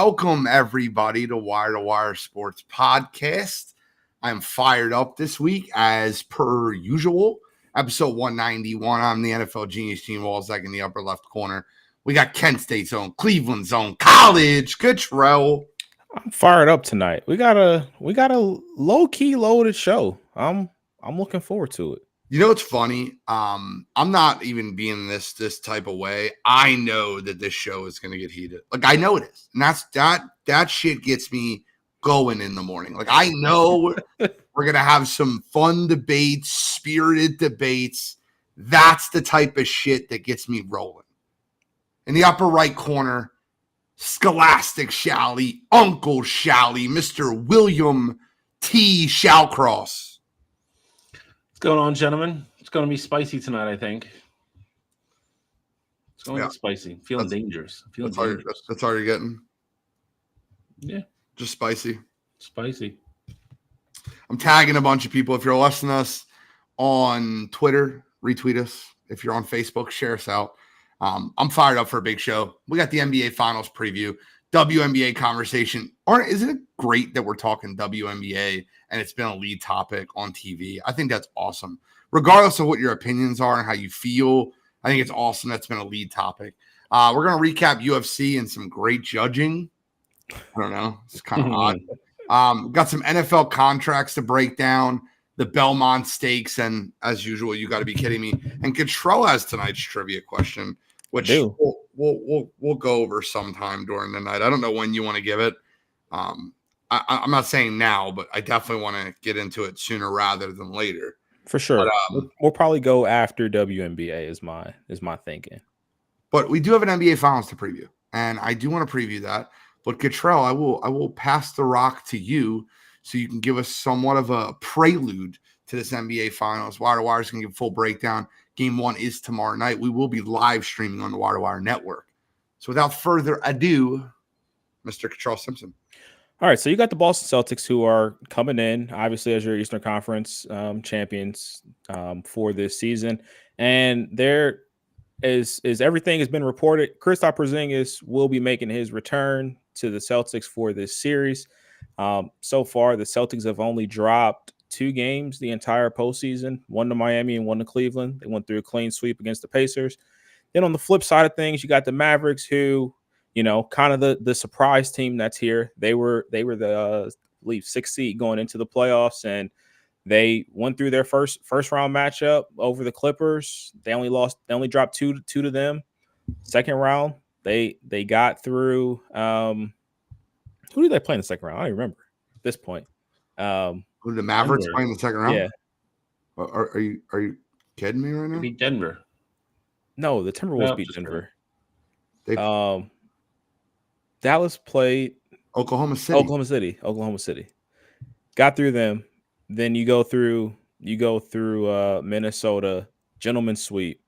Welcome, everybody, to Wire2Wire Sports Podcast. I'm fired up this week, as per usual. Episode 191. I'm the NFL Genius Gene Walzak in the upper left corner. We got Kent State's own, Cleveland's own, College Cottrell. I'm fired up tonight. We got a low-key loaded show. I'm looking forward to it. You know what's funny? I'm not even being this type of way. I know that this show is going to get heated. Like, I know it is. And that shit gets me going in the morning. Like, I know we're going to have some fun debates, spirited debates. That's the type of shit that gets me rolling. In the upper right corner, Scholastic Shally, Uncle Shally, Mr. William T. Shallcross. What's going on, gentlemen? It's going to be spicy tonight, I think. It's going to be spicy. Feeling dangerous. That's all you're getting? Yeah. Just spicy. Spicy. I'm tagging a bunch of people. If you're listening to us on Twitter, retweet us. If you're on Facebook, share us out. I'm fired up for a big show. We got the NBA Finals preview, WNBA conversation. Isn't it great that we're talking WNBA and it's been a lead topic on TV? I think that's awesome. Regardless of what your opinions are and how you feel, I think it's awesome that's been a lead topic. We're going to recap UFC and some great judging. I don't know. It's kind of odd. Got some NFL contracts to break down, the Belmont Stakes, and as usual, you got to be kidding me. And Cottrell has tonight's trivia question, which we'll go over sometime during the night. I don't know when you want to give it. I'm not saying now, but I definitely want to get into it sooner rather than later. For sure. But, we'll probably go after WNBA is my thinking. But we do have an NBA Finals to preview, and I do want to preview that. But Cottrell, I will pass the rock to you so you can give us somewhat of a prelude to this NBA Finals. Wire2Wire is going to give a full breakdown. Game 1 is tomorrow night. We will be live streaming on the Wire2Wire network. So without further ado, Mr. Cottrell Simpson. All right, so you got the Boston Celtics, who are coming in, obviously, as your Eastern Conference champions for this season. And there is everything has been reported. Kristaps Porzingis will be making his return to the Celtics for this series. So far, the Celtics have only dropped 2 games the entire postseason, one to Miami and one to Cleveland. They went through a clean sweep against the Pacers. Then on the flip side of things, you got the Mavericks, who, you know, kind of the surprise team that's here. They were the I believe 6th seed going into the playoffs, and they went through their first round matchup over the Clippers. They only dropped two to them. Second round, they got through. Who did they play in the second round? I don't even remember at this point. Who the Mavericks Denver. playing the second round? Yeah. Are you kidding me right now? Beat Denver. No, the Timberwolves beat Denver. Dallas played Oklahoma City. Oklahoma City. Got through them. Then you go through Minnesota, gentleman's sweep,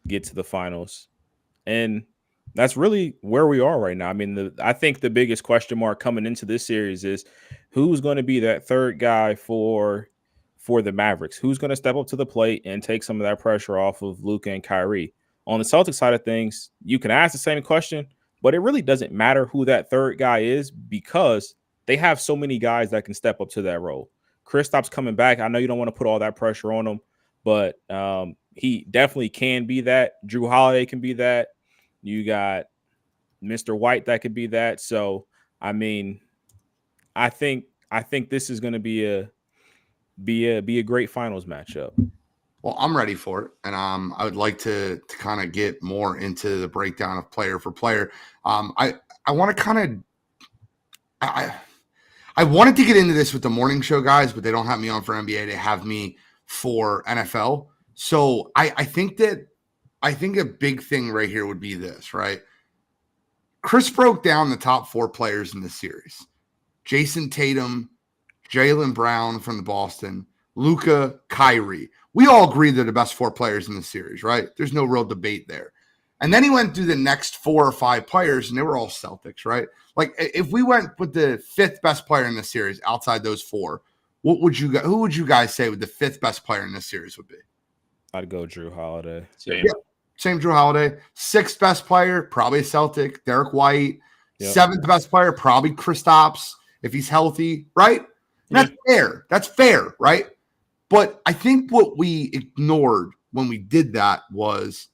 get to the finals. And that's really where we are right now. I mean, I think the biggest question mark coming into this series is who's going to be that third guy for the Mavericks? Who's going to step up to the plate and take some of that pressure off of Luka and Kyrie? On the Celtics side of things, you can ask the same question, but it really doesn't matter who that third guy is because they have so many guys that can step up to that role. Kristaps coming back. I know you don't want to put all that pressure on him, but he definitely can be that. Drew Holiday can be that. You got Mr. White that could be that. So, I mean, I think this is going to be a great finals matchup. Well, I'm ready for it, and I would like to kind of get more into the breakdown of player for player. I want to kind of I wanted to get into this with the morning show guys, but they don't have me on for NBA. They have me for NFL. So I think a big thing right here would be this, right? Chris broke down the top 4 players in this series. Jason Tatum, Jaylen Brown from the Boston, Luka, Kyrie. We all agree they're the best 4 players in the series, right? There's no real debate there. And then he went through the next 4 or 5 players, and they were all Celtics, right? Like, if we went with the 5th best player in the series outside those 4, who would you guys say would the 5th best player in this series would be? I'd go Drew Holiday. Same Drew Holiday. 6th best player, probably a Celtic. Derek White. Yep. Seventh best player, probably Kristaps if he's healthy, right? Yeah. That's fair. That's fair, right? But I think what we ignored when we did that was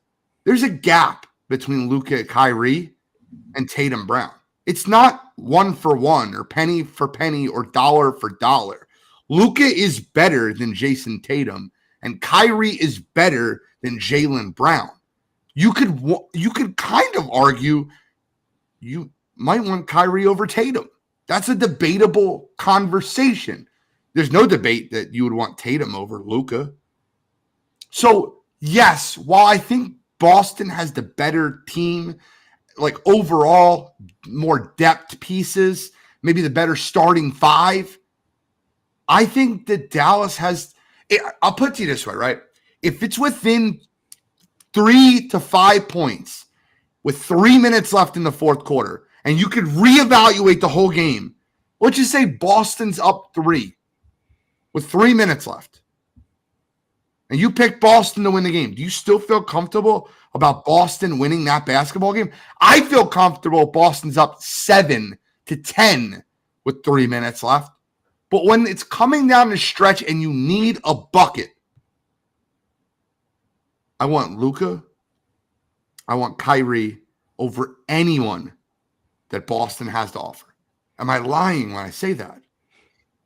there's a gap between Luka, Kyrie, and Tatum Brown. It's not 1 for 1 or penny for penny or dollar for dollar. Luka is better than Jason Tatum, and Kyrie is better than Jaylen Brown. You could kind of argue you might want Kyrie over Tatum. That's a debatable conversation. There's no debate that you would want Tatum over Luka. So, yes, while I think Boston has the better team, like overall, more depth pieces, maybe the better starting five, I think that Dallas has – I'll put it to you this way, right? If it's within 3 to 5 points with 3 minutes left in the fourth quarter and you could reevaluate the whole game, let's just say Boston's up 3 with 3 minutes left, and you pick Boston to win the game, do you still feel comfortable about Boston winning that basketball game? I feel comfortable Boston's up 7-10 with 3 minutes left. But when it's coming down the stretch and you need a bucket, I want Luka, I want Kyrie over anyone that Boston has to offer. Am I lying when I say that?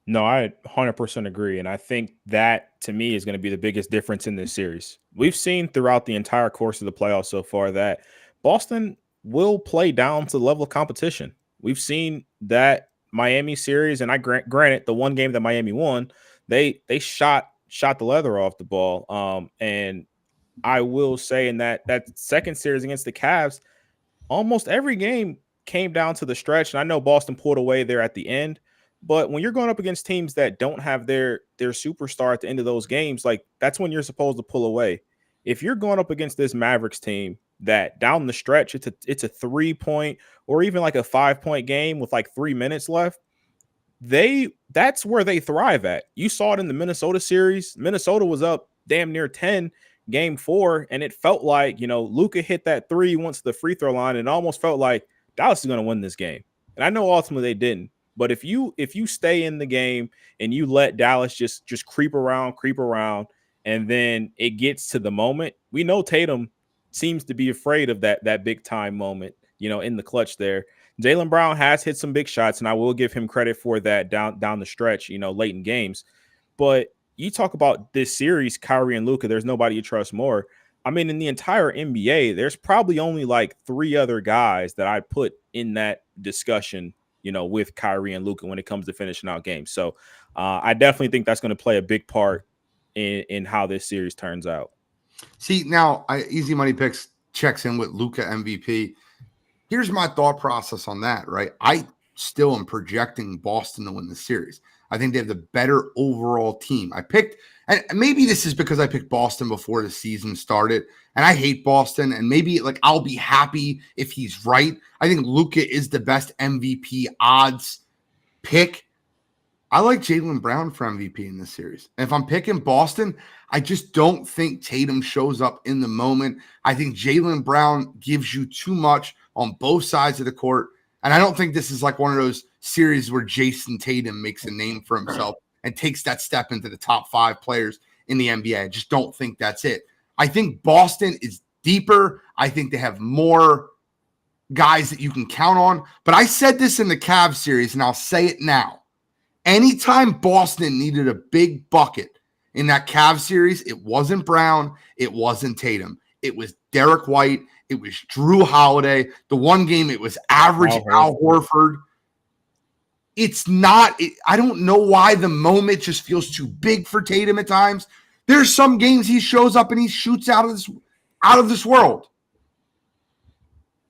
No, I 100% agree. And I think that, to me, is going to be the biggest difference in this series. We've seen throughout the entire course of the playoffs so far that Boston will play down to the level of competition. We've seen that Miami series, and I granted the one game that Miami won, they shot the leather off the ball. And I will say in that second series against the Cavs, almost every game came down to the stretch. And I know Boston pulled away there at the end. But when you're going up against teams that don't have their superstar at the end of those games, like that's when you're supposed to pull away. If you're going up against this Mavericks team that down the stretch, it's a 3-point or even like a 5-point game with like 3 minutes left, that's where they thrive at. You saw it in the Minnesota series. Minnesota was up damn near 10 game 4, and it felt like, Luka hit that 3 once to the free throw line, and it almost felt like Dallas is going to win this game. And I know ultimately they didn't. But if you stay in the game and you let Dallas just creep around, and then it gets to the moment, we know Tatum seems to be afraid of that big time moment, in the clutch there. Jaylen Brown has hit some big shots, and I will give him credit for that down the stretch, late in games. But you talk about this series, Kyrie and Luka, there's nobody you trust more. I mean, in the entire NBA, there's probably only like 3 other guys that I put in that discussion, with Kyrie and Luka when it comes to finishing out games. So I definitely think that's going to play a big part in how this series turns out. See, now Easy Money Picks checks in with Luka MVP. Here's my thought process on that, right? I still am projecting Boston to win the series. I think they have the better overall team. I picked, and maybe this is because I picked Boston before the season started, and I hate Boston, and maybe I'll be happy if he's right. I think Luka is the best MVP odds pick. I like Jaylen Brown for MVP in this series. And if I'm picking Boston, I just don't think Tatum shows up in the moment. I think Jaylen Brown gives you too much on both sides of the court. And I don't think this is like one of those series where Jason Tatum makes a name for himself and takes that step into the top 5 players in the NBA. I just don't think that's it. I think Boston is deeper. I think they have more guys that you can count on. But I said this in the Cavs series, and I'll say it now. Anytime Boston needed a big bucket in that Cavs series, it wasn't Brown, it wasn't Tatum. It was Derek White, it was Drew Holiday. The one game it was average Al Horford. It's not, I don't know why the moment just feels too big for Tatum at times. There's some games he shows up and he shoots out of this world.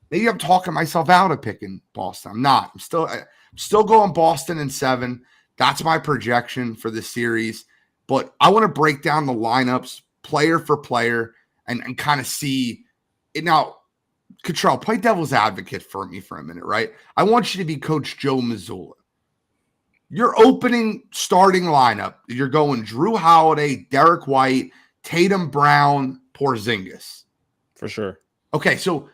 Maybe I'm talking myself out of picking Boston. I'm not. I'm still going Boston in 7. That's my projection for the series. But I want to break down the lineups player for player and kind of see it. Now, Cottrell, play devil's advocate for me for a minute, right? I want you to be Coach Joe Mazzulla. Your opening starting lineup, you're going Drew Holiday, Derek White, Tatum Brown, Porzingis. For sure. Okay, so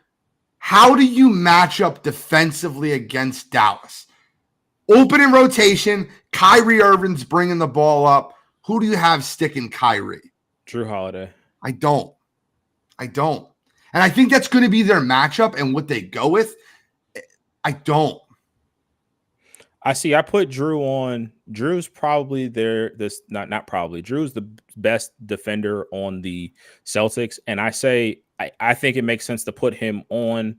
How do you match up defensively against Dallas? Open in rotation. Kyrie Irving's bringing the ball up. Who do you have sticking Kyrie? Jrue Holiday. I don't. And I think that's going to be their matchup and what they go with. I don't. I see. I put Jrue on. Drew's probably not probably. Drew's the best defender on the Celtics, and I think it makes sense to put him on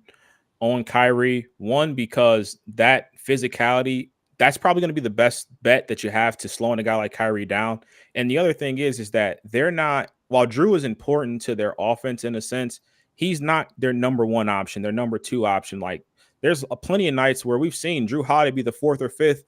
Kyrie. One, because that physicality, that's probably going to be the best bet that you have to slowing a guy like Kyrie down. And the other thing is that they're not. While Jrue is important to their offense in a sense, he's not their number one option. Their number two option, like. There's plenty of nights where we've seen Jrue Holiday be the fourth or fifth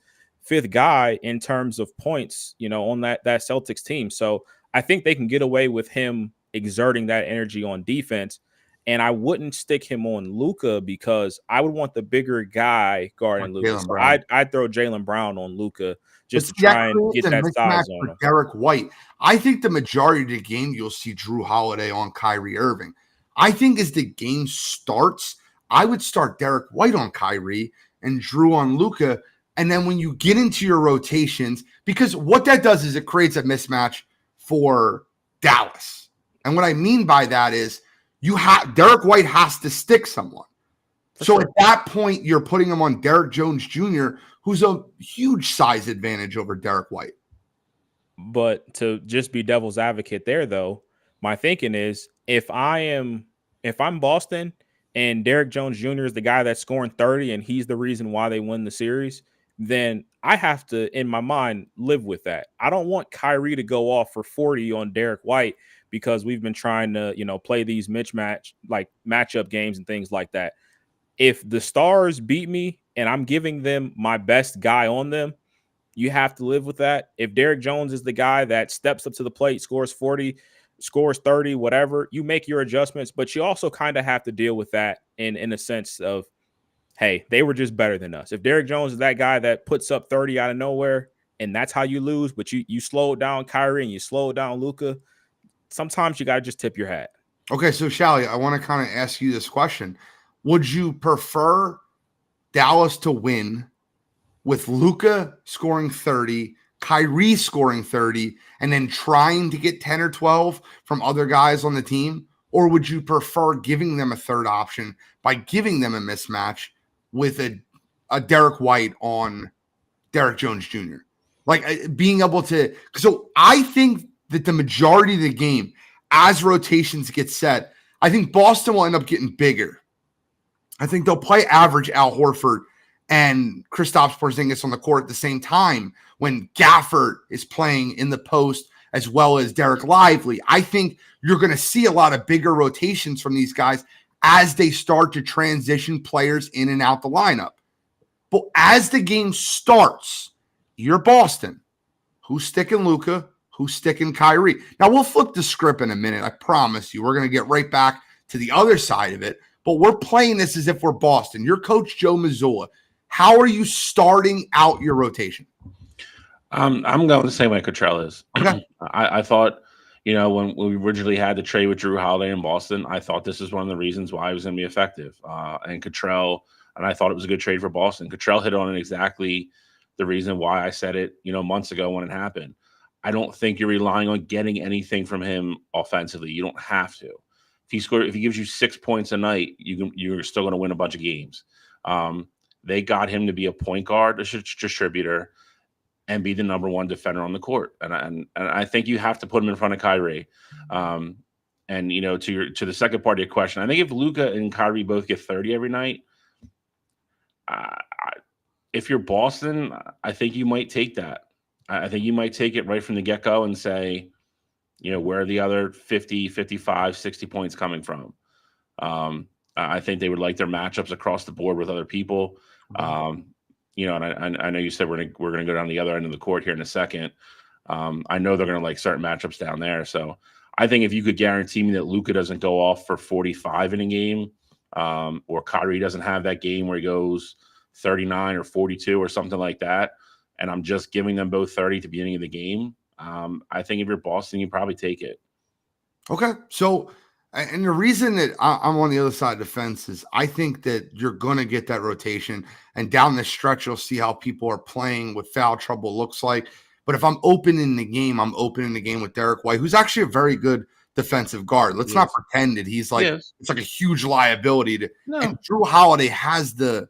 guy in terms of points, on that Celtics team. So I think they can get away with him exerting that energy on defense. And I wouldn't stick him on Luka because I would want the bigger guy guarding Luka. So I'd throw Jaylen Brown on Luka just to try and get that size on him. Derek White. I think the majority of the game you'll see Jrue Holiday on Kyrie Irving. I think as the game starts, I would start Derek White on Kyrie and Jrue on Luka. And then when you get into your rotations, because what that does is it creates a mismatch for Dallas. And what I mean by that is Derek White has to stick someone. So at that point, you're putting him on Derek Jones Jr., who's a huge size advantage over Derek White. But to just be devil's advocate there, though, my thinking is if I'm Boston and Derek Jones Jr. is the guy that's scoring 30 and he's the reason why they win the series, then I have to, in my mind, live with that. I don't want Kyrie to go off for 40 on Derek White because we've been trying to, play these matchup games and things like that. If the Stars beat me and I'm giving them my best guy on them, you have to live with that. If Derek Jones is the guy that steps up to the plate, scores 40, scores 30, whatever, you make your adjustments, but you also kind of have to deal with that in a sense of, hey, they were just better than us. If Derek Jones is that guy that puts up 30 out of nowhere and that's how you lose, but you slow down Kyrie and you slow down Luka, sometimes you got to just tip your hat. Okay, so Shally, I want to kind of ask you this question. Would you prefer Dallas to win with Luka scoring 30, Kyrie scoring 30, and then trying to get 10 or 12 from other guys on the team? Or would you prefer giving them a third option by giving them a mismatch with a Derek White on Derek Jones Jr.? Like being able to – so I think that the majority of the game, as rotations get set, I think Boston will end up getting bigger. I think they'll play average Al Horford and Kristaps Porzingis on the court at the same time when Gafford is playing in the post as well as Derek Lively. I think you're going to see a lot of bigger rotations from these guys as they start to transition players in and out the lineup. But as the game starts, you're Boston. Who's sticking Luka? Who's sticking Kyrie? Now, we'll flip the script in a minute. I promise you. We're going to get right back to the other side of it. But we're playing this as if we're Boston. You're Coach Joe Mazzulla. How are you starting out your rotation? I'm going the same way Cottrell is. Okay. I thought, when we originally had the trade with Jrue Holiday in Boston, I thought this was one of the reasons why it was going to be effective. And Cottrell, and I thought it was a good trade for Boston. Cottrell hit on it exactly the reason why I said it, months ago when it happened. I don't think you're relying on getting anything from him offensively. You don't have to. If he gives you 6 points a night, you're still going to win a bunch of games. They got him to be a point guard, a distributor, and be the number one defender on the court. And I think you have to put him in front of Kyrie. And to the second part of your question, I think if Luka and Kyrie both get 30 every night, if you're Boston, I think you might take that. I think you might take it right from the get-go and say, where are the other 50, 55, 60 points coming from? I think they would like their matchups across the board with other people. And I know you said we're going to go down the other end of the court here in a second. I know they're going to like certain matchups down there. So I think if you could guarantee me that Luka doesn't go off for 45 in a game, or Kyrie doesn't have that game where he goes 39 or 42 or something like that, and I'm just giving them both 30 at the beginning of the game, I think if you're Boston, you probably take it. Okay. So And the reason that I'm on the other side of the fence is I think that you're going to get that rotation. And down the stretch, you'll see how people are playing, what foul trouble looks like. But if I'm opening the game, I'm opening the game with Derek White, who's actually a very good defensive guard. Let's not pretend that he's like it's like a huge liability. And Drew Holiday has the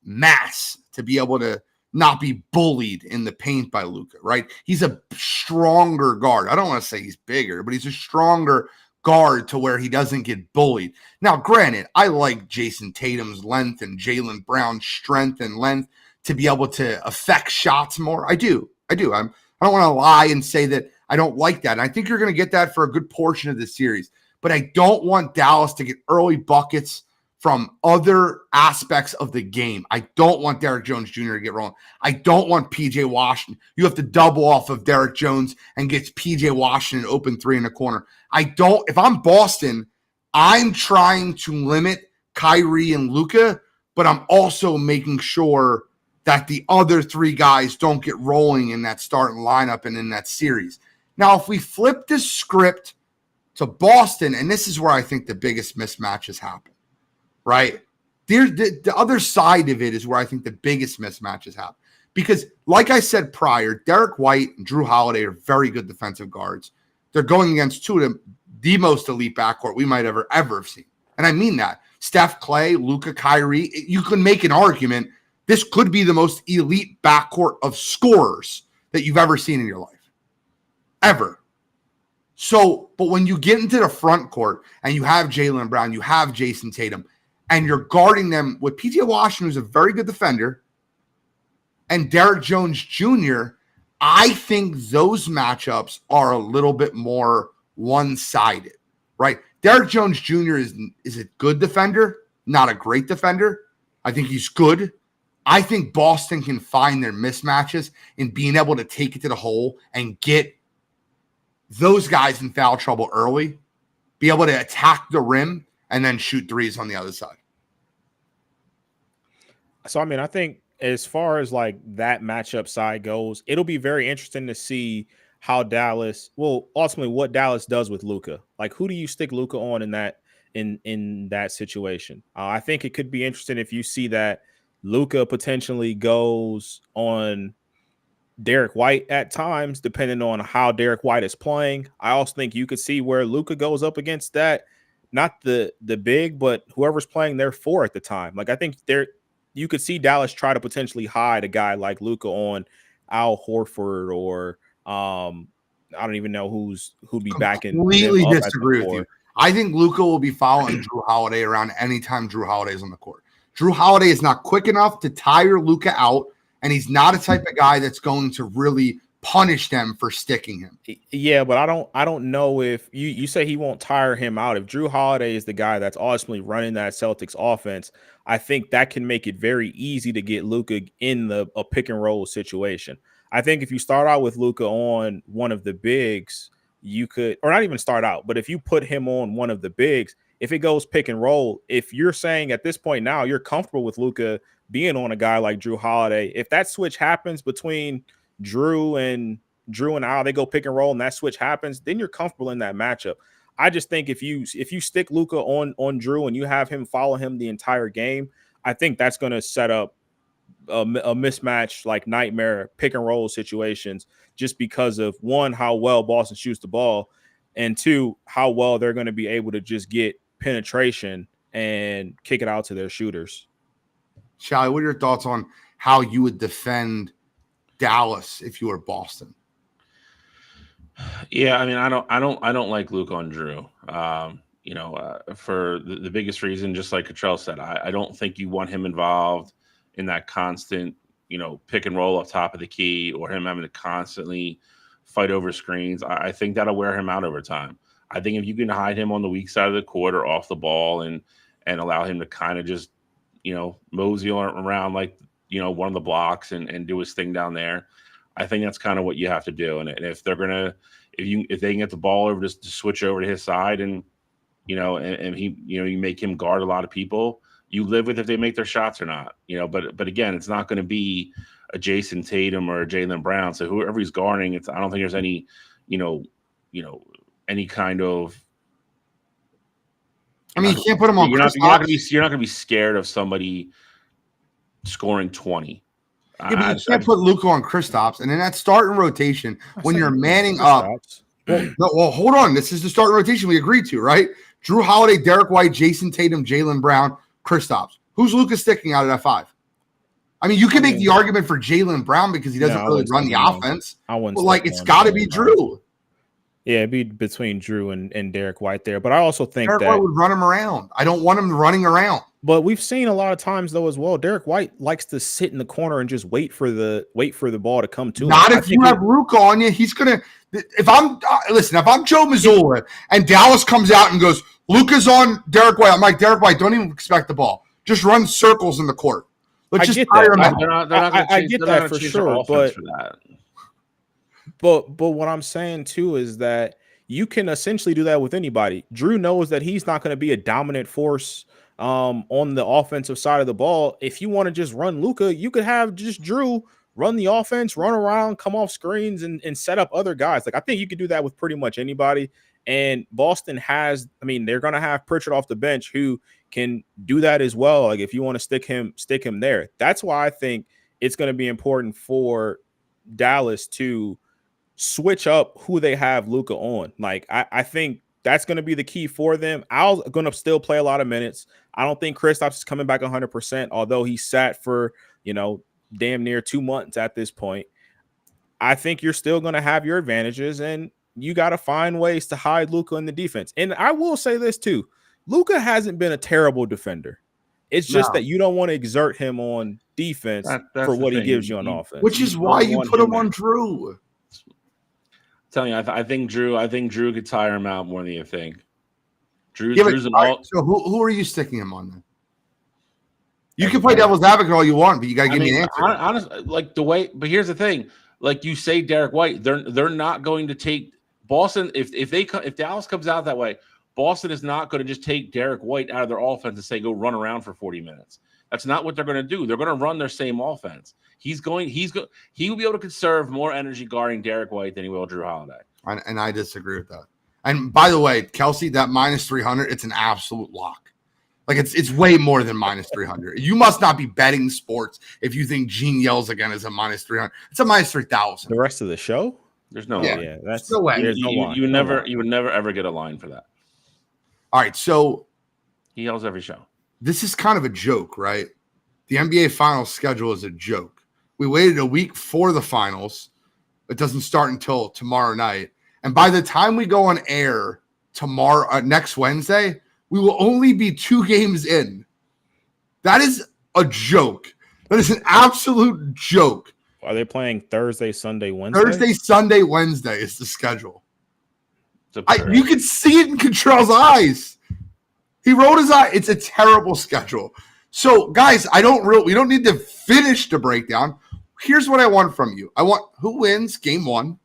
mass to be able to not be bullied in the paint by Luka, right? He's a stronger guard. I don't want to say he's bigger, but he's a stronger guard to where he doesn't get bullied. Now, granted, I like Jason Tatum's length and Jaylen Brown's strength and length to be able to affect shots more. I do. I don't want to lie and say that I don't like that. And I think you're going to get that for a good portion of the series. But I don't want Dallas to get early buckets from other aspects of the game. I don't want Derrick Jones Jr. to get rolling. I don't want PJ Washington. You have to double off of Derrick Jones and get PJ Washington open three in the corner. If I'm Boston, I'm trying to limit Kyrie and Luka, but I'm also making sure that the other three guys don't get rolling in that starting lineup and in that series. Now, if we flip the script to Boston, and this is where I think the biggest mismatches happen, right? The other side of it is where I think the biggest mismatches happen. Because, like I said prior, Derek White and Drew Holiday are very good defensive guards. They're going against two of the most elite backcourt we might ever have seen. And I mean that. Steph, Clay, Luka, Kyrie, you can make an argument this could be the most elite backcourt of scorers that you've ever seen in your life. Ever. So, but when you get into the front court and you have Jaylen Brown, you have Jason Tatum, and you're guarding them with PJ Washington, who's a very good defender, and Derrick Jones Jr., I think those matchups are a little bit more one-sided, right? Derrick Jones Jr. is a good defender, not a great defender. I think he's good. I think Boston can find their mismatches in being able to take it to the hole and get those guys in foul trouble early, be able to attack the rim, and then shoot threes on the other side. So, I mean, I think as far as like that matchup side goes, it'll be very interesting to see how Dallas, well, ultimately what Dallas does with Luka. Like, who do you stick Luka on in that situation? I think it could be interesting if you see that Luka potentially goes on Derek White at times, depending on how Derek White is playing. I also think you could see where Luka goes up against that, not the big, but whoever's playing their four at the time. Like, I think you could see Dallas try to potentially hide a guy like Luka on Al Horford or I don't even know who'd be backing. Completely disagree with you. I think Luka will be following Drew Holiday around anytime Drew Holiday is on the court. Drew Holiday is not quick enough to tire Luka out, and he's not a type of guy that's going to really punish them for sticking him. Yeah, but I don't know if you say he won't tire him out. If Drew Holiday is the guy that's ultimately running that Celtics offense, I think that can make it very easy to get Luka in a pick and roll situation. I think if you start out with Luka on one of the bigs, you could, or not even start out, but if you put him on one of the bigs, if it goes pick and roll, if you're saying at this point now you're comfortable with Luka being on a guy like Drew Holiday, if that switch happens between Drew and Al, they go pick and roll and that switch happens, then you're comfortable in that matchup. I just think if you stick Luka on Drew and you have him follow him the entire game, I think that's going to set up a mismatch, like nightmare pick and roll situations, just because of one, how well Boston shoots the ball, and two, how well they're going to be able to just get penetration and kick it out to their shooters. Shally, what are your thoughts on how you would defend Dallas if you were Boston? Yeah, I mean, I don't like Luke on Drew. For the biggest reason, just like Cottrell said, I don't think you want him involved in that constant, pick and roll up top of the key, or him having to constantly fight over screens. I think that'll wear him out over time. I think if you can hide him on the weak side of the court or off the ball and allow him to kind of just, mosey around like, one of the blocks and do his thing down there, I think that's kind of what you have to do. And if they're if they can get the ball over to switch over to his side and he, you make him guard a lot of people, you live with if they make their shots or not, but again, it's not going to be a Jason Tatum or a Jaylen Brown. So whoever he's guarding, I don't think there's any, any kind of I mean, you can't put him on. You're not going to be scared of somebody scoring 20. Yeah, but you can't put Luka on Kristaps, and in that starting rotation, when you're manning up. Well, hold on. This is the starting rotation we agreed to, right? Drew Holiday, Derek White, Jason Tatum, Jaylen Brown, Kristaps. Who's Luka sticking out of that 5? I mean, you can make the argument for Jaylen Brown because he doesn't really run the offense. But like, it's got to be Drew. Yeah, it'd be between Drew and Derek White there. But I also think Derek White would run him around. I don't want him running around. But we've seen a lot of times though as well. Derek White likes to sit in the corner and just wait for the ball to come to him. Not if you have Luka on you. He's gonna. If I'm Joe Mazzulla and Dallas comes out and goes, Luka's on Derek White. I'm like, Derek White, don't even expect the ball. Just run circles in the court. Let's just tire him out. I get that for sure, but what I'm saying too is that you can essentially do that with anybody. Drew knows that he's not going to be a dominant force on the offensive side of the ball. If you want to just run Luka, you could have just Drew run the offense, run around, come off screens, and set up other guys. Like, I think you could do that with pretty much anybody. And Boston has, I mean, they're going to have Pritchard off the bench who can do that as well. Like, if you want to stick him there. That's why I think it's going to be important for Dallas to switch up who they have Luka on. Like, I think that's going to be the key for them. Al's going to still play a lot of minutes. I don't think Kristaps is coming back 100%, although he sat for, damn near 2 months at this point. I think you're still going to have your advantages, and you got to find ways to hide Luka in the defense. And I will say this too. Luka hasn't been a terrible defender. It's just that you don't want to exert him on defense for what he gives you on offense. Which is why you put him on Drew. I'm telling you, I think Drew could tire him out more than you think. Drew's an alt. So who are you sticking him on then? You can play devil's advocate all you want, but you got to give me an answer. Honestly, but here's the thing. Like you say, Derek White, they're not going to take Boston. If Dallas comes out that way, Boston is not going to just take Derek White out of their offense and say, go run around for 40 minutes. That's not what they're going to do. They're going to run their same offense. He will be able to conserve more energy guarding Derek White than he will Drew Holiday. And I disagree with that. And by the way, Kelsey, that minus 300, it's an absolute lock. Like, it's way more than minus 300. You must not be betting sports if you think Gene Yells again is a minus 300. It's a minus 3,000. The rest of the show? There's no line. Yeah, that's no way. You would never ever get a line for that. All right, so he yells every show. This is kind of a joke, right? The NBA Finals schedule is a joke. We waited a week for the finals. It doesn't start until tomorrow night. And by the time we go on air next Wednesday, we will only be 2 games in. That is a joke. That is an absolute joke. Are they playing Thursday, Sunday, Wednesday? Thursday, Sunday, Wednesday is the schedule. You can see it in Control's eyes. He rolled his eye. It's a terrible schedule. So, guys, we don't need to finish the breakdown. Here's what I want from you. I want who wins game 1.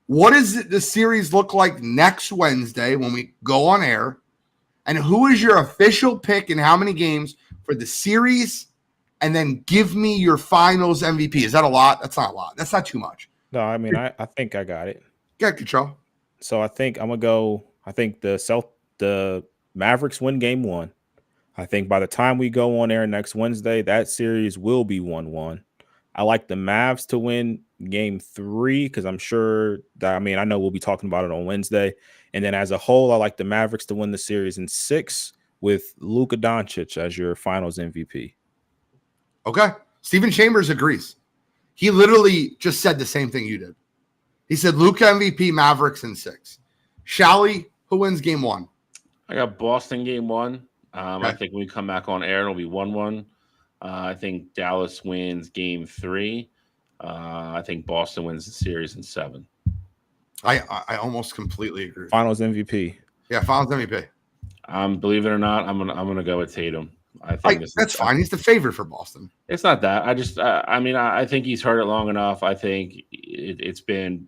What does the series look like next Wednesday when we go on air? And who is your official pick and how many games for the series? And then give me your finals MVP. Is that a lot? That's not a lot. That's not too much. No, I mean, I think I got it. Got Control. So I think I'm going to go. I think the Mavericks win game 1. I think by the time we go on air next Wednesday, that series will be 1-1. I like the Mavs to win game 3 because I'm sure that, I know we'll be talking about it on Wednesday. And then as a whole, I like the Mavericks to win the series in 6 with Luka Doncic as your finals MVP. Okay. Stephen Chambers agrees. He literally just said the same thing you did. He said Luka MVP, Mavericks in 6. Shally, who wins game 1? I got Boston game 1. Okay. I think when we come back on air, it'll be 1-1. I think Dallas wins game 3. I think Boston wins the series in 7. I almost completely agree. Finals MVP. Yeah, Finals MVP. Believe it or not, I'm gonna go with Tatum. I think that's fine. He's the favorite for Boston. It's not that. I think he's heard it long enough. I think it's been,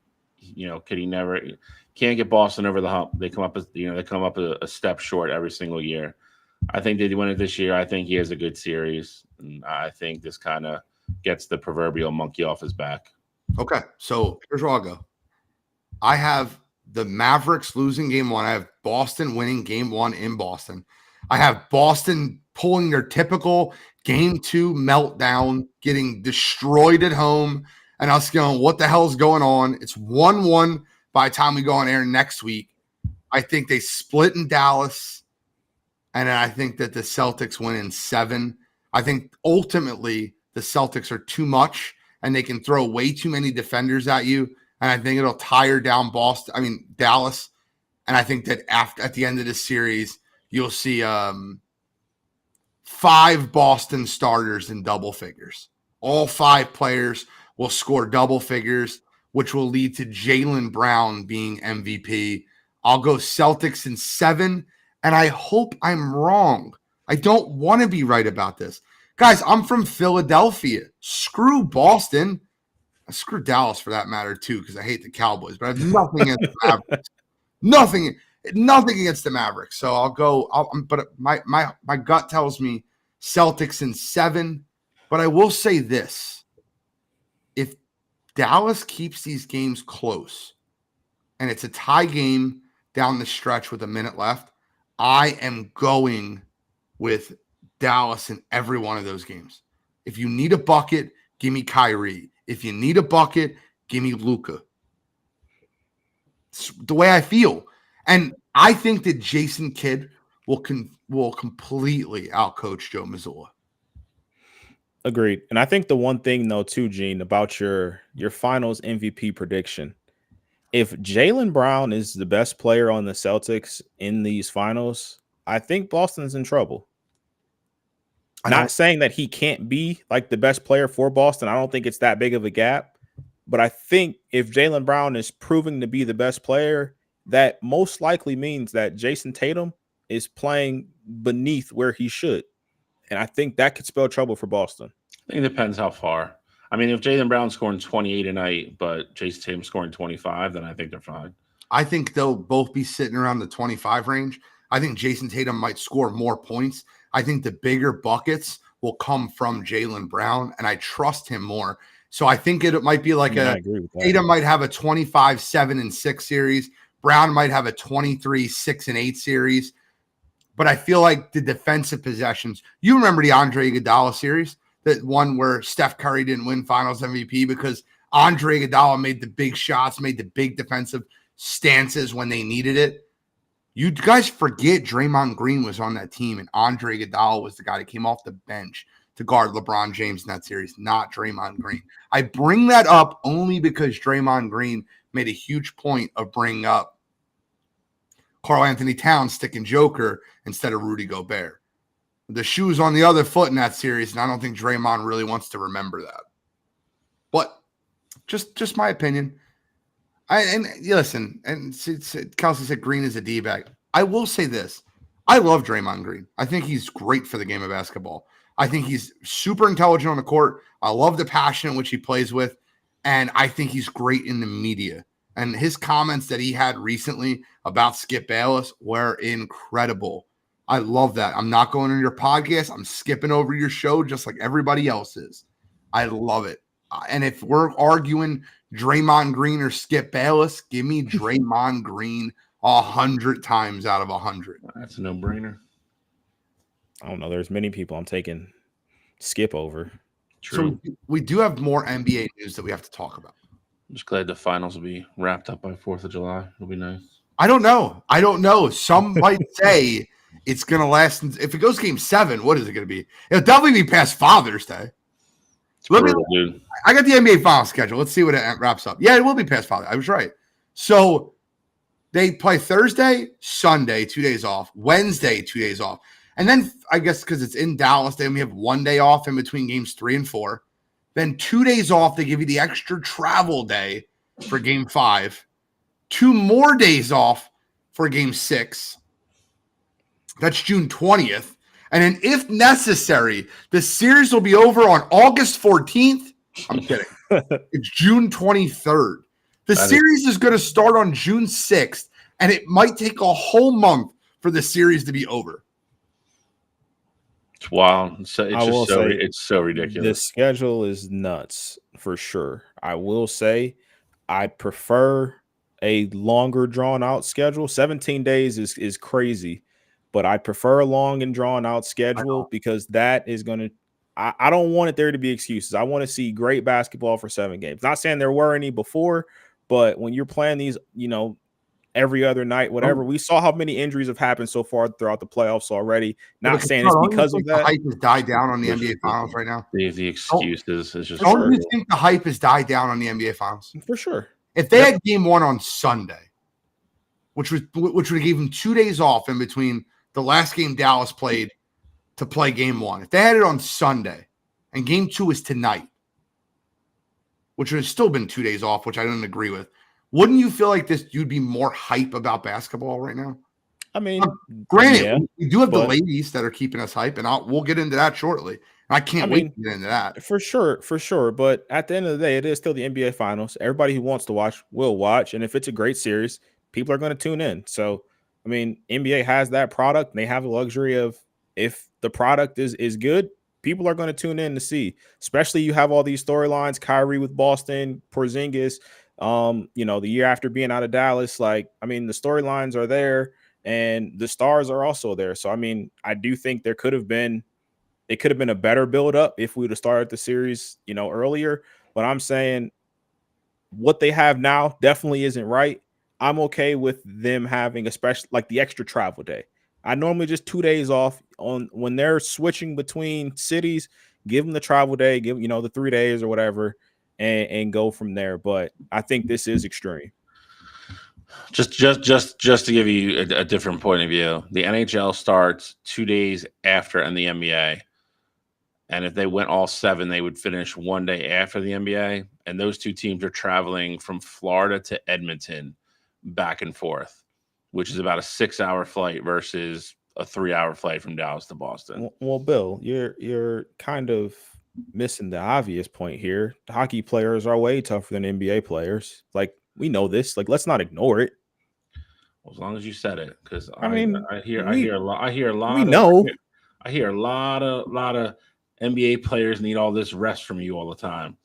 can't get Boston over the hump. They come up a step short every single year. I think they win it this year. I think he has a good series. And I think this kind of gets the proverbial monkey off his back. Okay, so here's where I'll go. I have the Mavericks losing game 1. I have Boston winning game 1 in Boston. I have Boston pulling their typical game 2 meltdown, getting destroyed at home, and us going, what the hell's going on? It's 1-1 by the time we go on air next week. I think they split in Dallas, and then I think that the Celtics win in 7. I think ultimately the Celtics are too much, and they can throw way too many defenders at you, and I think it'll tire down Dallas, and I think that at the end of the series, you'll see 5 Boston starters in double figures. All 5 players will score double figures, which will lead to Jaylen Brown being MVP. I'll go Celtics in 7, and I hope I'm wrong. I don't want to be right about this. Guys, I'm from Philadelphia. Screw Boston. Screw Dallas for that matter, too, because I hate the Cowboys, but I have nothing against the Mavericks. Nothing against the Mavericks. So I'll go. But my gut tells me Celtics in 7. But I will say this: if Dallas keeps these games close, and it's a tie game down the stretch with a minute left, I am going with Dallas in every one of those games. If you need a bucket, give me Kyrie. If you need a bucket, give me Luka. It's the way I feel. And I think that Jason Kidd will completely outcoach Joe Mazzulla. Agreed. And I think the one thing, though, too, Gene, about your finals MVP prediction, if Jaylen Brown is the best player on the Celtics in these finals, I think Boston's in trouble. Not saying that he can't be like the best player for Boston. I don't think it's that big of a gap. But I think if Jaylen Brown is proving to be the best player, that most likely means that Jason Tatum is playing beneath where he should. And I think that could spell trouble for Boston. I think it depends how far. I mean, if Jaylen Brown's scoring 28 a night, but Jason Tatum's scoring 25, then I think they're fine. I think they'll both be sitting around the 25 range. I think Jason Tatum might score more points. I think the bigger buckets will come from Jaylen Brown, and I trust him more. So I think it might be like Tatum might have a 25, 7, and 6 series. Brown might have a 23, 6, and 8 series. But I feel like the defensive possessions, you remember the Andre Iguodala series, that one where Steph Curry didn't win finals MVP because Andre Iguodala made the big shots, made the big defensive stances when they needed it. You guys forget Draymond Green was on that team, and Andre Iguodala was the guy that came off the bench to guard LeBron James in that series, not Draymond Green. I bring that up only because Draymond Green made a huge point of bringing up Karl Anthony Towns sticking Joker instead of Rudy Gobert. The shoe's on the other foot in that series, and I don't think Draymond really wants to remember that. But just my opinion. Listen, and Kelsey said Green is a D-bag. I will say this. I love Draymond Green. I think he's great for the game of basketball. I think he's super intelligent on the court. I love the passion in which he plays with, and I think he's great in the media. And his comments that he had recently about Skip Bayless were incredible. I love that. I'm not going on your podcast. I'm skipping over your show just like everybody else is. I love it. And if we're arguing Draymond Green or Skip Bayless, give me Draymond Green 100 times out of 100. That's a no-brainer. I don't know. There's many people I'm taking Skip over. True. So we do have more NBA news that we have to talk about. I'm just glad the finals will be wrapped up by 4th of July. It'll be nice. I don't know. Some might say it's going to last. If it goes game 7, what is it going to be? It'll definitely be past Father's Day. Dude. I got the NBA final schedule. Let's see what it wraps up. Yeah, it will be past Father's Day. I was right. So they play Thursday, Sunday, 2 days off. Wednesday, 2 days off. And then I guess because it's in Dallas, they only have 1 day off in between games 3 and 4. Then 2 days off. They give you the extra travel day for game 5. 2 more days off for game 6. That's June 20th. And then if necessary, the series will be over on August 14th. I'm kidding. It's June 23rd. The series is going to start on June 6th, and it might take a whole month for the series to be over. It's wild. It's so ridiculous. The schedule is nuts for sure. I will say I prefer a longer drawn out schedule. 17 days is crazy, but I prefer a long and drawn out schedule because that is going to, I don't want it there to be excuses. I want to see great basketball for 7 games. Not saying there were any before, but when you're playing these, every other night, whatever, we saw how many injuries have happened so far throughout the playoffs already. Not saying it's because of that. The hype has died down on the NBA Finals right now. The excuses is just. Don't you think the hype has died down on the NBA Finals? For sure. If they had game 1 on Sunday, which would have given them 2 days off in between the last game Dallas played to play game 1. If they had it on Sunday and game 2 is tonight, which would have still been 2 days off, which I didn't agree with, wouldn't you feel like you'd be more hype about basketball right now? I mean, granted, we do have the ladies that are keeping us hype, and we'll get into that shortly. I can't wait to get into that. For sure. But at the end of the day, it is still the NBA Finals. Everybody who wants to watch will watch. And if it's a great series, people are going to tune in. So, I mean, NBA has that product. And they have the luxury of, if the product is good, people are going to tune in to see. Especially you have all these storylines, Kyrie with Boston, Porzingis, the year after being out of Dallas. Like, I mean, the storylines are there and the stars are also there. So, I mean, I do think it could have been a better build up if we would have started the series, earlier. But I'm saying what they have now definitely isn't right. I'm okay with them having, especially like the extra travel day. I normally just 2 days off when they're switching between cities, give them the travel day, give the 3 days or whatever, and go from there. But I think this is extreme. Just to give you a different point of view, the NHL starts 2 days after and the NBA. And if they went all 7, they would finish 1 day after the NBA. And those 2 teams are traveling from Florida to Edmonton back and forth, which is about a 6-hour flight versus a 3-hour flight from Dallas to Boston. Well, Bill, you're kind of missing the obvious point here. The hockey players are way tougher than NBA players. Like, we know this. Like, let's not ignore it. Well, as long as you said it, because I hear a lot. We know. I hear a lot of NBA players need all this rest from you all the time.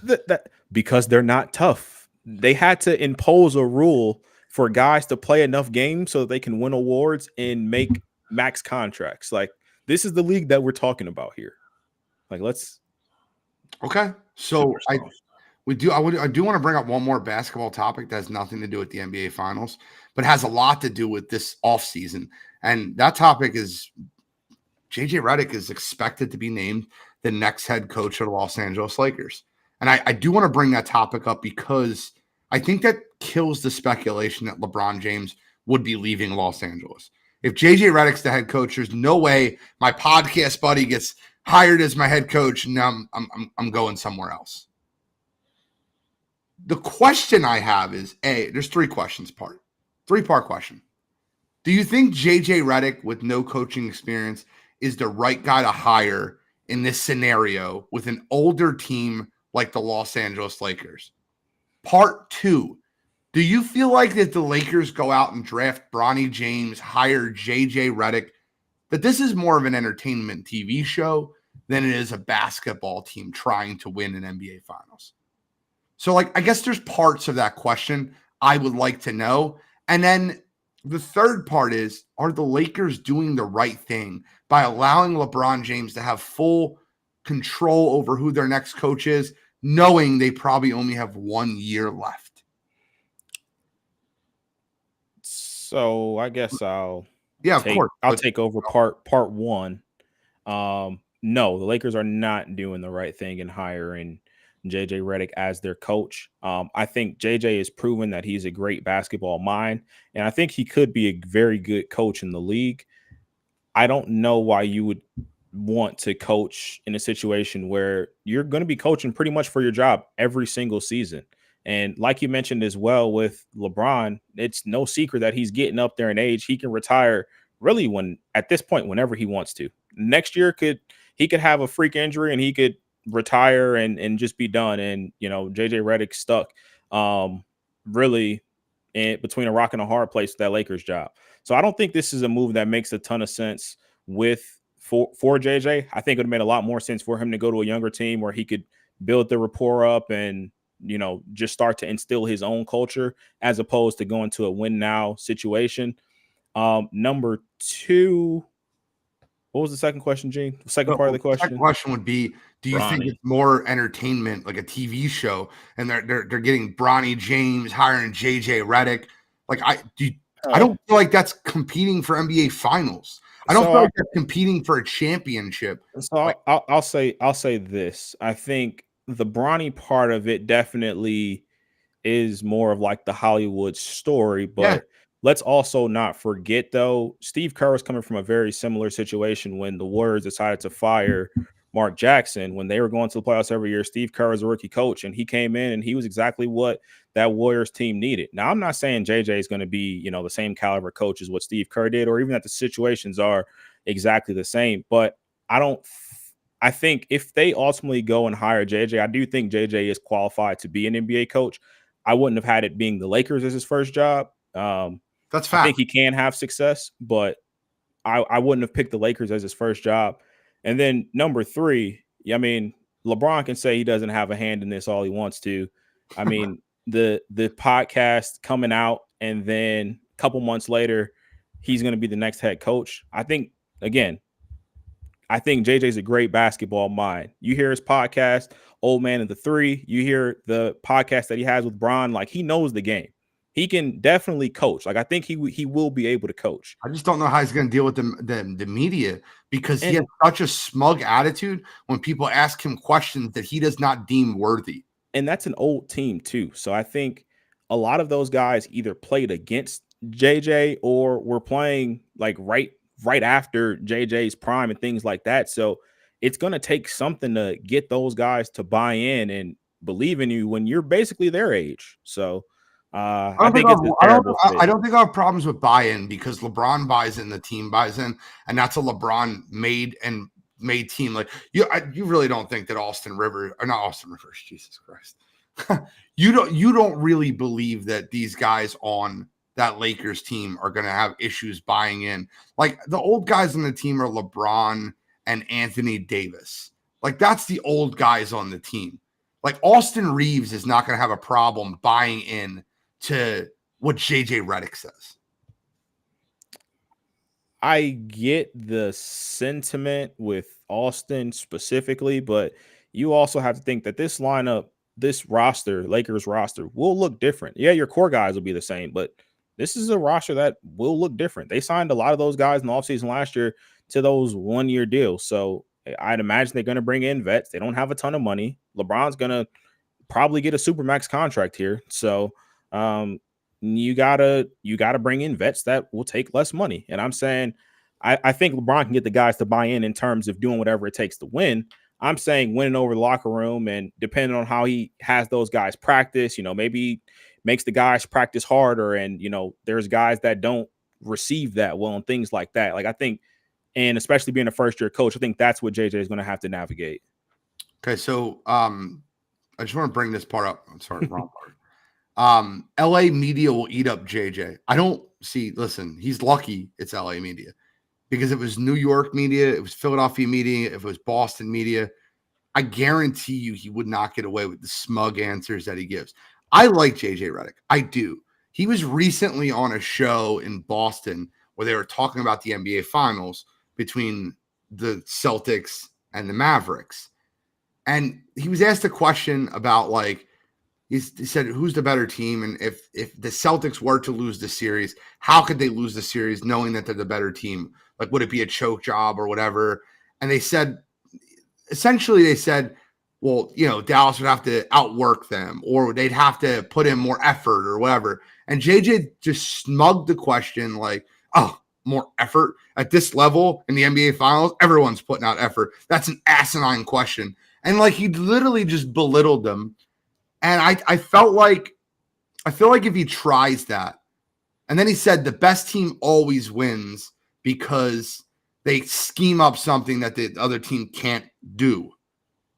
That because they're not tough. They had to impose a rule for guys to play enough games so that they can win awards and make max contracts. Like, this is the league that we're talking about here. Like, let's. Okay, so I do want to bring up one more basketball topic that has nothing to do with the NBA Finals, but has a lot to do with this offseason. And that topic is JJ Redick is expected to be named the next head coach of the Los Angeles Lakers. And I do want to bring that topic up because I think that kills the speculation that LeBron James would be leaving Los Angeles. If JJ Redick's the head coach, there's no way my podcast buddy gets hired as my head coach and now I'm going somewhere else. The question I have is, there's 3 questions part. 3-part question. Do you think JJ Redick with no coaching experience is the right guy to hire in this scenario with an older team like the Los Angeles Lakers? Part 2, do you feel like that the Lakers go out and draft Bronny James, hire JJ Redick, that this is more of an entertainment TV show than it is a basketball team trying to win an NBA Finals? So, like, I guess there's parts of that question I would like to know. And then the third part is, are the Lakers doing the right thing by allowing LeBron James to have full control over who their next coach is, knowing they probably only have 1 year left? So I guess I'll take over part 1. No, the Lakers are not doing the right thing in hiring JJ Redick as their coach. I think JJ has proven that he's a great basketball mind, and I think he could be a very good coach in the league. I don't know why you would want to coach in a situation where you're going to be coaching pretty much for your job every single season. And like you mentioned as well with LeBron, it's no secret that he's getting up there in age. He can retire really at this point, whenever he wants to. Next year he could have a freak injury and he could retire and just be done. And, JJ Redick stuck really between a rock and a hard place with that Lakers job. So I don't think this is a move that makes a ton of sense for JJ. I think it would have made a lot more sense for him to go to a younger team where he could build the rapport up and just start to instill his own culture as opposed to going to a win now situation. Number two, what was the second question, Gene? The second part of the question? Second question would be, do you think Bronny. it's more entertainment, like a TV show, and they're getting Bronny James, hiring JJ Redick? Like, I don't feel like that's competing for NBA Finals. I don't feel like they're competing for a championship. So I'll say this. I think the Bronny part of it definitely is more of like the Hollywood story, but let's also not forget, though, Steve Kerr was coming from a very similar situation when the Warriors decided to fire Mark Jackson. When they were going to the playoffs every year, Steve Kerr was a rookie coach, and he came in and he was exactly what that Warriors team needed. Now, I'm not saying JJ is going to be, the same caliber coach as what Steve Kerr did, or even that the situations are exactly the same. But I think if they ultimately go and hire JJ, I do think JJ is qualified to be an NBA coach. I wouldn't have had it being the Lakers as his first job. That's fact. I think he can have success, but I wouldn't have picked the Lakers as his first job. And then number three, LeBron can say he doesn't have a hand in this all he wants to. I mean, the podcast coming out and then a couple months later, he's going to be the next head coach. I think JJ's a great basketball mind. You hear his podcast, Old Man of the Three. You hear the podcast that he has with Bron. Like, he knows the game. He can definitely coach. Like, I think he will be able to coach. I just don't know how he's going to deal with the media, because he has such a smug attitude when people ask him questions that he does not deem worthy. And that's an old team too. So I think a lot of those guys either played against JJ or were playing like right after JJ's prime and things like that. So it's going to take something to get those guys to buy in and believe in you when you're basically their age. So I think it's a terrible fit. I don't think I have problems with buy-in, because LeBron buys in, the team buys in, and that's a LeBron made team. Like, you really don't think that Jesus Christ. you don't really believe that these guys on that Lakers team are going to have issues buying in. Like, the old guys on the team are LeBron and Anthony Davis. Like, that's the old guys on the team. Like, Austin Reeves is not going to have a problem buying in to what JJ Redick says. I get the sentiment with Austin specifically, but you also have to think that this lineup, this roster, Lakers roster, will look different. Yeah, your core guys will be the same, but this is a roster that will look different. They signed a lot of those guys in the offseason last year to those one-year deals. So I'd imagine they're going to bring in vets. They don't have a ton of money. LeBron's going to probably get a supermax contract here. So you gotta bring in vets that will take less money. And I'm saying I think LeBron can get the guys to buy in terms of doing whatever it takes to win. I'm saying winning over the locker room, and depending on how he has those guys practice, maybe makes the guys practice harder, and there's guys that don't receive that well and things like that. Like, I think, and especially being a first year coach, I think that's what JJ is going to have to navigate. Okay, so I just want to bring this part up. I'm sorry, wrong part. LA media will eat up JJ. I don't see, listen, he's lucky it's LA media, because it was New York media, it was Philadelphia media, if it was Boston media, I guarantee you he would not get away with the smug answers that he gives. I like JJ Redick. I do. He was recently on a show in Boston where they were talking about the NBA Finals between the Celtics and the Mavericks. And he was asked a question about, like, he said, who's the better team? And if the Celtics were to lose the series, how could they lose the series knowing that they're the better team? Like, would it be a choke job or whatever? And they said, well, Dallas would have to outwork them, or they'd have to put in more effort or whatever. And JJ just smugged the question like, oh, more effort at this level in the NBA Finals? Everyone's putting out effort. That's an asinine question. And like, he literally just belittled them. And I feel like if he tries that, and then he said the best team always wins because they scheme up something that the other team can't do.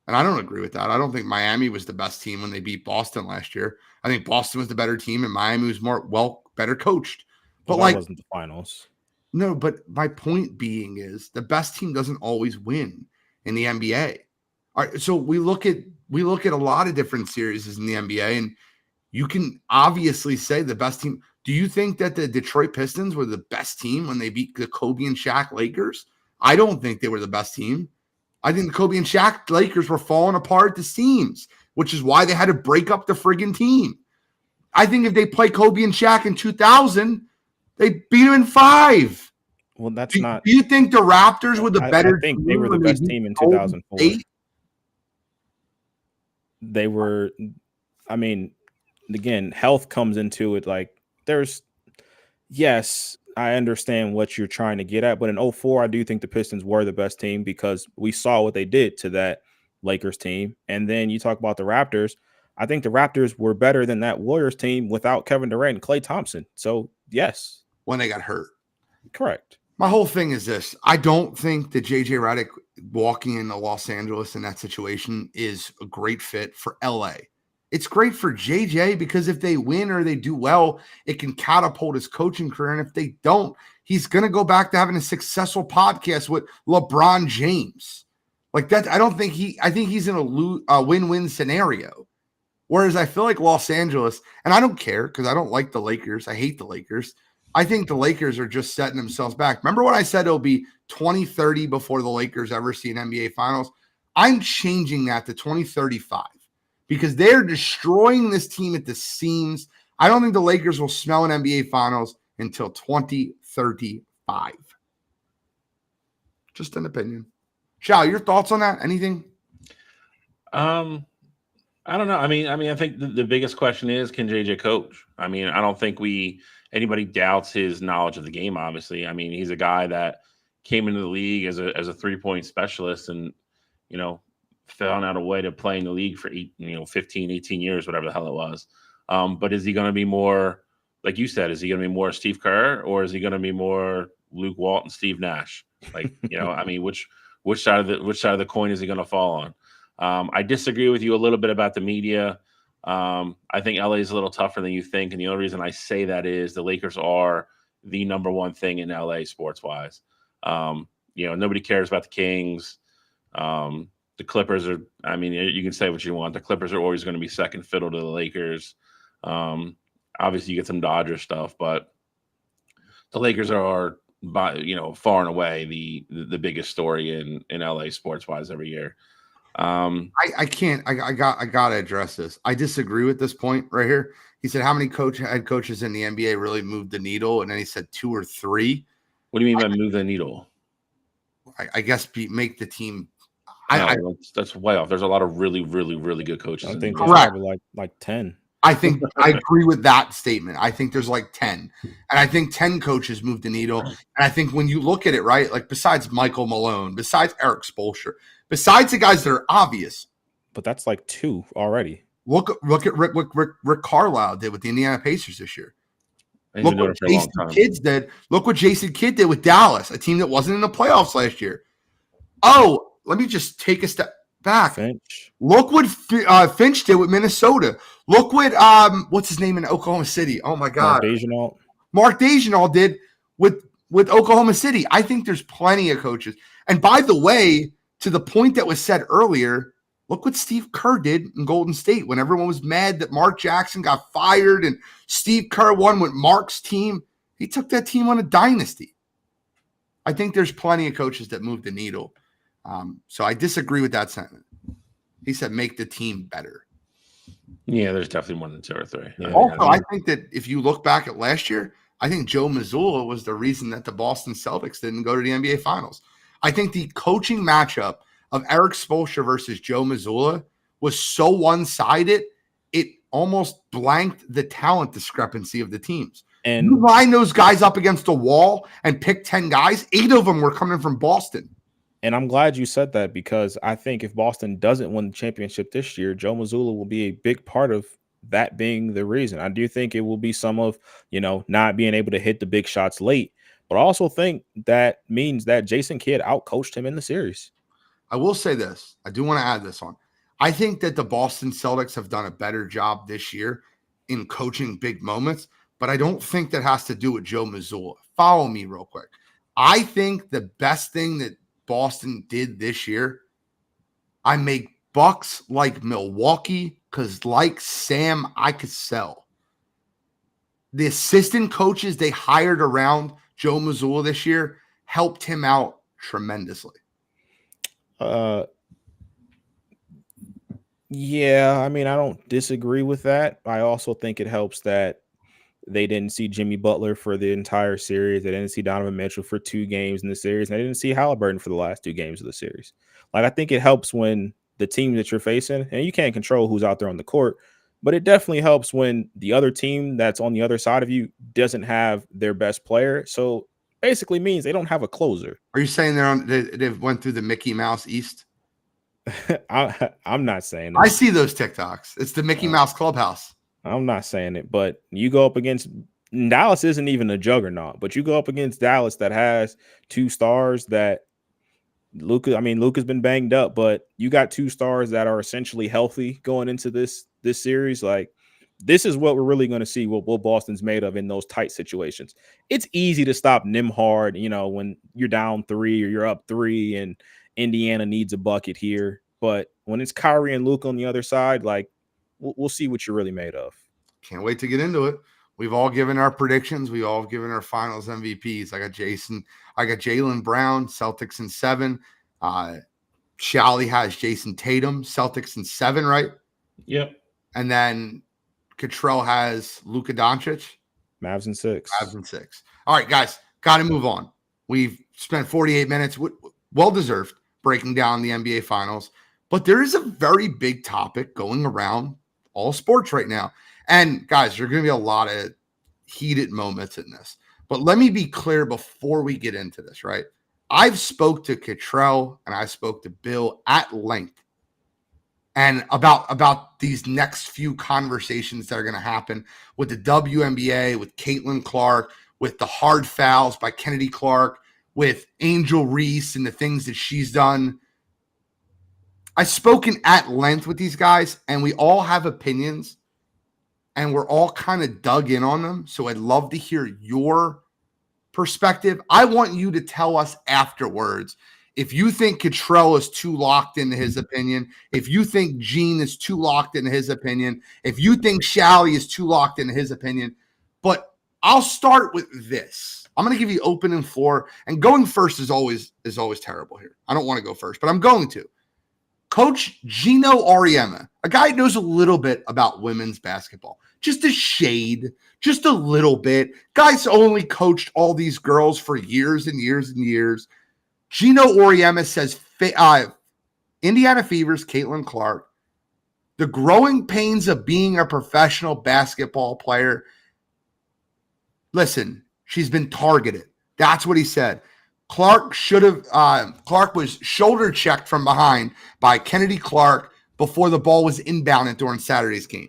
And I don't agree with that. I don't think Miami was the best team when they beat Boston last year. I think Boston was the better team, and Miami was better coached. But that wasn't the finals. No, but my point being is the best team doesn't always win in the NBA. All right, so we look at we look at a lot of different series in the NBA, and you can obviously say the best team. Do you think that the Detroit Pistons were the best team when they beat the Kobe and Shaq Lakers? I don't think they were the best team. I think the Kobe and Shaq Lakers were falling apart at the seams, which is why they had to break up the friggin' team. I think if they play Kobe and Shaq in 2000, they beat them in 5. Well, that's not. Do you think the Raptors were the better I think team they were the when best beat team in Golden 2004. State? They were, I mean, again, health comes into it. Like, yes, I understand what you're trying to get at, but in 04, I do think the Pistons were the best team because we saw what they did to that Lakers team. And then you talk about the Raptors. I think the Raptors were better than that Warriors team without Kevin Durant and Klay Thompson. So, yes. When they got hurt. Correct. My whole thing is this. I don't think that JJ Redick walking into Los Angeles in that situation is a great fit for LA. It's great for JJ because if they win or they do well, it can catapult his coaching career. And if they don't, he's going to go back to having a successful podcast with LeBron James. Like that, I think he's in a win-win scenario. Whereas I feel like Los Angeles, and I don't care because I don't like the Lakers. I hate the Lakers. I think the Lakers are just setting themselves back. Remember when I said it'll be 2030 before the Lakers ever see an NBA Finals? I'm changing that to 2035 because they're destroying this team at the seams. I don't think the Lakers will smell an NBA Finals until 2035. Just an opinion. Shao, your thoughts on that? Anything? I don't know. I mean, I think the biggest question is, can JJ coach? I mean, I don't think anybody doubts his knowledge of the game, obviously. I mean, he's a guy that came into the league as a 3-point specialist and, found out a way to play in the league for 15, 18 years, whatever the hell it was. But is he going to be more, like you said, is he going to be more Steve Kerr or is he going to be more Luke Walton, Steve Nash? Like, I mean, which side of the coin is he going to fall on? I disagree with you a little bit about the media. I think LA is a little tougher than you think. And the only reason I say that is the Lakers are the number one thing in LA sports wise. Nobody cares about the Kings. The Clippers are, I mean, you can say what you want. The Clippers are always going to be second fiddle to the Lakers. Obviously you get some Dodger stuff, but the Lakers are far and away the biggest story in LA sports wise every year. I gotta address this. I disagree with this point right here. He said, how many head coaches in the NBA really moved the needle? And then he said 2 or 3. What do you mean by move the needle? I guess make the team. That's way off. There's a lot of really, really, really good coaches. I think there's probably like 10. I think I agree with that statement. I think there's like 10. And I think 10 coaches moved the needle. And I think when you look at it, right, like besides Michael Malone, besides Eric Spoelstra, besides the guys that are obvious. But that's like 2 already. Look at Rick Carlisle did with the Indiana Pacers this year. Look what Jason Kidd did. Look what Jason Kidd did with Dallas, a team that wasn't in the playoffs last year. Oh, let me just take a step back. Finch. Look what Finch did with Minnesota. Look what what's his name in Oklahoma City? Oh my God, Mark Dejournal did with Oklahoma City. I think there's plenty of coaches. And by the way, to the point that was said earlier, look what Steve Kerr did in Golden State when everyone was mad that Mark Jackson got fired and Steve Kerr won with Mark's team. He took that team on a dynasty. I think there's plenty of coaches that move the needle. So I disagree with that sentiment. He said, make the team better. Yeah, there's definitely more than 2 or 3. Yeah. Also, I think that if you look back at last year, I think Joe Mazzulla was the reason that the Boston Celtics didn't go to the NBA Finals. I think the coaching matchup of Eric Spoelstra versus Joe Mazzulla was so one-sided, it almost blanked the talent discrepancy of the teams. And you line those guys up against the wall and pick 10 guys, 8 of them were coming from Boston. And I'm glad you said that because I think if Boston doesn't win the championship this year, Joe Mazzulla will be a big part of that being the reason. I do think it will be some of, not being able to hit the big shots late, but I also think that means that Jason Kidd outcoached him in the series. I will say this. I do want to add this on. I think that the Boston Celtics have done a better job this year in coaching big moments, but I don't think that has to do with Joe Mazzulla. Follow me real quick. I think the best thing that Boston did this year, I make Bucks like Milwaukee because, like Sam Cassell, the assistant coaches they hired around Joe Mazzulla this year helped him out tremendously. Yeah, I mean, I don't disagree with that. I also think it helps that they didn't see Jimmy Butler for the entire series. They didn't see Donovan Mitchell for 2 games in the series. And they didn't see Halliburton for the last 2 games of the series. Like, I think it helps when the team that you're facing, and you can't control who's out there on the court, but it definitely helps when the other team that's on the other side of you doesn't have their best player. So basically means they don't have a closer. Are you saying they've went through the Mickey Mouse East? I'm not saying that. I see those TikToks. It's the Mickey Mouse Clubhouse. I'm not saying it, but you go up against Dallas isn't even a juggernaut, but you go up against Dallas that has 2 stars that Luka's been banged up, but you got 2 stars that are essentially healthy going into this series. Like, this is what we're really going to see what Boston's made of in those tight situations. It's easy to stop Nembhard, when you're down 3 or you're up 3 and Indiana needs a bucket here. But when it's Kyrie and Luka on the other side, like, we'll see what you're really made of. Can't wait to get into it. We've all given our predictions. We all given our finals MVPs. I got Jaylen Brown, Celtics in 7. Shally has Jason Tatum, Celtics in 7, right? Yep. And then Cottrell has Luka Doncic. Mavs in 6. All right, guys, got to move on. We've spent 48 minutes, well-deserved, breaking down the NBA Finals. But there is a very big topic going around all sports right now. And, guys, there are going to be a lot of heated moments in this. But let me be clear before we get into this, right? I've spoke to Cottrell and I spoke to Bill at length and about these next few conversations that are going to happen with the WNBA, with Caitlin Clark, with the hard fouls by Kennedy Clark, with Angel Reese and the things that she's done. I've spoken at length with these guys, and we all have opinions, and we're all kind of dug in on them. So I'd love to hear your perspective. I want you to tell us afterwards if you think Cottrell is too locked into his opinion, if you think Gene is too locked into his opinion, if you think Shally is too locked into his opinion. But I'll start with this. I'm going to give you opening floor, and going first is always terrible here. I don't want to go first, but I'm going to. Coach Gino Auriemma, a guy who knows a little bit about women's basketball, just a shade, just a little bit. Guy's only coached all these girls for years and years and years. Gino Auriemma says Indiana Fever's Caitlin Clark, the growing pains of being a professional basketball player. Listen, she's been targeted. That's what he said. Clark was shoulder checked from behind by Kennedy Clark before the ball was inbounded during Saturday's game.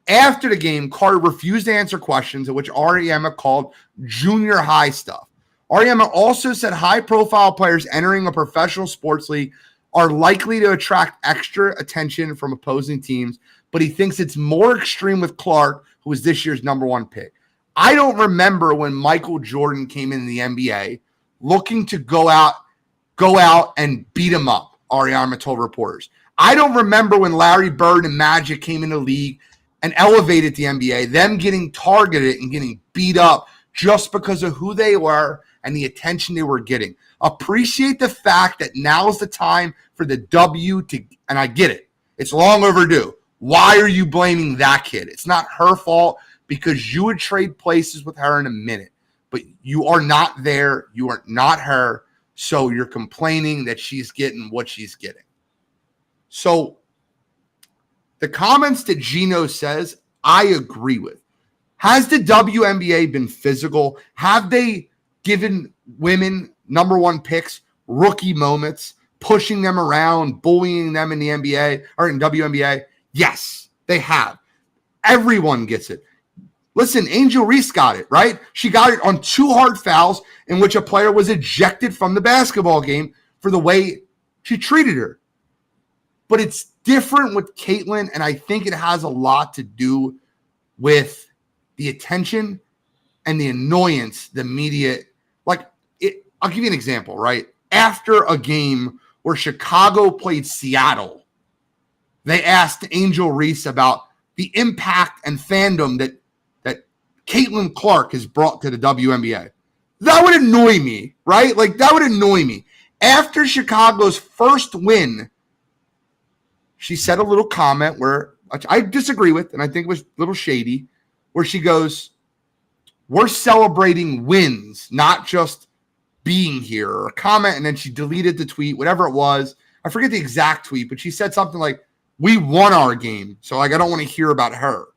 After the game, Carter refused to answer questions, which Auriemma called junior high stuff. Auriemma also said high-profile players entering a professional sports league are likely to attract extra attention from opposing teams, but he thinks it's more extreme with Clark, who was this year's number 1 pick. I don't remember when Michael Jordan came in the NBA looking to go out and beat him up, Auriemma told reporters. I don't remember when Larry Bird and Magic came in the league and elevated the NBA, them getting targeted and getting beat up just because of who they were and the attention they were getting. Appreciate the fact that now is the time for the W to, and I get it, it's long overdue. Why are you blaming that kid? It's not her fault because you would trade places with her in a minute. But you are not there. You are not her. So you're complaining that she's getting what she's getting. So the comments that Gino says, I agree with. Has the WNBA been physical? Have they given women number 1 picks rookie moments, pushing them around, bullying them in the NBA or in WNBA? Yes, they have. Everyone gets it. Listen, Angel Reese got it, right? She got it on 2 hard fouls in which a player was ejected from the basketball game for the way she treated her. But it's different with Caitlin, and I think it has a lot to do with the attention and the annoyance the media – I'll give you an example, right? After a game where Chicago played Seattle they asked Angel Reese about the impact and fandom that Caitlin Clark has brought to the WNBA. That would annoy me, right? Like, that would annoy me. After Chicago's first win, she said a little comment where I disagree with, and I think it was a little shady, where she goes, we're celebrating wins, not just being here, or a comment, and then she deleted the tweet, whatever it was. I forget the exact tweet, but she said something like, we won our game, so like I don't want to hear about her.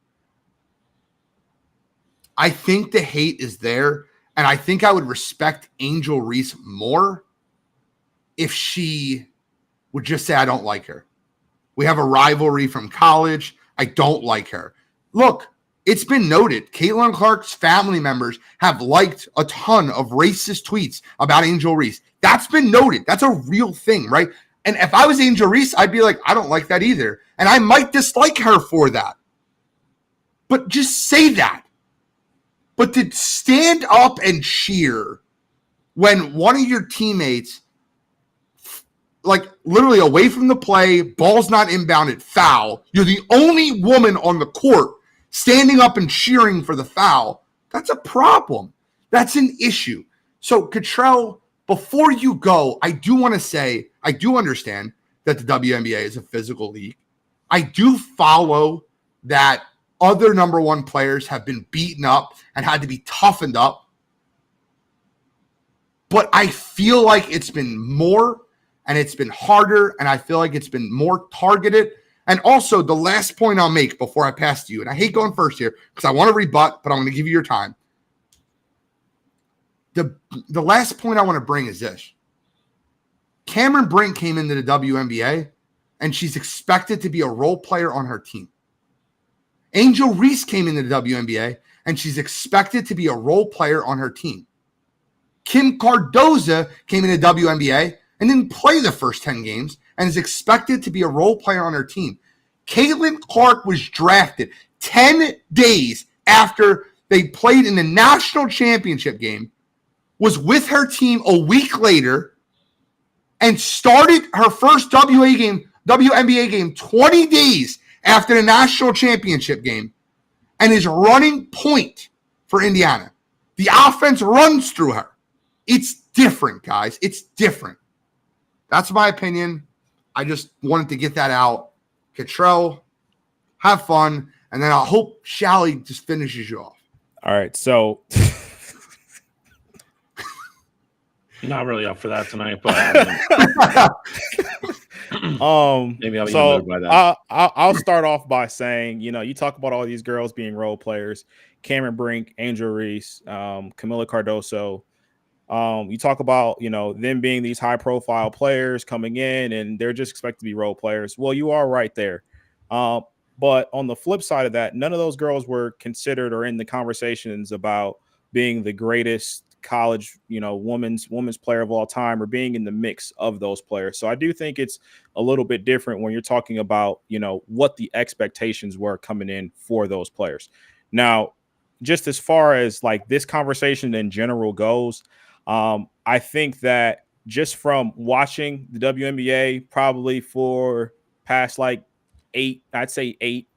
I think the hate is there, and I think I would respect Angel Reese more if she would just say, I don't like her. We have a rivalry from college. I don't like her. Look, it's been noted. Caitlin Clark's family members have liked a ton of racist tweets about Angel Reese. That's been noted. That's a real thing, right? And if I was Angel Reese, I'd be like, I don't like that either. And I might dislike her for that. But just say that. But to stand up and cheer when one of your teammates, like literally away from the play, ball's not inbounded, foul, you're the only woman on the court standing up and cheering for the foul, that's a problem. That's an issue. So, Cottrell, before you go, I do want to say, I do understand that the WNBA is a physical league. I do follow that other number one players have been beaten up and had to be toughened up. But I feel like it's been more and it's been harder, and I feel like it's been more targeted. And also, the last point I'll make before I pass to you, and I hate going first here because I want to rebut, but I'm going to give you your time. The last point I want to bring is this. Cameron Brink came into the WNBA, and she's expected to be a role player on her team. Angel Reese came into the WNBA, and she's expected to be a role player on her team. Kim Cardoza came into the WNBA and didn't play the first 10 games and is expected to be a role player on her team. Caitlin Clark was drafted 10 days after they played in the national championship game, was with her team a week later, and started her first WNBA game 20 days after the national championship game, and is running point for Indiana. The offense runs through her. It's different, guys. It's different. That's my opinion. I just wanted to get that out. Cottrell, have fun, and then I hope Shally just finishes you off. All right, so not really up for that tonight, but maybe I'll be moved by that. I'll start off by saying, you talk about all these girls being role players: Cameron Brink, Angel Reese, Camila Cardoso. You talk about, them being these high profile players coming in and they're just expected to be role players. Well, you are right there. But on the flip side of that, none of those girls were considered or in the conversations about being the greatest college, women's player of all time, or being in the mix of those players. So I do think it's a little bit different when you're talking about, what the expectations were coming in for those players. Now, just as far as like this conversation in general goes, I think that just from watching the WNBA probably for past like 8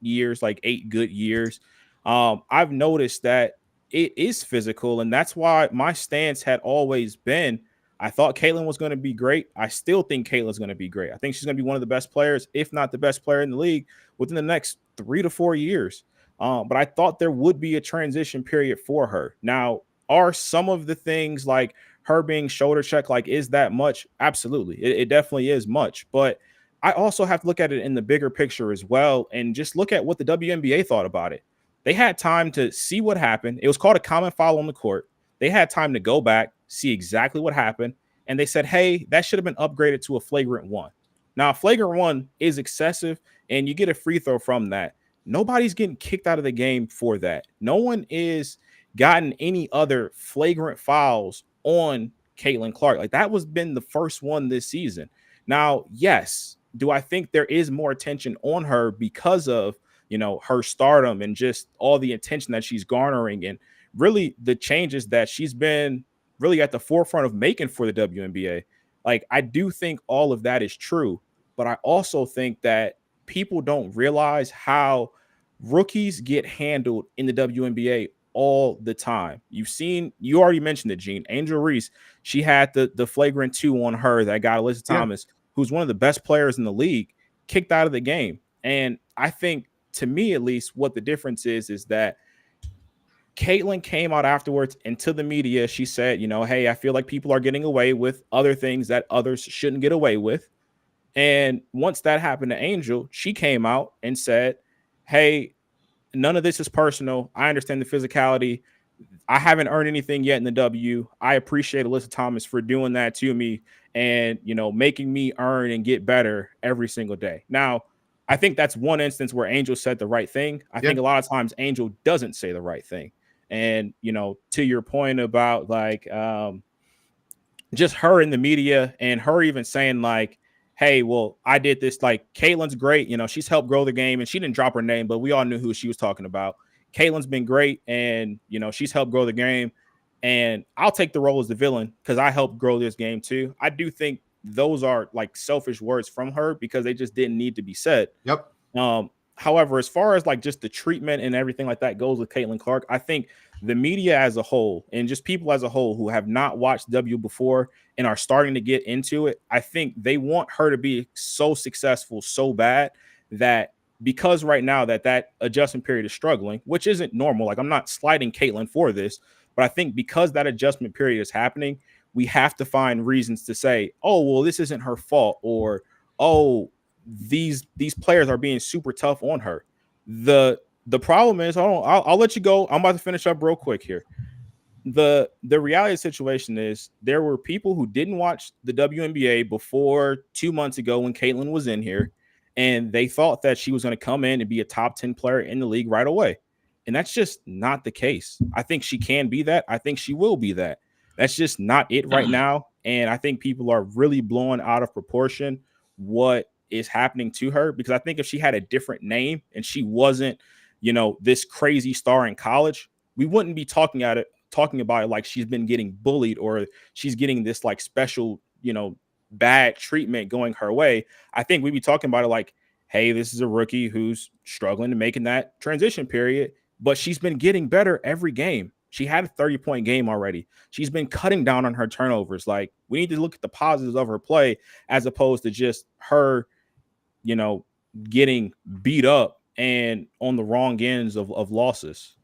years, like 8 good years, I've noticed that it is physical. And that's why my stance had always been, I thought Caitlin was going to be great. I still think Caitlin's going to be great. I think she's going to be one of the best players, if not the best player in the league within the next 3 to 4 years. But I thought there would be a transition period for her. Now, are some of the things like her being shoulder checked, like, is that much? Absolutely. It definitely is much. But I also have to look at it in the bigger picture as well and just look at what the WNBA thought about it. They had time to see what happened. It was called a common foul on the court. They had time to go back, see exactly what happened. And they said, hey, that should have been upgraded to a flagrant 1. Now, a flagrant 1 is excessive and you get a free throw from that. Nobody's getting kicked out of the game for that. No one is gotten any other flagrant fouls on Caitlin Clark. Like, that was been the first one this season. Now, yes, do I think there is more attention on her because of, her stardom and just all the attention that she's garnering and really the changes that she's been really at the forefront of making for the WNBA? Like, I do think all of that is true, but I also think that people don't realize how rookies get handled in the WNBA all the time. You already mentioned it, Gene. Angel Reese, she had the flagrant 2 on her that got Alyssa Thomas, who's one of the best players in the league, kicked out of the game. And I think, to me at least, what the difference is that Caitlin came out afterwards into the media. She said, hey, I feel like people are getting away with other things that others shouldn't get away with. And once that happened to Angel, she came out and said, hey, none of this is personal. I understand the physicality. I haven't earned anything yet in the W. I appreciate Alyssa Thomas for doing that to me and, making me earn and get better every single day. Now, I think that's one instance where Angel said the right thing. I think a lot of times Angel doesn't say the right thing. And, to your point about just her in the media and her even saying like, hey, well, I did this. Like, Caitlin's great. She's helped grow the game, and she didn't drop her name, but we all knew who she was talking about. Caitlin's been great, and, she's helped grow the game. And I'll take the role as the villain because I helped grow this game too. I do think those are like selfish words from her because they just didn't need to be said. Yep. However, as far as like just the treatment and everything like that goes with Caitlin Clark, I think the media as a whole and just people as a whole who have not watched W before and are starting to get into it, I think they want her to be so successful so bad that because right now that adjustment period is struggling, which isn't normal. Like, I'm not slighting Caitlin for this, but I think because that adjustment period is happening, we have to find reasons to say, oh, well, this isn't her fault, or, oh, these players are being super tough on her. The problem is, I'll let you go. I'm about to finish up real quick here. The reality situation is there were people who didn't watch the WNBA before 2 months ago when Caitlin was in here, and they thought that she was going to come in and be a top 10 player in the league right away. And that's just not the case. I think she can be that. I think she will be that. That's just not it right now. And I think people are really blowing out of proportion what is happening to her, because I think if she had a different name and she wasn't, this crazy star in college, we wouldn't be talking about it like she's been getting bullied or she's getting this like special, bad treatment going her way. I think we'd be talking about it like, hey, this is a rookie who's struggling to make in that transition period, but she's been getting better every game. She had a 30-point game already. She's been cutting down on her turnovers. Like, we need to look at the positives of her play as opposed to just her, getting beat up and on the wrong ends of losses.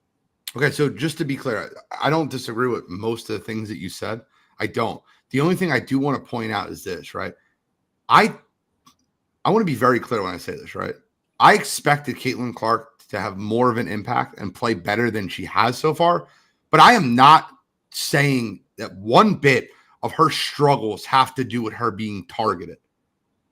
Okay, so just to be clear, I don't disagree with most of the things that you said. I don't. The only thing I do want to point out is this, right? I want to be very clear when I say this, right? I expected Caitlin Clark to have more of an impact and play better than she has so far, but I am not saying that one bit of her struggles have to do with her being targeted.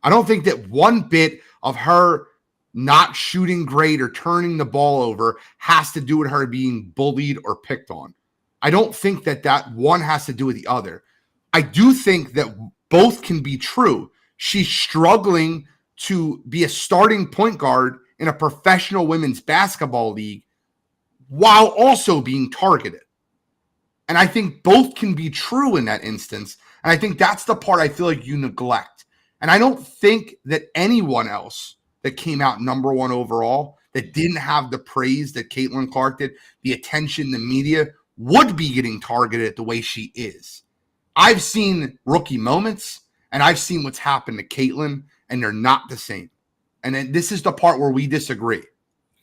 I don't think that one bit of her not shooting great or turning the ball over has to do with her being bullied or picked on. I don't think that one has to do with the other. I do think that both can be true. She's struggling to be a starting point guard in a professional women's basketball league while also being targeted. And I think both can be true in that instance. And I think that's the part I feel like you neglect. And I don't think that anyone else that came out number one overall that didn't have the praise that Caitlin Clark did, the attention, the media, would be getting targeted the way she is. I've seen rookie moments, and I've seen what's happened to Caitlin, and they're not the same. And then this is the part where we disagree.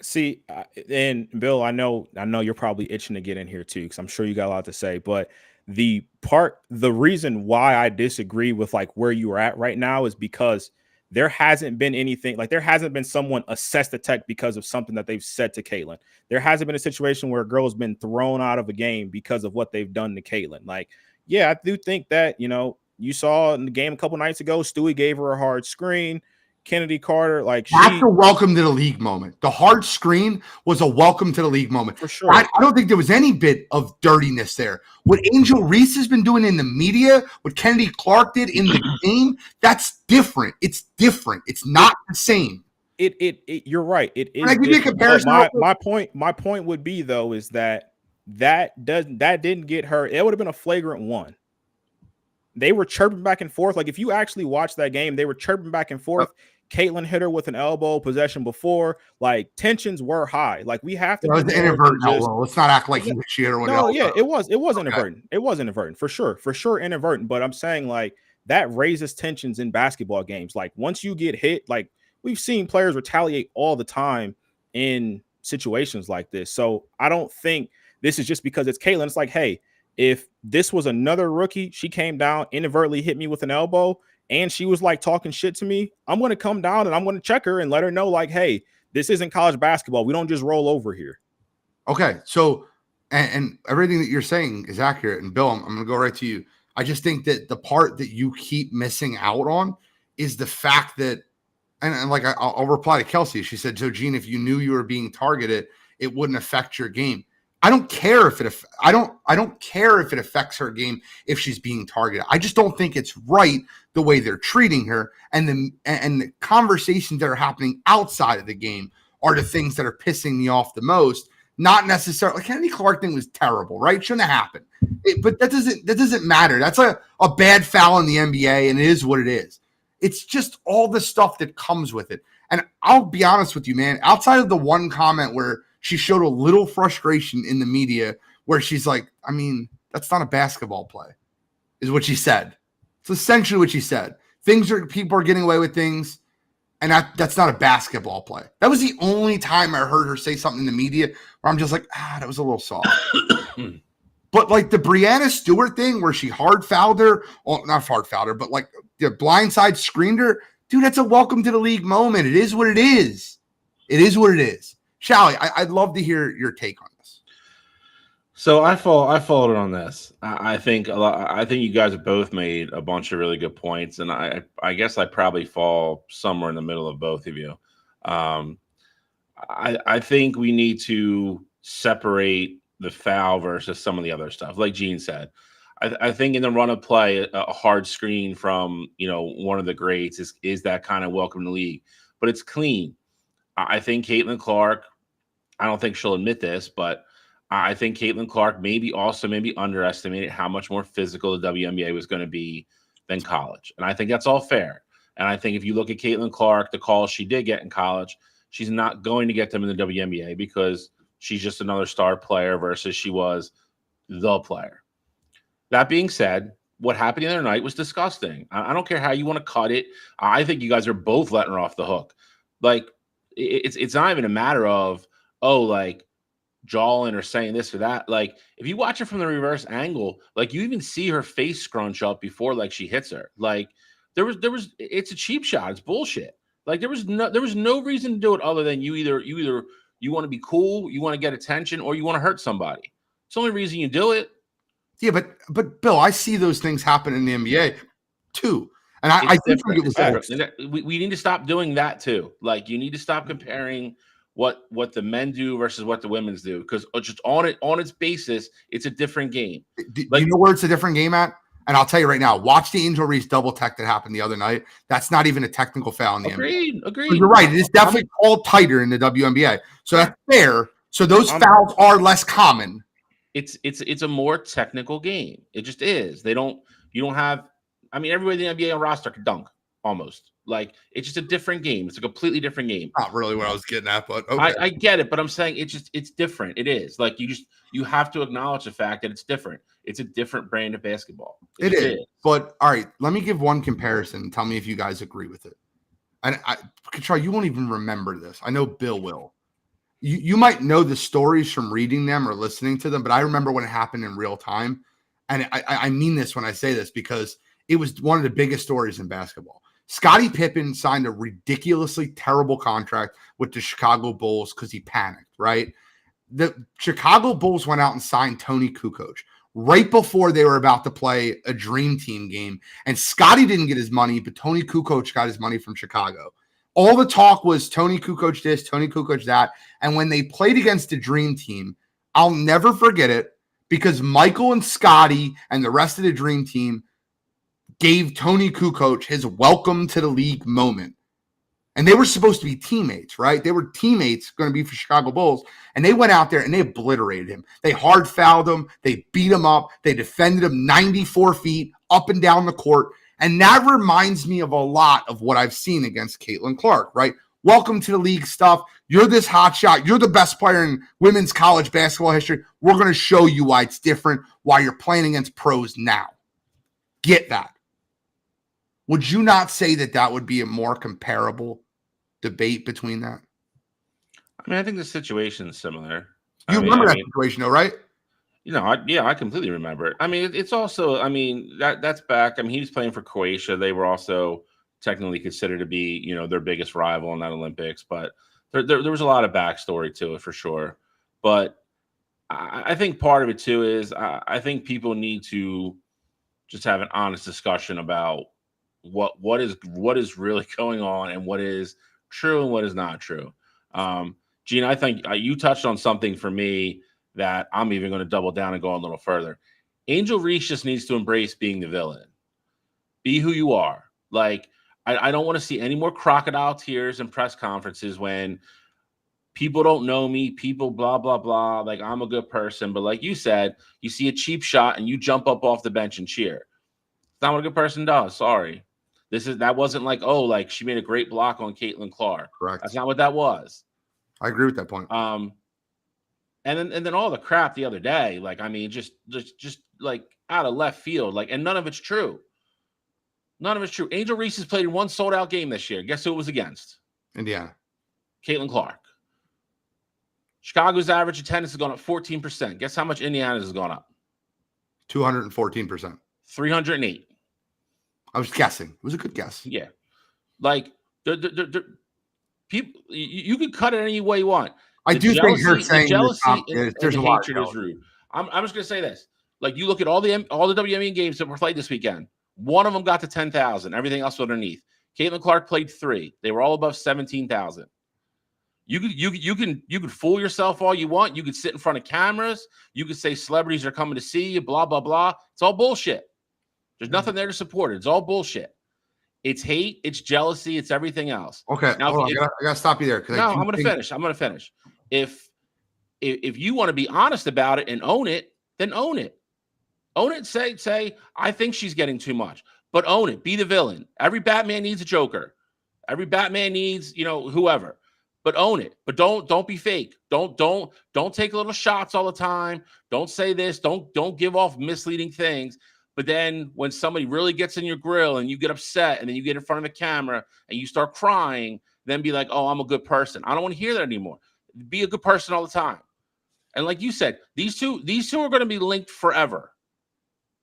See, and Bill, I know you're probably itching to get in here too, because I'm sure you got a lot to say. But the reason why I disagree with like where you are at right now is because there hasn't been anything, like there hasn't been someone assessed the tech because of something that they've said to Caitlin. There hasn't been a situation where a girl has been thrown out of a game because of what they've done to Caitlin. Like, yeah, I do think that, you saw in the game a couple nights ago, Stewie gave her a hard screen. Kennedy Carter, that's a welcome to the league moment. The hard screen was a welcome to the league moment. For sure. I don't think there was any bit of dirtiness there. What Angel Reese has been doing in the media, what Kennedy Clark did in the game, that's different. It's different. It's not the same. You're right. It is. Can I give you a comparison? My point would be though is that didn't get her. It would have been a flagrant one. They were chirping back and forth. Like if you actually watch that game, they were chirping back and forth. Caitlyn hit her with an elbow possession before. Like tensions were high. Like we have to. It was inadvertent. Let's not act like he hit her with no, elbow. yeah, it was inadvertent. It was inadvertent for sure inadvertent. But I'm saying like that raises tensions in basketball games. Like once you get hit, like we've seen players retaliate all the time in situations like this. So I don't think this is just because it's Caitlyn. It's like, hey, if this was another rookie, she came down, inadvertently hit me with an elbow, and she was like talking shit to me, I'm going to come down and I'm going to check her and let her know like, hey, this isn't college basketball. We don't just roll over here. Okay. So, and everything that you're saying is accurate. And Bill, I'm going to go right to you. I just think that the part that you keep missing out on is the fact that, and like I'll reply to Kelsey. She said, "So Gene, if you knew you were being targeted, it wouldn't affect your game." I don't care if it. I don't care if it affects her game if she's being targeted. I just don't think it's right the way they're treating her, and the conversations that are happening outside of the game are the things that are pissing me off the most. Not necessarily. Kennedy Clark thing was terrible, right? Shouldn't have happened. But that doesn't matter. That's a bad foul in the NBA, and it is what it is. It's just all the stuff that comes with it. And I'll be honest with you, man, outside of the one comment where she showed a little frustration in the media where she's like, I mean, that's not a basketball play, is what she said. It's essentially what she said. People are getting away with things, and that's not a basketball play. That was the only time I heard her say something in the media where I'm just like, that was a little soft. But like the Breanna Stewart thing where she hard fouled her, well, not hard fouled her, but like the blindside screened her, dude, that's a welcome to the league moment. It is what it is. It is what it is. Shally, I'd love to hear your take on this. So I followed on this. I think you guys have both made a bunch of really good points, and I guess I probably fall somewhere in the middle of both of you. I think we need to separate the foul versus some of the other stuff. Like Gene said, I think in the run of play, a hard screen from one of the greats is that kind of welcome to the league, but it's clean. I think Caitlin Clark, I don't think she'll admit this, but I think Caitlin Clark maybe underestimated how much more physical the WNBA was going to be than college. And I think that's all fair. And I think if you look at Caitlin Clark, the calls she did get in college, she's not going to get them in the WNBA because she's just another star player versus she was the player. That being said, what happened the other night was disgusting. I don't care how you want to cut it. I think you guys are both letting her off the hook. Like, it's not even a matter of, like jawing or saying this or that. Like if you watch it from the reverse angle, like you even see her face scrunch up before like she hits her. Like there was it's a cheap shot. It's bullshit. Like there was no reason to do it other than you either you want to be cool, you want to get attention, or you want to hurt somebody. It's the only reason you do it. Yeah, but Bill, I see those things happen in the NBA too. And I think it was we need to stop doing that too. Like you need to stop comparing what the men do versus what the women's do, because just on its basis, it's a different game. Do you know where it's a different game at? And I'll tell you right now, watch the Angel Reese double tech that happened the other night. That's not even a technical foul in the NBA. Agreed. So you're right. It is definitely called tighter in the WNBA. So that's fair. So those fouls are less common. It's a more technical game. It just is. You don't have. I mean, everybody in the NBA on roster can dunk almost. Like it's just a different game. It's a completely different game. Not really what I was getting at, but okay. I get it, but I'm saying it's different. It is like you have to acknowledge the fact that it's different. It's a different brand of basketball. It is. But all right, let me give one comparison. Tell me if you guys agree with it. And Control, you won't even remember this. I know Bill will. You might know the stories from reading them or listening to them, but I remember when it happened in real time. And I mean this when I say this because it was one of the biggest stories in basketball. Scottie Pippen signed a ridiculously terrible contract with the Chicago Bulls because he panicked, right? The Chicago Bulls went out and signed Tony Kukoc right before they were about to play a Dream Team game. And Scottie didn't get his money, but Tony Kukoc got his money from Chicago. All the talk was Tony Kukoc this, Tony Kukoc that. And when they played against the Dream Team, I'll never forget it because Michael and Scottie and the rest of the Dream Team gave Tony Kukoc his welcome to the league moment. And they were supposed to be teammates, right? They were teammates going to be for Chicago Bulls. And they went out there and they obliterated him. They hard fouled him. They beat him up. They defended him 94 feet up and down the court. And that reminds me of a lot of what I've seen against Caitlin Clark, right? Welcome to the league stuff. You're this hot shot. You're the best player in women's college basketball history. We're going to show you why it's different, why you're playing against pros now. Get that. Would you not say that that would be a more comparable debate between that? I mean, I think the situation is similar. You remember that situation, though, right? I completely remember it. I mean, it's also, I mean, that's back. I mean, he was playing for Croatia. They were also technically considered to be, their biggest rival in that Olympics. But there was a lot of backstory to it for sure. But I think part of it too is I think people need to just have an honest discussion about what is really going on and what is true and what is not true. Gene, I think you touched on something for me that I'm even going to double down and go a little further. Angel Reese just needs to embrace being the villain. Be who you are. Like, I don't want to see any more crocodile tears in press conferences when people don't know me, people blah, blah, blah. Like, I'm a good person. But like you said, you see a cheap shot and you jump up off the bench and cheer. It's not what a good person does. Sorry. That wasn't like, oh, like she made a great block on Caitlin Clark. Correct. That's not what that was. I agree with that point. And then all the crap the other day, like, I mean, just like out of left field, like, and none of it's true. None of it's true. Angel Reese has played in one sold-out game this year. Guess who it was against? Indiana. Caitlin Clark. Chicago's average attendance has gone up 14%. Guess how much Indiana's has gone up? 214%. 308. I was guessing. It was a good guess. Yeah. Like, people, you can cut it any way you want. I do think her saying jealousy there's a lot of hatred is rude. I'm just going to say this. Like, you look at all the WNBA games that were played this weekend. One of them got to 10,000. Everything else was underneath. Caitlin Clark played 3. They were all above 17,000. You can fool yourself all you want. You could sit in front of cameras. You could say celebrities are coming to see you. Blah blah blah. It's all bullshit. There's nothing there to support it. It's all bullshit. It's hate. It's jealousy. It's everything else. Okay. Now, I gotta stop you there. No, I'm gonna finish. If you want to be honest about it and own it, then own it. Own it. Say, I think she's getting too much, but own it. Be the villain. Every Batman needs a Joker. Every Batman needs, whoever. But own it. But don't be fake. Don't take little shots all the time. Don't say this. Don't give off misleading things. But then when somebody really gets in your grill and you get upset and then you get in front of the camera and you start crying, then be like, oh, I'm a good person. I don't want to hear that anymore. Be a good person all the time. And like you said, these two are going to be linked forever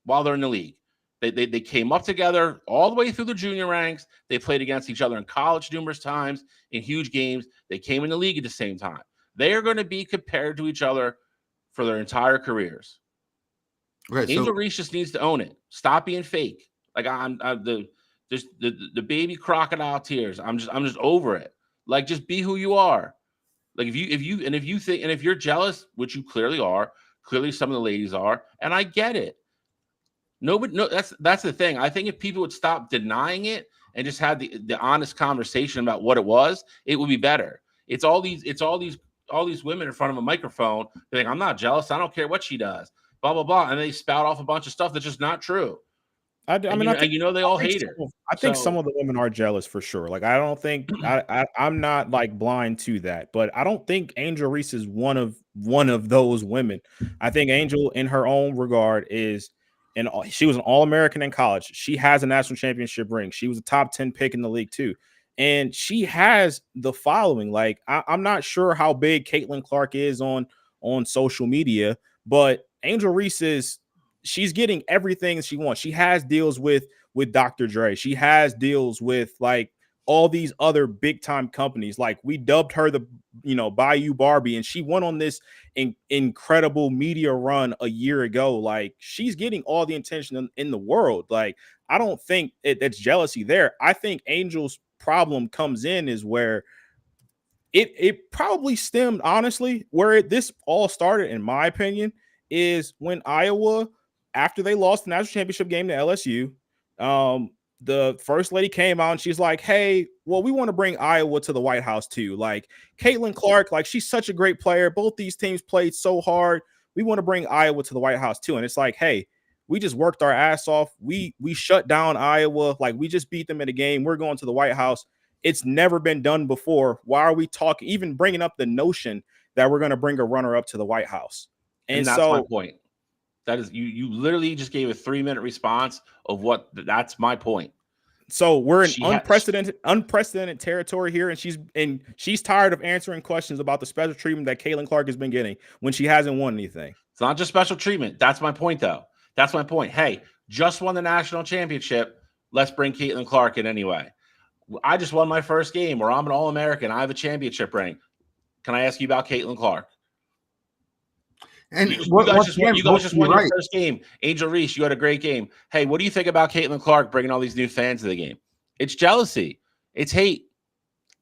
while they're in the league. They came up together all the way through the junior ranks. They played against each other in college numerous times in huge games. They came in the league at the same time. They are going to be compared to each other for their entire careers. Okay, Angel Reese just needs to own it. Stop being fake. Like I'm the baby crocodile tears. I'm just over it. Like, just be who you are. Like, if you're jealous, which you clearly are, clearly some of the ladies are, and I get it. That's the thing. I think if people would stop denying it and just had the honest conversation about what it was, it would be better. It's all these women in front of a microphone. They're like, I'm not jealous. I don't care what she does. Blah blah blah, and they spout off a bunch of stuff that's just not true. I mean, they all hate her. I think some of the women are jealous for sure. Like, I don't think I'm not like blind to that, but I don't think Angel Reese is one of those women. I think Angel, in her own regard, she was an All-American in college. She has a national championship ring. She was a top 10 pick in the league too, and she has the following. Like, I'm not sure how big Caitlin Clark is on social media, but Angel Reese she's getting everything she wants. She has deals with Dr. Dre. She has deals with like all these other big time companies. Like, we dubbed her the Bayou Barbie, and she went on this incredible media run a year ago. Like, she's getting all the attention in the world. Like, I don't think that's jealousy there. I think Angel's problem comes in is where it probably stemmed, honestly, where this all started, in my opinion, is when Iowa, after they lost the national championship game to LSU, the first lady came out and she's like, hey, well, we want to bring Iowa to the White House too. Like, Caitlin Clark, like, she's such a great player. Both these teams played so hard. We want to bring Iowa to the White House too. And it's like, hey, We just worked our ass off. We shut down Iowa. Like, we just beat them in a game. We're going to the White House. It's never been done before. Why are we talking, even bringing up the notion that we're going to bring a runner up to the White House? And that's my point. That is, you literally just gave a 3-minute response of what, that's my point. So we're in unprecedented territory here, and she's tired of answering questions about the special treatment that Caitlin Clark has been getting when she hasn't won anything. It's not just special treatment. That's my point, though. That's my point. Hey, just won the national championship. Let's bring Caitlin Clark in anyway. I just won my first game where I'm an All-American. I have a championship ring. Can I ask you about Caitlin Clark? And you guys just won your first game. Angel Reese, you had a great game. Hey, what do you think about Caitlin Clark bringing all these new fans to the game? It's jealousy. It's hate.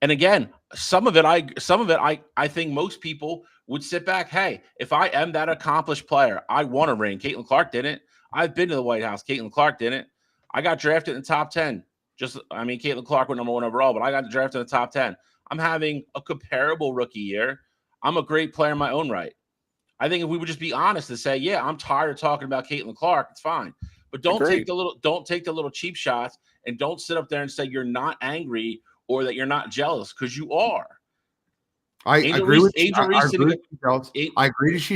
And again, some of it, I think most people would sit back. Hey, if I am that accomplished player, I want a ring. Caitlin Clark didn't. I've been to the White House. Caitlin Clark didn't. I got drafted in the top 10. Caitlin Clark went #1 overall, but I got drafted in the top 10. I'm having a comparable rookie year. I'm a great player in my own right. I think if we would just be honest and say, yeah, I'm tired of talking about Caitlin Clark, it's fine. But don't take the little cheap shots, and don't sit up there and say you're not angry or that you're not jealous, because you are. I agree that she's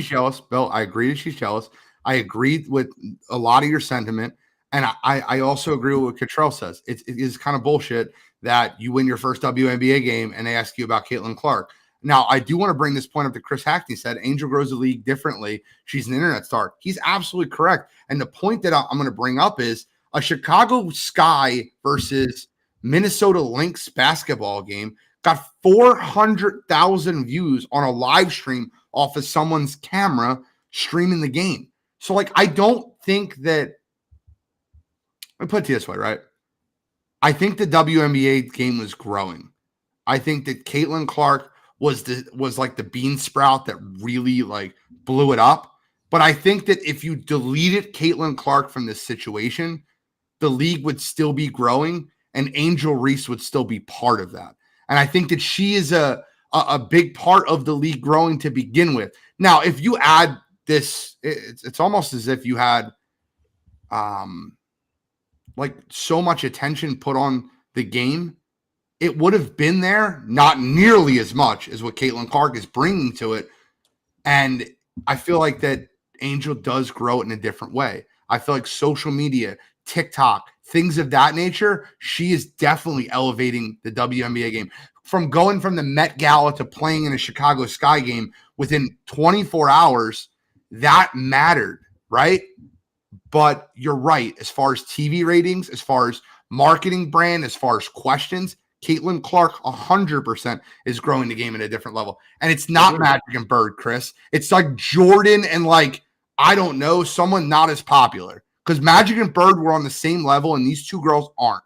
jealous, Bill. I agree that she's jealous. I agree with a lot of your sentiment. And I also agree with what Cottrell says. It is kind of bullshit that you win your first WNBA game and they ask you about Caitlin Clark. Now, I do want to bring this point up that Chris Hackney said. Angel grows the league differently. She's an internet star. He's absolutely correct. And the point that I'm going to bring up is a Chicago Sky versus Minnesota Lynx basketball game got 400,000 views on a live stream off of someone's camera streaming the game. So, like, I don't think that – let me put it this way, right? I think the WNBA game was growing. I think that Caitlin Clark was like the bean sprout that really like blew it up. But I think that if you deleted Caitlin Clark from this situation, the league would still be growing and Angel Reese would still be part of that. And I think that she is a big part of the league growing to begin with. Now, if you add this, it's almost as if you had like so much attention put on the game. It would have been there, not nearly as much as what Caitlin Clark is bringing to it. And I feel like that Angel does grow it in a different way. I feel like social media, TikTok, things of that nature, she is definitely elevating the WNBA game. From going from the Met Gala to playing in a Chicago Sky game within 24 hours, that mattered, right? But you're right. As far as TV ratings, as far as marketing brand, as far as questions, Caitlin Clark 100% is growing the game at a different level. And it's not Magic and Bird, Chris. It's like Jordan and like, I don't know, someone not as popular. Because Magic and Bird were on the same level and these two girls aren't.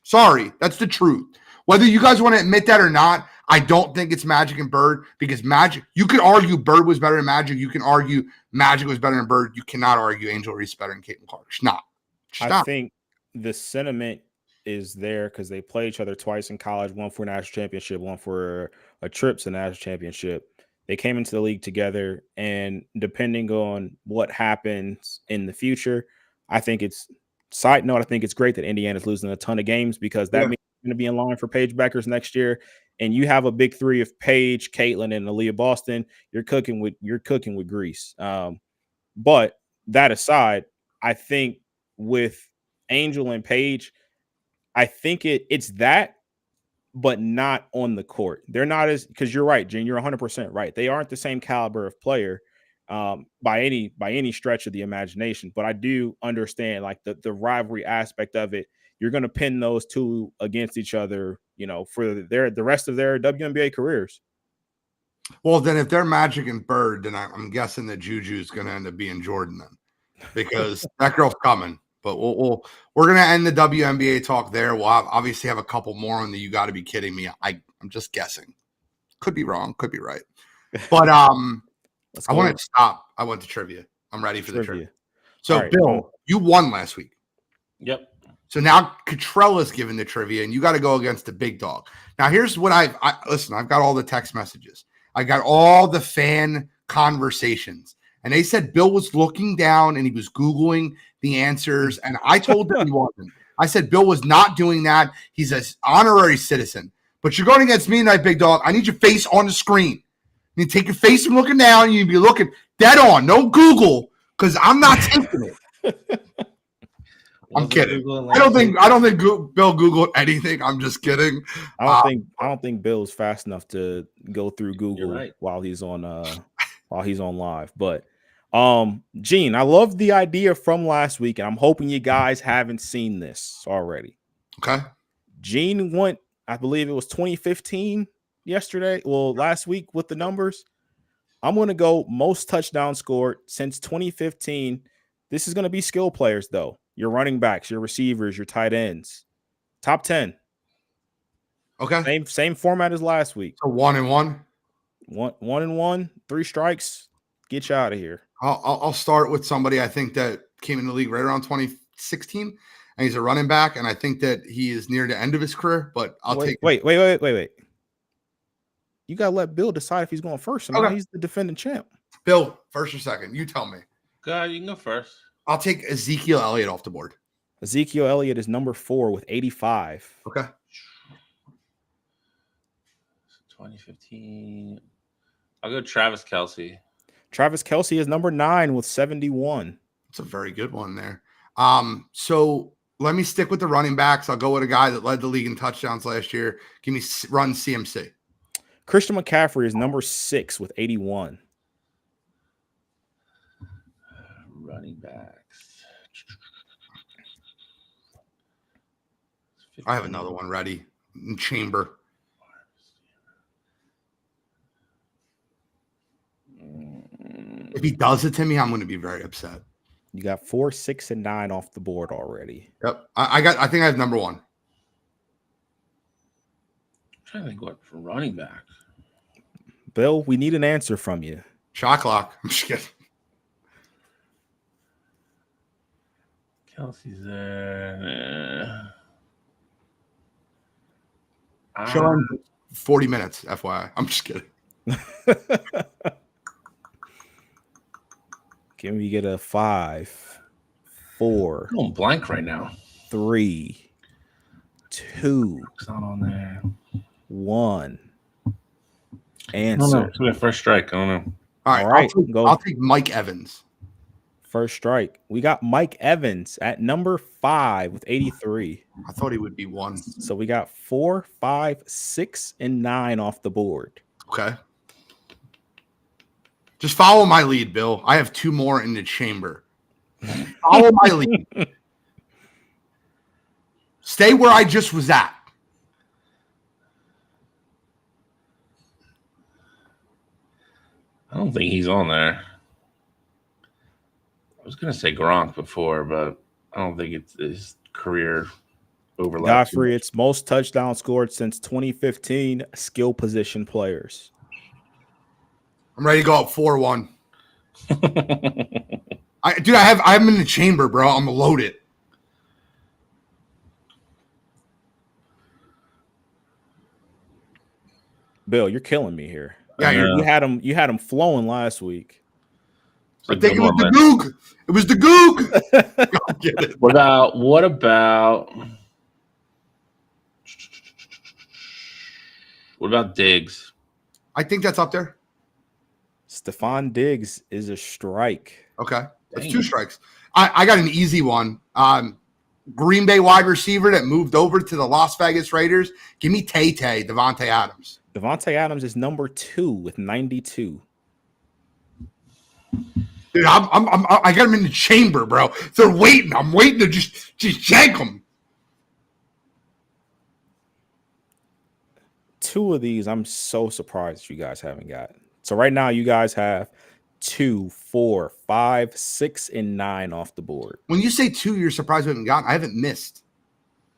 Sorry, that's the truth. Whether you guys want to admit that or not, I don't think it's Magic and Bird, because Magic, you could argue Bird was better than Magic. You can argue Magic was better than Bird. You cannot argue Angel Reese better than Caitlin Clark. She's not. I think the sentiment is there because they play each other twice in college, one for a national championship, one for a trip to the national championship. They came into the league together, and depending on what happens in the future, I think it's side note. I think it's great that Indiana's losing a ton of games, because that means they're going to be in line for Paige Beckers next year. And you have a big three of Paige, Caitlin, and Aaliyah Boston. You're cooking with grease. But that aside, I think with Angel and Paige, I think it's that, but not on the court. They're not as, because you're right, Gene, you're 100% right. They aren't the same caliber of player by any stretch of the imagination. But I do understand like the rivalry aspect of it. You're going to pin those two against each other, you know, for the rest of their WNBA careers. Well, then if they're Magic and Bird, then I'm guessing that Juju is going to end up being Jordan then, because that girl's coming. But we're going to end the WNBA talk there. We'll obviously have a couple more on the You Got to Be Kidding Me. I'm just guessing. Could be wrong. Could be right. But I want to stop. I went to trivia. I'm ready for the trivia. So, right, Bill, you won last week. Yep. So now Cottrell is given the trivia, and you got to go against the big dog. Now, here's what listen, I've got all the text messages. I got all the fan conversations. and they said Bill was looking down and he was Googling the answers. And I told them he wasn't. I said Bill was not doing that. He's an honorary citizen. But you're going against me tonight, big dog. I need your face on the screen. You need to take your face from looking down. You need to be looking dead on. No Google, because I'm not taking it. I'm kidding. I don't think Bill Googled anything. I'm just kidding. I don't think Bill's fast enough to go through Google while he's on live. But Gene, I love the idea from last week, and I'm hoping you guys haven't seen this already. Okay. Gene went, I believe it was 2015 last week with the numbers. I'm going to go most touchdowns scored since 2015. This is going to be skill players, though. Your running backs, your receivers, your tight ends. Top 10. Okay. Same format as last week. So 1-1. 1-1, 3 strikes. Get you out of here. I'll start with somebody I think that came in the league right around 2016, and he's a running back, and I think that he is near the end of his career. But Wait. You gotta let Bill decide if he's going first. So now he's the defending champ. Bill, first or second? You tell me. Go ahead, you can go first. I'll take Ezekiel Elliott off the board. Ezekiel Elliott is number 4 with 85. Okay. 2015. I'll go Travis Kelce. Travis Kelce is number 9 with 71. It's a very good one there. So let me stick with the running backs. I'll go with a guy that led the league in touchdowns last year. Give me run CMC. Christian McCaffrey is number 6 with 81. Running backs. I have another one ready. Chamber. If he does it to me, I'm going to be very upset. You got 4, 6, and 9 off the board already. Yep. I think I have number 1. I'm trying to think what for running back. Bill, we need an answer from you. Shot clock. I'm just kidding. Kelsey's there. Show him 40 minutes, FYI. I'm just kidding. Can we get a 5, 4? I'm going blank right now. 3, 2. It's not on there. 1. Answer. It's my first strike. I don't know. All right. I'll take Mike Evans. First strike. We got Mike Evans at number 5 with 83. I thought he would be 1. So we got 4, 5, 6, and 9 off the board. Okay. Just follow my lead, Bill. I have 2 more in the chamber. Follow my lead. Stay where I just was at. I don't think he's on there. I was going to say Gronk before, but I don't think it's his career overlap. Godfrey, it's most touchdowns scored since 2015 skill position players. I'm ready to go up 4-1. I have him in the chamber, bro. I'm loaded. Bill, you're killing me here. Yeah, you had him flowing last week. I think it was the Goog. It was the Goog. Get it. What about Diggs? I think that's up there. Stephon Diggs is a strike. Okay. That's 2 strikes. I got an easy one. Green Bay wide receiver that moved over to the Las Vegas Raiders. Give me Tay-Tay, Devontae Adams. Devontae Adams is number 2 with 92. Dude, I got him in the chamber, bro. They're waiting. I'm waiting to just jank them. 2 of these, I'm so surprised you guys haven't got. So right now, you guys have 2, 4, 5, 6, and 9 off the board. When you say 2, you're surprised we haven't gotten. I haven't missed,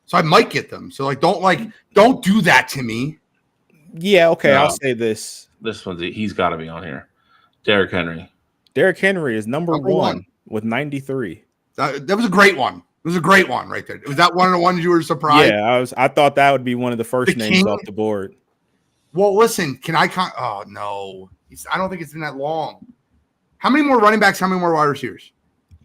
so I might get them. So don't do that to me. Yeah, okay. No. I'll say this. This one's he's got to be on here. Derrick Henry. Derrick Henry is number 1 with 93. That was a great one. It was a great one right there. Was that one of the ones you were surprised? Yeah, I thought that would be one of the first names off the board. Well, listen, can I? Oh no, I don't think it's been that long. How many more running backs? How many more wide receivers?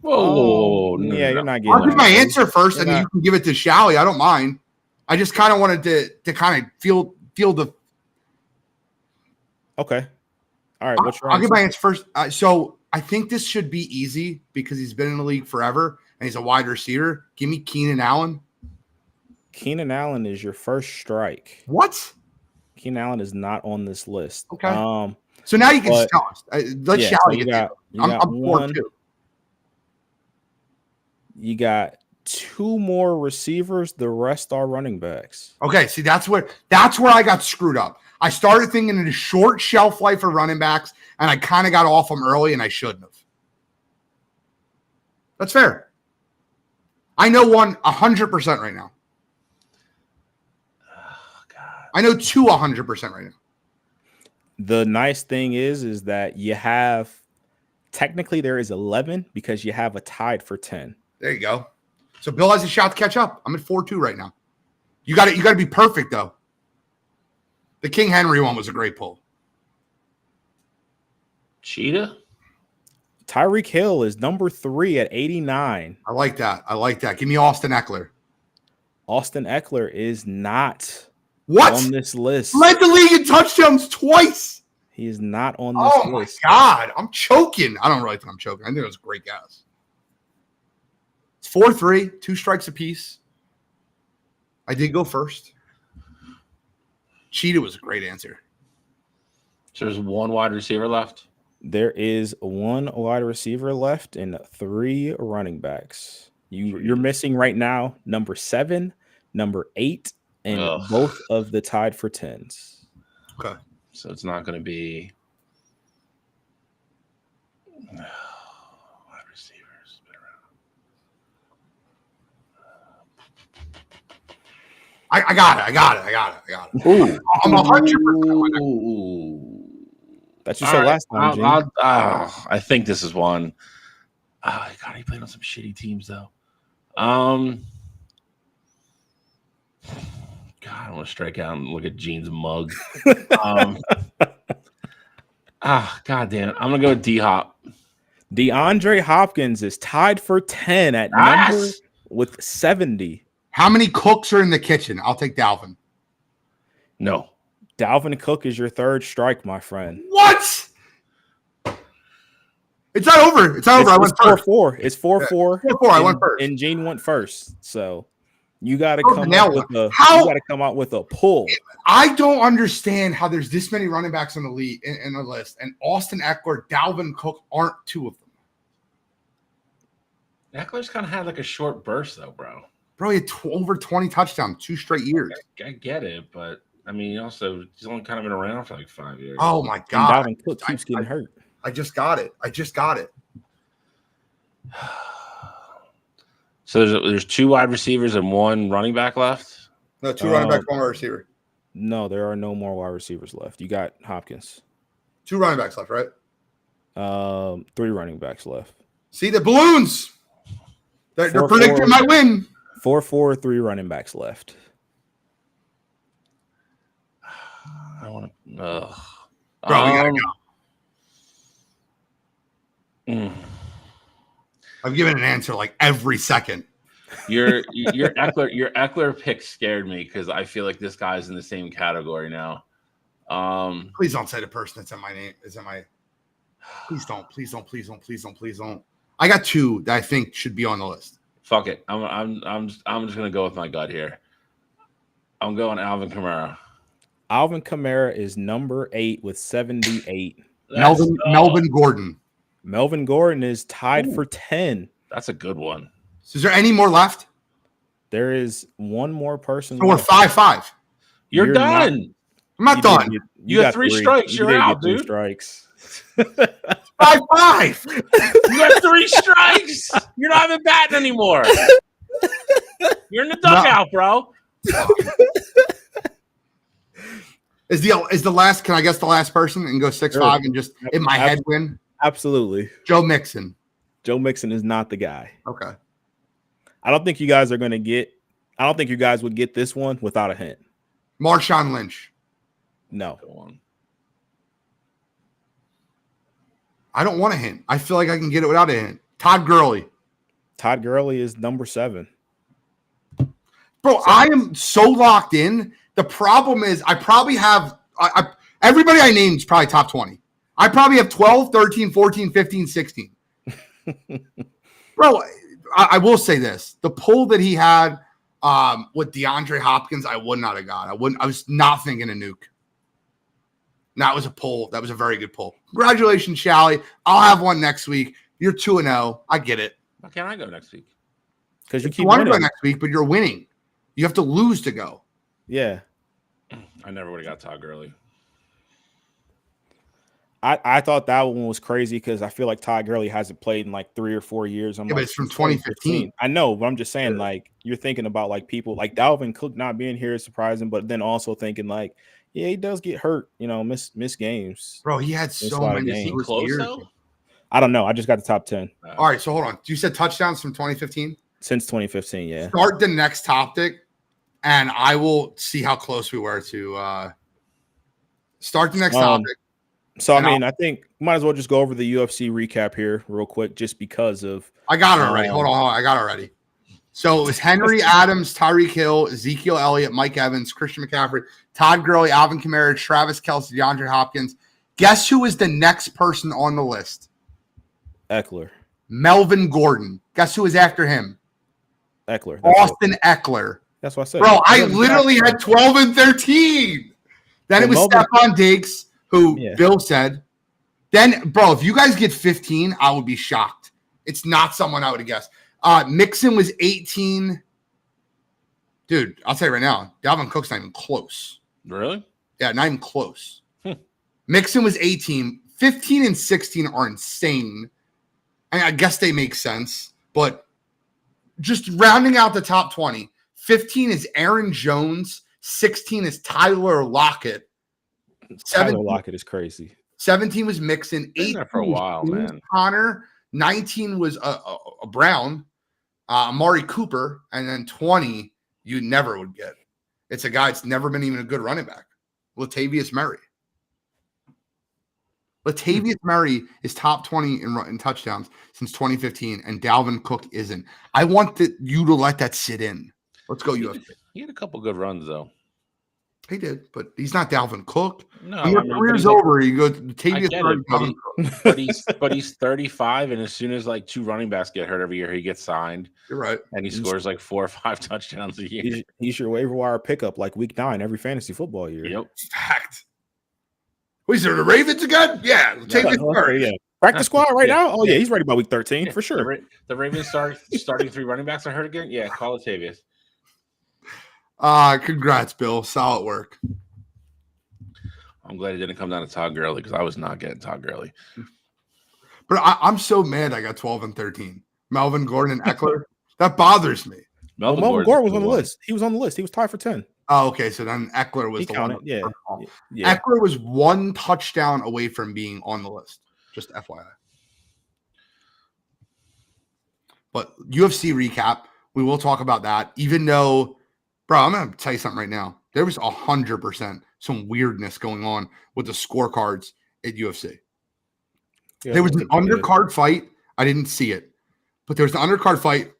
Whoa, no, yeah, no, you're no. not I'll getting give my that. answer first, You're and then not- you can give it to Shally. I don't mind. I just kind of wanted to kind of feel the. Okay. All right. What's your I'll give answer? my answer first. So I think this should be easy because he's been in the league forever and he's a wide receiver. Give me Keenan Allen. Keenan Allen is your first strike. What? Keenan Allen is not on this list. Okay. So now you can but- tell us. Let yeah, Shally so get you I'm got 4-2. You got 2 more receivers. The rest are running backs. Okay, see that's where I got screwed up. I started thinking in a short shelf life for running backs, and I kind of got off them early, and I shouldn't have. That's fair. I know 100% right now. Oh, God. I know 100% right now. The nice thing is that you have technically there is 11 because you have a tied for 10. There you go. So Bill has a shot to catch up. I'm at 4-2 right now. You got to be perfect though. The King Henry one was a great pull. Cheetah? Tyreek Hill is number 3 at 89. I like that. Give me Austin Eckler. Austin Eckler is not What? on this list. Led the league in touchdowns twice. He is not on this Oh my list. God. I'm choking. I don't really think I'm choking. I think it was a great guess. It's 4-3, 2 strikes apiece. I did go first. Cheetah was a great answer. So there's 1 wide receiver left. There is 1 wide receiver left and 3 running backs. You're missing right now number 7, number 8, and Ugh. both of the tied for 10s. Okay. So it's not going to be wide receivers. Been around. I got it. Ooh. I'm 100%. Ooh. That's what you said last time, Gene. I think this is one. Oh, God, he played on some shitty teams though. God, I don't want to strike out and look at Gene's mug. God damn it. I'm gonna go with D-Hop. DeAndre Hopkins is tied for 10 at number with 70. How many cooks are in the kitchen? I'll take Dalvin. No. Dalvin Cook is your 3rd strike, my friend. What? It's not over. It's not over. I went first. 4-4. It's 4-4. 4-4. I went first. And Gene went first. So you got to Oh, come now up with what? a How- you got to come out with a pull. I don't understand how there's this many running backs on the league in the list, and Austin Eckler, Dalvin Cook aren't 2 of them. Eckler's kind of had like a short burst though, bro. Bro, he had over 20 touchdowns 2 straight years. I get it, but I mean, also he's only kind of been around for like 5 years. Oh my And God. Dalvin Cook keeps getting hurt. I just got it. So there's 2 wide receivers and 1 running back left. No, 2 running backs, 1 wide receiver. No, there are no more wide receivers left. You got Hopkins. 2 running backs left, right? 3 running backs left. See the balloons. They're 4-4. predicting my win. 4-4, 3 running backs left. I want to. Bro, we gotta go. I'm giving an answer like every second. Your Eckler pick scared me because I feel like this guy's in the same category now. Please don't say the person that's in my name is in my. Please don't. I got 2 that I think should be on the list. Fuck it. I'm just gonna go with my gut here. I'm going Alvin Kamara. Alvin Kamara is number 8 with 78. Melvin Gordon. Melvin Gordon is tied for 10. That's a good one. So is there any more left? There is 1 more person. So we're left. 5-5. You're done. I'm not done. You got 3 strikes. You're out, dude. 3 strikes. 5-5. You got 3 strikes. You're not even batting anymore. You're in the dugout, bro. Is the last? Can I guess the last person and go 6-5 and just in my head win? Absolutely. Joe Mixon. Joe Mixon is not the guy. Okay. I don't think you guys are going to get. I don't think you guys would get this one without a hint. Marshawn Lynch. No. Go on. I don't want a hint. I feel like I can get it without a hint. Todd Gurley. Todd Gurley is number 7. Bro, I am so locked in. The problem is I probably have everybody I named is probably top 20. I probably have 12, 13, 14, 15, 16. Bro, I will say this. The pull that he had with DeAndre Hopkins, I would not have got. I was not thinking a nuke. That was a pull. That was a very good pull. Congratulations, Shally. I'll have one next week. You're 2-0. I get it. Why can't I go next week? Because you You keep want to go winning. next week, but you're winning. You have to lose to go. Yeah. I never would have got Todd Gurley. I thought that one was crazy because I feel like Todd Gurley hasn't played in like 3 or 4 years. I'm Yeah, like, but it's from 2015. I know, but I'm just saying, like, you're thinking about like people like Dalvin Cook not being here is surprising, but then also thinking like, yeah, he does get hurt, miss games. Bro, he had It's a so lot of many games. Is he close years. though? I don't know. I just got the top 10 All right, so hold on. You said touchdowns from 2015? since 2015. Yeah. Start the next topic, and I will see how close we were to start the next topic. So, And I mean, I think might as well just go over the UFC recap here real quick, just because of I got it already. Hold on. I got it already. So it was Henry Adams, Tyreek Hill, Ezekiel Elliott, Mike Evans, Christian McCaffrey, Todd Gurley, Alvin Kamara, Travis Kelce, DeAndre Hopkins. Guess who is the next person on the list? Eckler. Melvin Gordon. Guess who is after him? Eckler. Austin Eckler. That's what I said. Bro, I literally had 12 and 13. Then it was Stephon Diggs, who Bill said. Then, bro, if you guys get 15, I would be shocked. It's not someone I would have guessed. Mixon was 18. Dude, I'll tell you right now, Dalvin Cook's not even close. Really? Yeah, not even close. Mixon was 18. 15 and 16 are insane. I guess they make sense, but just rounding out the top 20, 15 is Aaron Jones, 16 is Tyler Lockett. Tyler Lockett is crazy. 17 was Mixon, 18 for a while, was man. Connor, 19 was a Brown, Amari Cooper, and then 20 you never would get. It's a guy that's never been even a good running back, Latavius Murray. Latavius Murray is top 20 in touchdowns since 2015, and Dalvin Cook isn't. I want you to let that sit in. Let's go, UFC. He had a couple good runs though. He did, but he's not Dalvin Cook. No, When your career's over, you go to Latavius Murray. Dalvin Cook. but he's 35, and as soon as like 2 running backs get hurt every year, he gets signed. You're right, and he scores like 4 or 5 touchdowns a year. He's your waiver wire pickup like week 9 every fantasy football year. Yep, fact. Wait, are the Ravens again? Yeah, Latavius Murray. Yeah. Practice squad right now? Oh, yeah, he's ready by week 13 for sure. The Ravens starting 3 running backs are hurt again? Yeah, call Latavius. Congrats, Bill. Solid work. I'm glad it didn't come down to Todd Gurley because I was not getting Todd Gurley. But I'm so mad I got 12 and 13. Melvin Gordon and Eckler. That bothers me. Melvin Gordon was on the list. He was on the list. He was tied for 10. Oh, okay. So then Eckler was he the counted. one. Yeah. Eckler was 1 touchdown away from being on the list. Just FYI. But UFC recap, we will talk about that. Even though, bro, I'm going to tell you something right now. There was 100% some weirdness going on with the scorecards at UFC. Yeah, there was an undercard fight. I didn't see it. But there was an undercard fight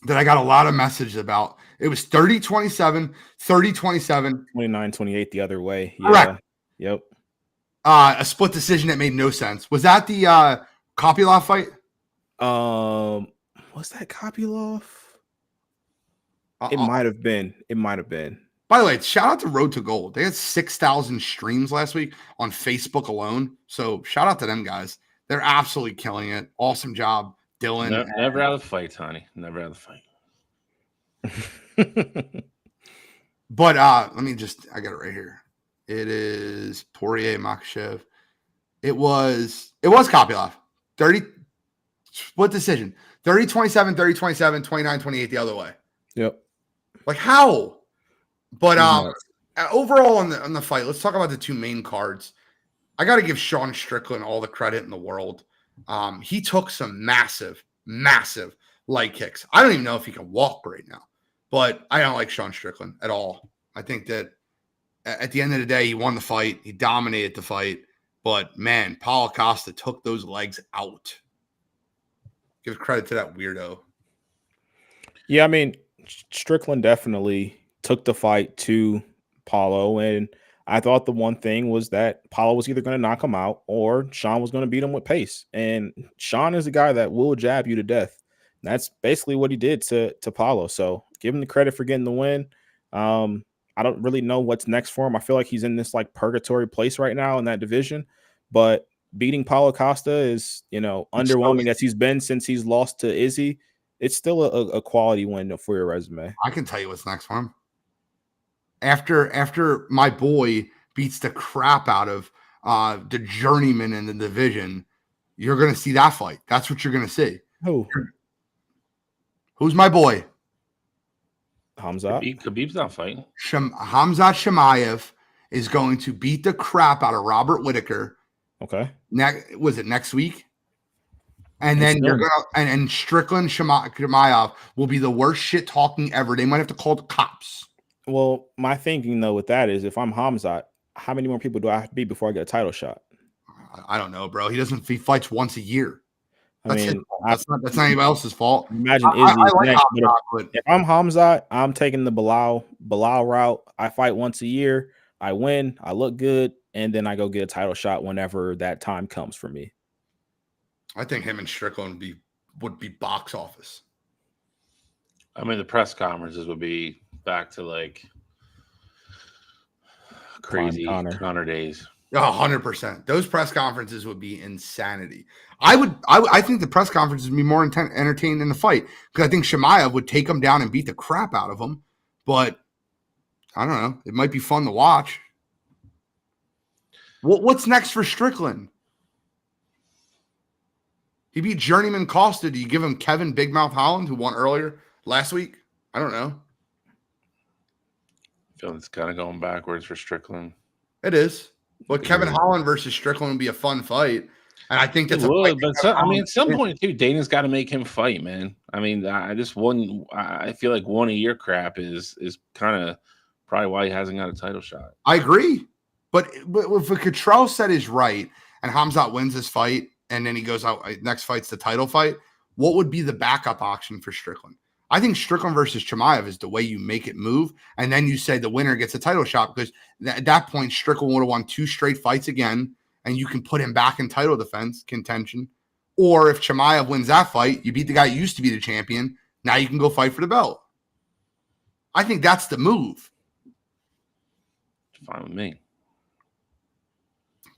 that I got a lot of messages about. It was 30-27, 30-27. 29-28 the other way. Yeah. Correct. Yep. A split decision that made no sense. Was that the Kopylov fight? Was that Kopylov? It might have been. It might have been. By the way, shout out to Road to Gold. They had 6,000 streams last week on Facebook alone. So shout out to them guys. They're absolutely killing it. Awesome job, Dylan. Never out of the fight, Tony. Never out of the fight. But let me just, I got it right here. It is Poirier Makhachev. It was Kopylov. 30, what decision? 30-27, 30-27, 29-28 the other way. Yep. Like how? But overall on the fight, let's talk about the 2 main cards. I got to give Sean Strickland all the credit in the world. He took some massive leg kicks. I don't even know if he can walk right now, but I don't like Sean Strickland at all. I think that at the end of the day, he won the fight. He dominated the fight. But man, Paulo Costa took those legs out. Give credit to that weirdo. Yeah, I mean, Strickland definitely took the fight to Paulo, and I thought the one thing was that Paulo was either going to knock him out or Sean was going to beat him with pace. And Sean is a guy that will jab you to death. And that's basically what he did to Paulo. So give him the credit for getting the win. I don't really know what's next for him. I feel like he's in this like purgatory place right now in that division, but beating Paulo Costa is, underwhelming as he's been since he's lost to Izzy. It's still a quality win for your resume. I can tell you what's next for him. After my boy beats the crap out of the journeyman in the division, you're going to see that fight. That's what you're going to see. Who's my boy? Khamzat. Khabib's not fighting. Khamzat Chimaev is going to beat the crap out of Robert Whittaker. Okay. Was it next week? And then you're gonna and Strickland Chimaev will be the worst shit talking ever. They might have to call the cops. Well, my thinking though with that is, if I'm Khamzat, how many more people do I have to beat before I get a title shot? I don't know, bro. He fights once a year. That's not anybody else's fault. Imagine Izzy next. If I'm Khamzat, I'm taking the Bilal route. I fight once a year. I win. I look good, and then I go get a title shot whenever that time comes for me. I think him and Strickland would be box office. I mean, the press conferences would be back to like crazy Connor days. 100%. Those press conferences would be insanity. I think the press conferences would be more entertaining than the fight, because I think Chimaev would take him down and beat the crap out of him. But I don't know. It might be fun to watch. What's next for Strickland? He beat Journeyman Costa. Do you give him Kevin Big Mouth Holland, who won earlier last week? I don't know. I feel it's kind of going backwards for Strickland. It is. But Kevin Holland versus Strickland would be a fun fight. And I think that's at some point, too, Dana's got to make him fight, man. I mean, I feel like one a year crap is kind of probably why he hasn't got a title shot. I agree. But if what Cottrell said is right, and Khamzat wins this fight, and then he goes out, next fight's the title fight, what would be the backup option for Strickland? I think Strickland versus Chimaev is the way you make it move, and then you say the winner gets a title shot, because at that point, Strickland would have won 2 straight fights again, and you can put him back in title defense contention. Or if Chimaev wins that fight, you beat the guy who used to be the champion, now you can go fight for the belt. I think that's the move. Fine with me.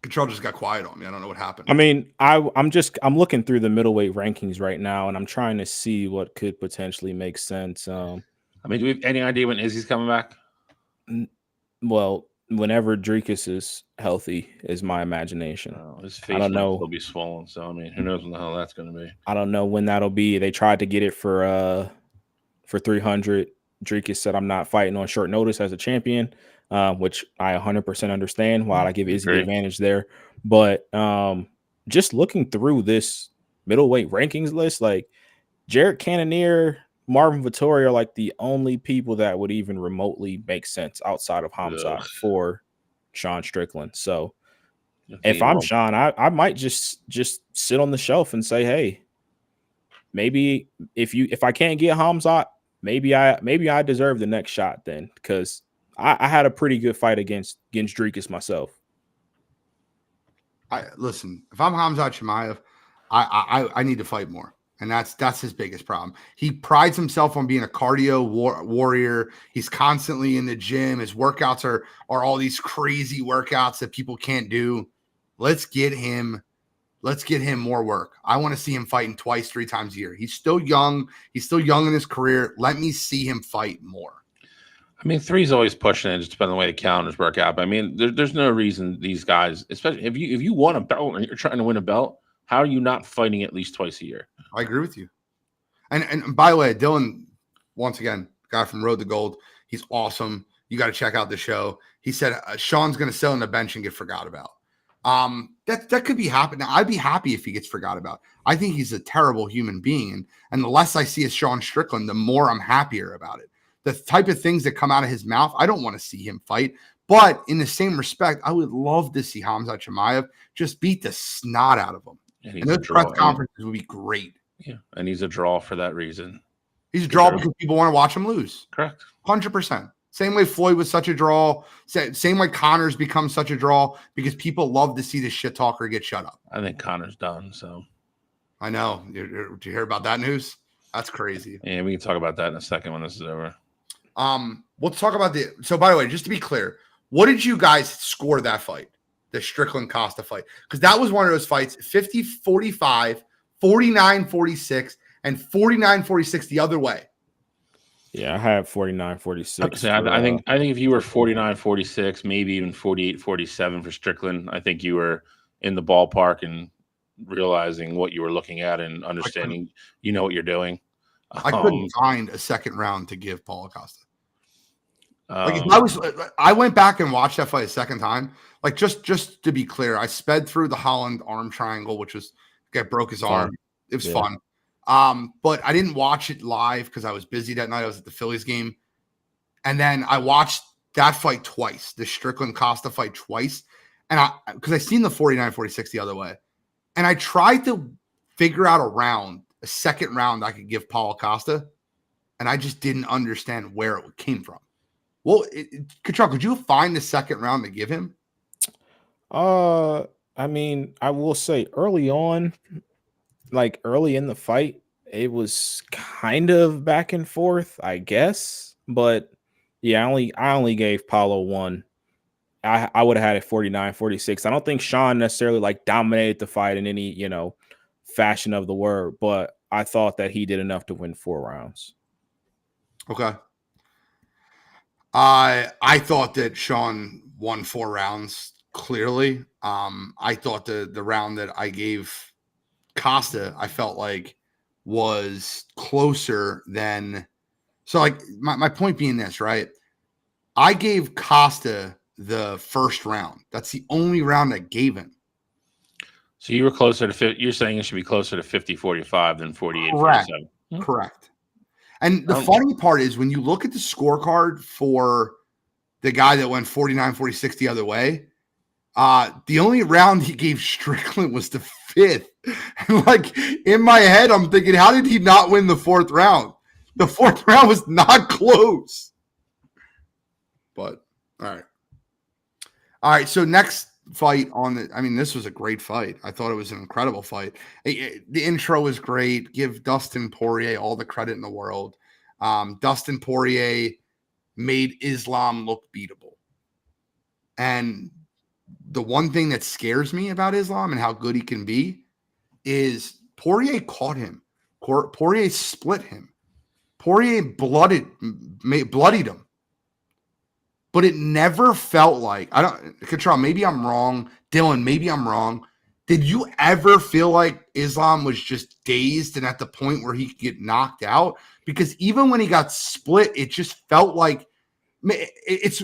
Control just got quiet on me. I don't know what happened. I mean, I'm looking through the middleweight rankings right now, and I'm trying to see what could potentially make sense. I mean, do we have any idea when Izzy's coming back? Well, whenever Dricus is healthy is my imagination. His face I don't know. Will be swollen, so I mean, who knows when the hell that's going to be? I don't know when that'll be. They tried to get it for 300. Dricus said, "I'm not fighting on short notice as a champion." Which I 100% understand, while I give Izzy the advantage there. But just looking through this middleweight rankings list, like Jared Cannonier, Marvin Vettori are like the only people that would even remotely make sense outside of Khamzat for Sean Strickland. So if I'm Sean, I might just sit on the shelf and say, hey, maybe if I can't get Khamzat, maybe I deserve the next shot then, because I had a pretty good fight against Dricus myself. Listen, if I'm Khamzat Chimaev, I need to fight more. And that's his biggest problem. He prides himself on being a cardio warrior. He's constantly in the gym. His workouts are all these crazy workouts that people can't do. Let's get him more work. I want to see him fighting 2-3 times a year. He's still young. He's still young in his career. Let me see him fight more. I mean, 3 is always pushing it, just depending on the way the calendars work out. But I mean, there's no reason these guys, especially if you want a belt and you're trying to win a belt, how are you not fighting at least twice a year? I agree with you. And by the way, Dylan, once again, guy from Road to Gold, he's awesome. You got to check out the show. He said Sean's going to sit on the bench and get forgot about. That could be happening. I'd be happy if he gets forgot about. I think he's a terrible human being, and the less I see of Sean Strickland, the more I'm happier about it. the type of things that come out of his mouth, I don't want to see him fight. But in the same respect, I would love to see Hamza Chimaev just beat the snot out of him. And those press conferences would be great. Yeah, and he's a draw for that reason. He's a draw because people want to watch him lose. Correct. 100%. Same way Floyd was such a draw. Same way Connor's become such a draw because people love to see the shit talker get shut up. I think Connor's done. So I know. Did you hear about that news? That's crazy. Yeah, we can talk about that in a second when this is over. Let's talk about so by the way, just to be clear, what did you guys score that fight? The Strickland Costa fight? Because that was one of those fights, 50-45, 49-46, and 49-46 the other way. Yeah, I had 49-46. I think if you were 49-46, maybe even 48-47 for Strickland, I think you were in the ballpark and realizing what you were looking at and understanding you know what you're doing. I couldn't find a second round to give Paulo Costa. Like if I went back and watched that fight a second time. Like just to be clear, I sped through the Holland arm triangle, which was broke his arm. It was fun. But I didn't watch it live because I was busy that night. I was at the Phillies game. And then I watched that fight twice, the Strickland Costa fight twice. And because I seen the 49-46 the other way. And I tried to figure out a second round I could give Paulo Costa. And I just didn't understand where it came from. Well, Kachuk, could you find the second round to give him? I mean, I will say early on, like early in the fight, it was kind of back and forth, I guess. But yeah, I only gave Paulo one. I would have had it 49-46. I don't think Sean necessarily like dominated the fight in any, fashion of the word, but I thought that he did enough to win 4 rounds. Okay. I thought that Sean won 4 rounds clearly. I thought the round that I gave Costa, I felt like was closer than. So like my point being this, right? I gave Costa the first round. That's the only round I gave him. So you were closer to 50. You're saying it should be closer to 50-45 than 48-47. Correct. And the funny part is when you look at the scorecard for the guy that went 49-46 the other way, the only round he gave Strickland was the 5th. And like in my head, I'm thinking, how did he not win the 4th round? The 4th round was not close. But all right. So next fight this was a great fight. I thought it was an incredible fight. The intro was great. Give Dustin Poirier all the credit in the world. Dustin Poirier made Islam look beatable. And the one thing that scares me about Islam and how good he can be is Poirier caught him. Poirier split him. Poirier bloodied him. But it never felt like, Control, maybe I'm wrong. Dylan, maybe I'm wrong. Did you ever feel like Islam was just dazed and at the point where he could get knocked out? Because even when he got split, it just felt like it's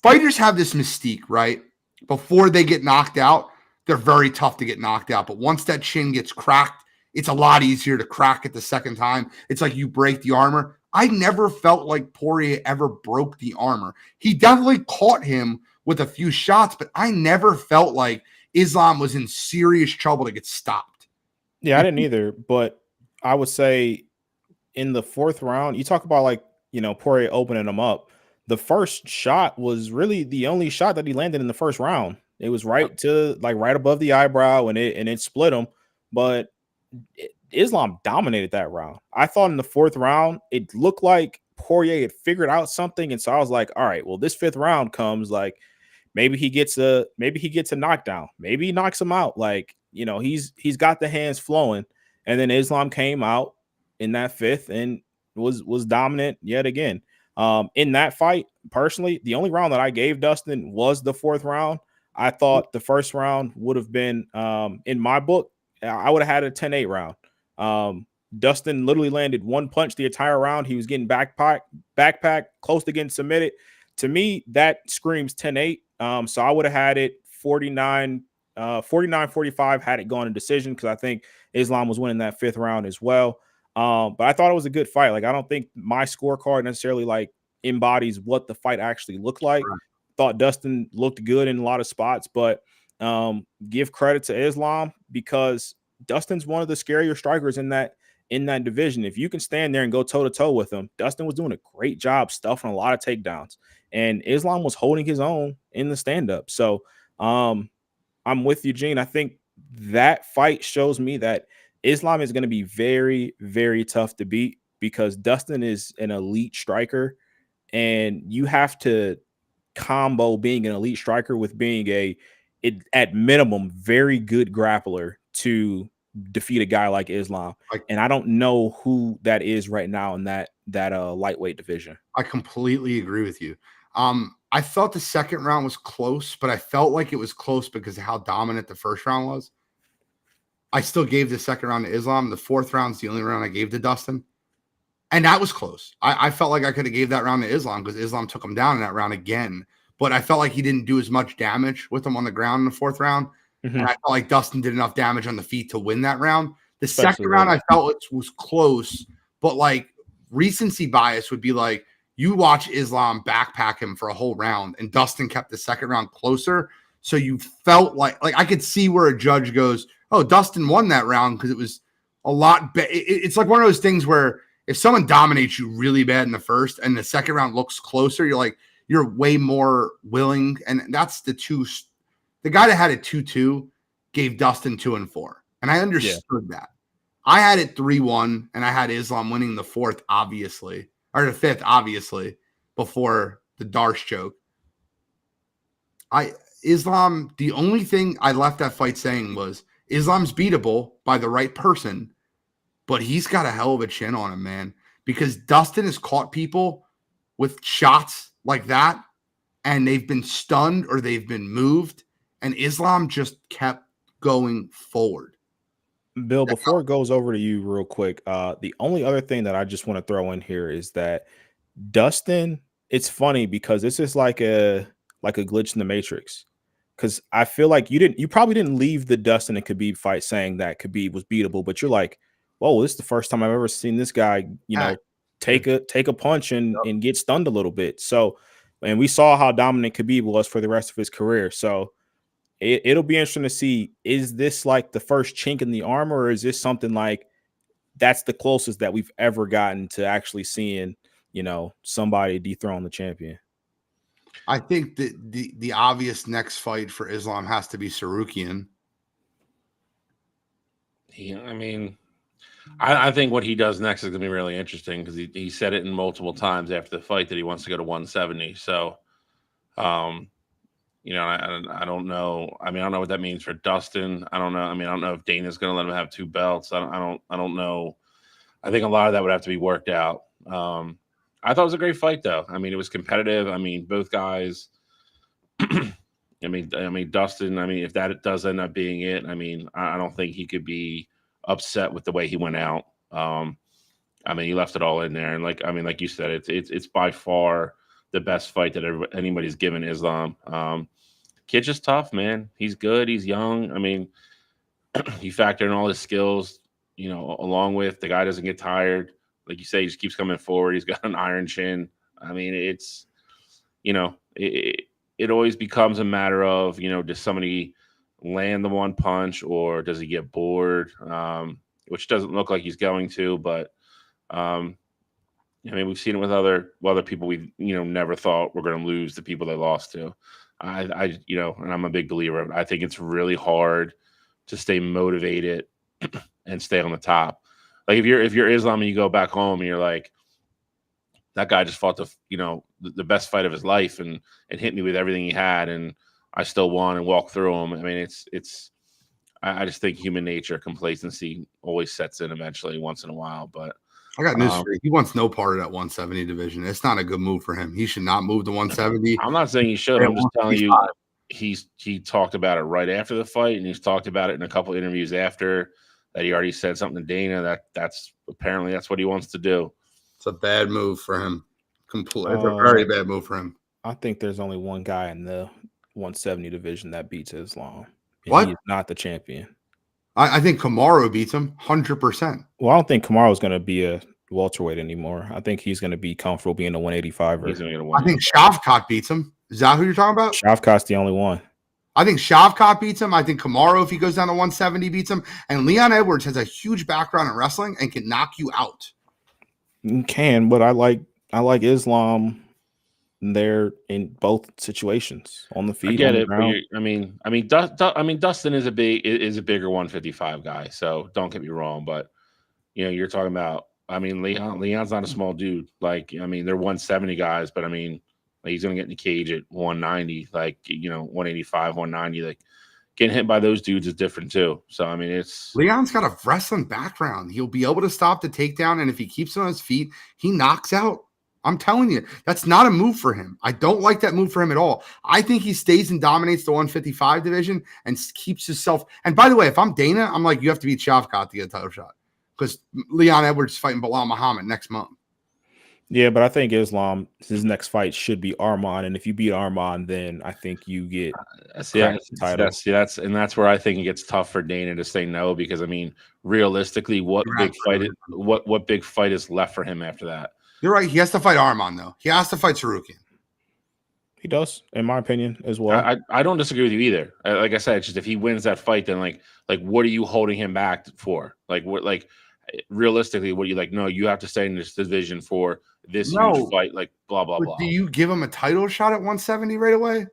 fighters have this mystique, right? Before they get knocked out, they're very tough to get knocked out. But once that chin gets cracked, it's a lot easier to crack it the second time. It's like you break the armor. I never felt like Poirier ever broke the armor. He definitely caught him with a few shots, but I never felt like Islam was in serious trouble to get stopped. Yeah, I didn't either. But I would say in the 4th round, you talk about Poirier opening him up. The first shot was really the only shot that he landed in the first round. It was right above the eyebrow and it split him. But Islam dominated that round. I thought in the 4th round, it looked like Poirier had figured out something. And so I was like, all right, well, this 5th round comes like maybe he gets a knockdown. Maybe he knocks him out. Like, he's got the hands flowing. And then Islam came out in that 5th and was dominant yet again. In that fight, personally, the only round that I gave Dustin was the 4th round. I thought the first round would have been, in my book, I would have had a 10-8 round. Dustin literally landed one punch the entire round. He was getting backpack, close to getting submitted. To me, that screams 10-8. So I would have had it 49-45 had it gone to decision because I think Islam was winning that 5th round as well. But I thought it was a good fight. Like, I don't think my scorecard necessarily like embodies what the fight actually looked like. Right. Thought Dustin looked good in a lot of spots, but give credit to Islam because Dustin's one of the scarier strikers in that division. If you can stand there and go toe to toe with him, Dustin was doing a great job stuffing a lot of takedowns, and Islam was holding his own in the stand up. So I'm with you, Gene. I think that fight shows me that Islam is going to be very, very tough to beat because Dustin is an elite striker, and you have to combo being an elite striker with being at minimum, very good grappler to defeat a guy like Islam. And I don't know who that is right now in that lightweight division. I completely agree with you. I thought the second round was close, but I felt like it was close because of how dominant the first round was. I still gave the second round to Islam. The fourth round's the only round I gave to Dustin. And that was close. I felt like I could have gave that round to Islam because Islam took him down in that round again. But I felt like he didn't do as much damage with him on the ground in the fourth round. Mm-hmm. And I felt like Dustin did enough damage on the feet to win that round. The second round, I felt it was close. But like recency bias would be like, you watch Islam backpack him for a whole round, and Dustin kept the second round closer. So you felt like I could see where a judge goes, oh, Dustin won that round because it was a lot better. It's like one of those things where if someone dominates you really bad in the first and the second round looks closer, you're way more willing. And that's the guy that had it 2-2 gave Dustin 2-4. And I understood that. I had it 3-1 and I had Islam winning the fourth, obviously, or the fifth, obviously, before the Darce choke. Islam, the only thing I left that fight saying was Islam's beatable by the right person, but he's got a hell of a chin on him, man, because Dustin has caught people with shots like that, and they've been stunned or they've been moved, and Islam just kept going forward. Bill, before it goes over to you real quick, the only other thing that I just want to throw in here is that Dustin, it's funny because this is like a glitch in the Matrix. Because I feel like you probably didn't leave the Dustin and Khabib fight saying that Khabib was beatable, but you're like, whoa, this is the first time I've ever seen this guy, take a punch and get stunned a little bit. So, and we saw how dominant Khabib was for the rest of his career. So it'll be interesting to see, is this like the first chink in the armor, or is this something like that's the closest that we've ever gotten to actually seeing, somebody dethrone the champion? I think that the obvious next fight for Islam has to be Sarukian. I think what he does next is going to be really interesting because he said it in multiple times after the fight that he wants to go to 170. So, I don't know. I don't know what that means for Dustin. I don't know. I don't know if Dana's going to let him have two belts. I don't know. I think a lot of that would have to be worked out. I thought it was a great fight, though. It was competitive. Both guys. Dustin. If that does end up being it, I don't think he could be upset with the way he went out. He left it all in there, and like you said, it's by far the best fight that anybody's given Islam. Kid's just tough, man. He's good. He's young. You factor in all his skills, along with the guy doesn't get tired. Like you say, he just keeps coming forward. He's got an iron chin. It's, it always becomes a matter of, does somebody land the one punch or does he get bored? Which doesn't look like he's going to, but we've seen it with other people we never thought were going to lose, the people they lost to. And I'm a big believer of it. I think it's really hard to stay motivated and stay on the top. Like if you're Islam and you go back home and you're like, that guy just fought the best fight of his life and hit me with everything he had, and I still won and walked through him. I just think human nature, complacency always sets in eventually once in a while. But I got news for you. He wants no part of that 170 division. It's not a good move for him. He should not move to 170. I'm not saying he should. I'm just telling you, he talked about it right after the fight, and he's talked about it in a couple interviews after that. He already said something to Dana that's apparently that's what he wants to do. It's a bad move for him. It's a very bad move for him. I think there's only one guy in the 170 division that beats Islam. What? He's not the champion. I think Kamaru beats him 100%. Well, I don't think Kamaru's going to be a welterweight anymore. I think he's going to be comfortable being a 185er. He's going to get a I think Shavkat beats him. Is that who you're talking about? Shavkat's the only one. I think Shavkat beats him. I think Kamaru, if he goes down to 170, beats him. And Leon Edwards has a huge background in wrestling and can knock you out. You can, but I like Islam there in both situations on the feet. I get it, but Dustin is a bigger 155 guy. So don't get me wrong, but you're talking about. Leon's not a small dude. Like, they're 170 guys, but he's going to get in the cage at 190, 185, 190. Like, getting hit by those dudes is different too. So it's Leon's got a wrestling background. He'll be able to stop the takedown, and if he keeps it on his feet, he knocks out. I'm telling you, that's not a move for him. I don't like that move for him at all. I think he stays and dominates the 155 division and keeps himself. And by the way, if I'm Dana, I'm like, you have to beat Shavkat to get a title shot because Leon Edwards is fighting Bilal Muhammad next month. Yeah, but I think Islam, his next fight should be Arman, and if you beat Arman, then I think you get the title. That's where I think it gets tough for Dana to say no because realistically, what big fight is left for him after that? You're right. He has to fight Arman, though. He has to fight Sarukian. He does, in my opinion, as well. I don't disagree with you either. Like I said, it's just if he wins that fight, then like what are you holding him back for? Realistically, what are you like? No, you have to stay in this division for this huge fight. Like blah blah blah. Do you give him a title shot at 170 right away?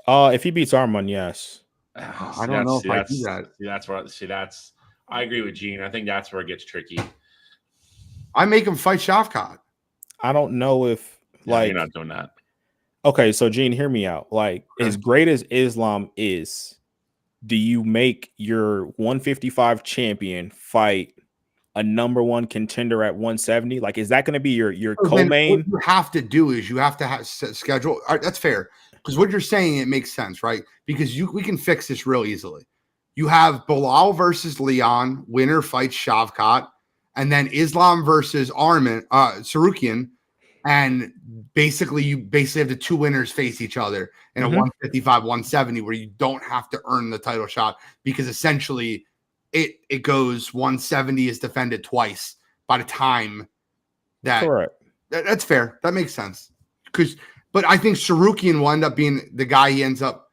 If he beats Arman, yes. I don't know if I do that. I agree with Gene. I think that's where it gets tricky. I make him fight Shavkat. I don't know if you're not doing that. Okay, so Gene, hear me out. As great as Islam is, do you make your 155 champion fight a number one contender at 170? Is that going to be your co-main? What you have to do is you have to have schedule. All right, that's fair because what you're saying, it makes sense, right? Because we can fix this real easily. You have Bilal versus Leon, winner fights Shavkat, and then Islam versus Sarukian. And basically, you have the two winners face each other in a 155, 170, where you don't have to earn the title shot because essentially it goes 170 is defended twice by the time that. Correct. That's fair. That makes sense. But I think Sarukian will end up being the guy he ends up.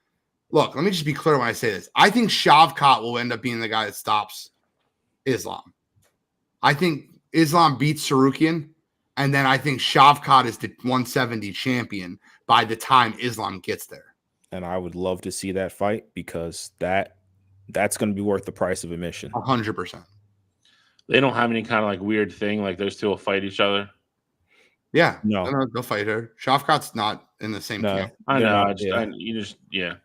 Look, let me just be clear when I say this. I think Shavkat will end up being the guy that stops Islam. I think Islam beats Sarukian. And then I think Shavkat is the 170 champion by the time Islam gets there. And I would love to see that fight because that's going to be worth the price of admission. 100%. They don't have any kind of weird thing those two will fight each other. Yeah. No, they'll fight her. Shavkat's not in the same camp. I know. Yeah.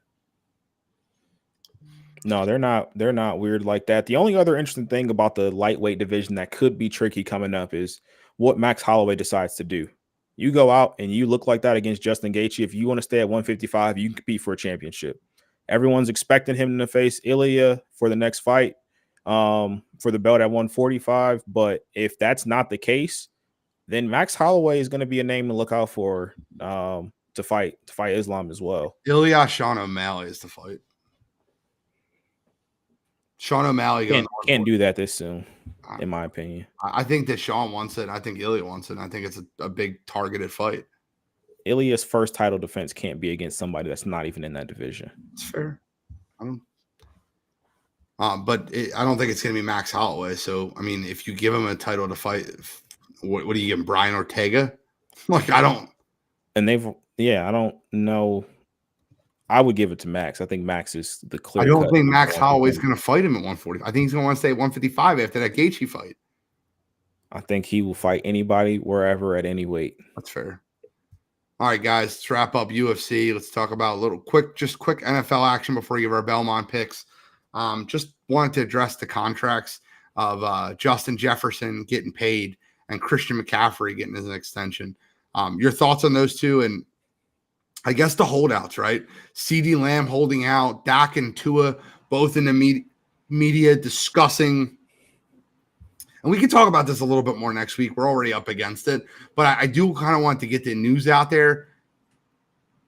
No, they're not weird like that. The only other interesting thing about the lightweight division that could be tricky coming up is what Max Holloway decides to do. You go out and you look like that against Justin Gaethje. If you want to stay at 155, you can compete for a championship. Everyone's expecting him to face Ilya for the next fight for the belt at 145. But if that's not the case, then Max Holloway is going to be a name to look out for to fight Islam as well. Ilya Sean O'Malley is the fight. Sean O'Malley can't do that this soon, in my opinion. I think that Sean wants it. I think Ilya wants it. I think it's a big targeted fight. Ilya's first title defense can't be against somebody that's not even in that division. It's fair. I don't think it's going to be Max Holloway. So, if you give him a title to fight, what do you give him, Brian Ortega? I don't. And I don't know. I would give it to Max. I think Max is the clear. I don't think Max Holloway's going to fight him at 140. I think he's going to want to stay at 155 after that Gaethje fight. I think he will fight anybody, wherever, at any weight. That's fair. All right, guys, let's wrap up UFC. Let's talk about quick NFL action before we give our Belmont picks. Just wanted to address the contracts of Justin Jefferson getting paid and Christian McCaffrey getting his extension. Your thoughts on those two? And I guess the holdouts, right? CeeDee Lamb holding out, Dak and Tua both in the media discussing. And we can talk about this a little bit more next week. We're already up against it. But I do kind of want to get the news out there.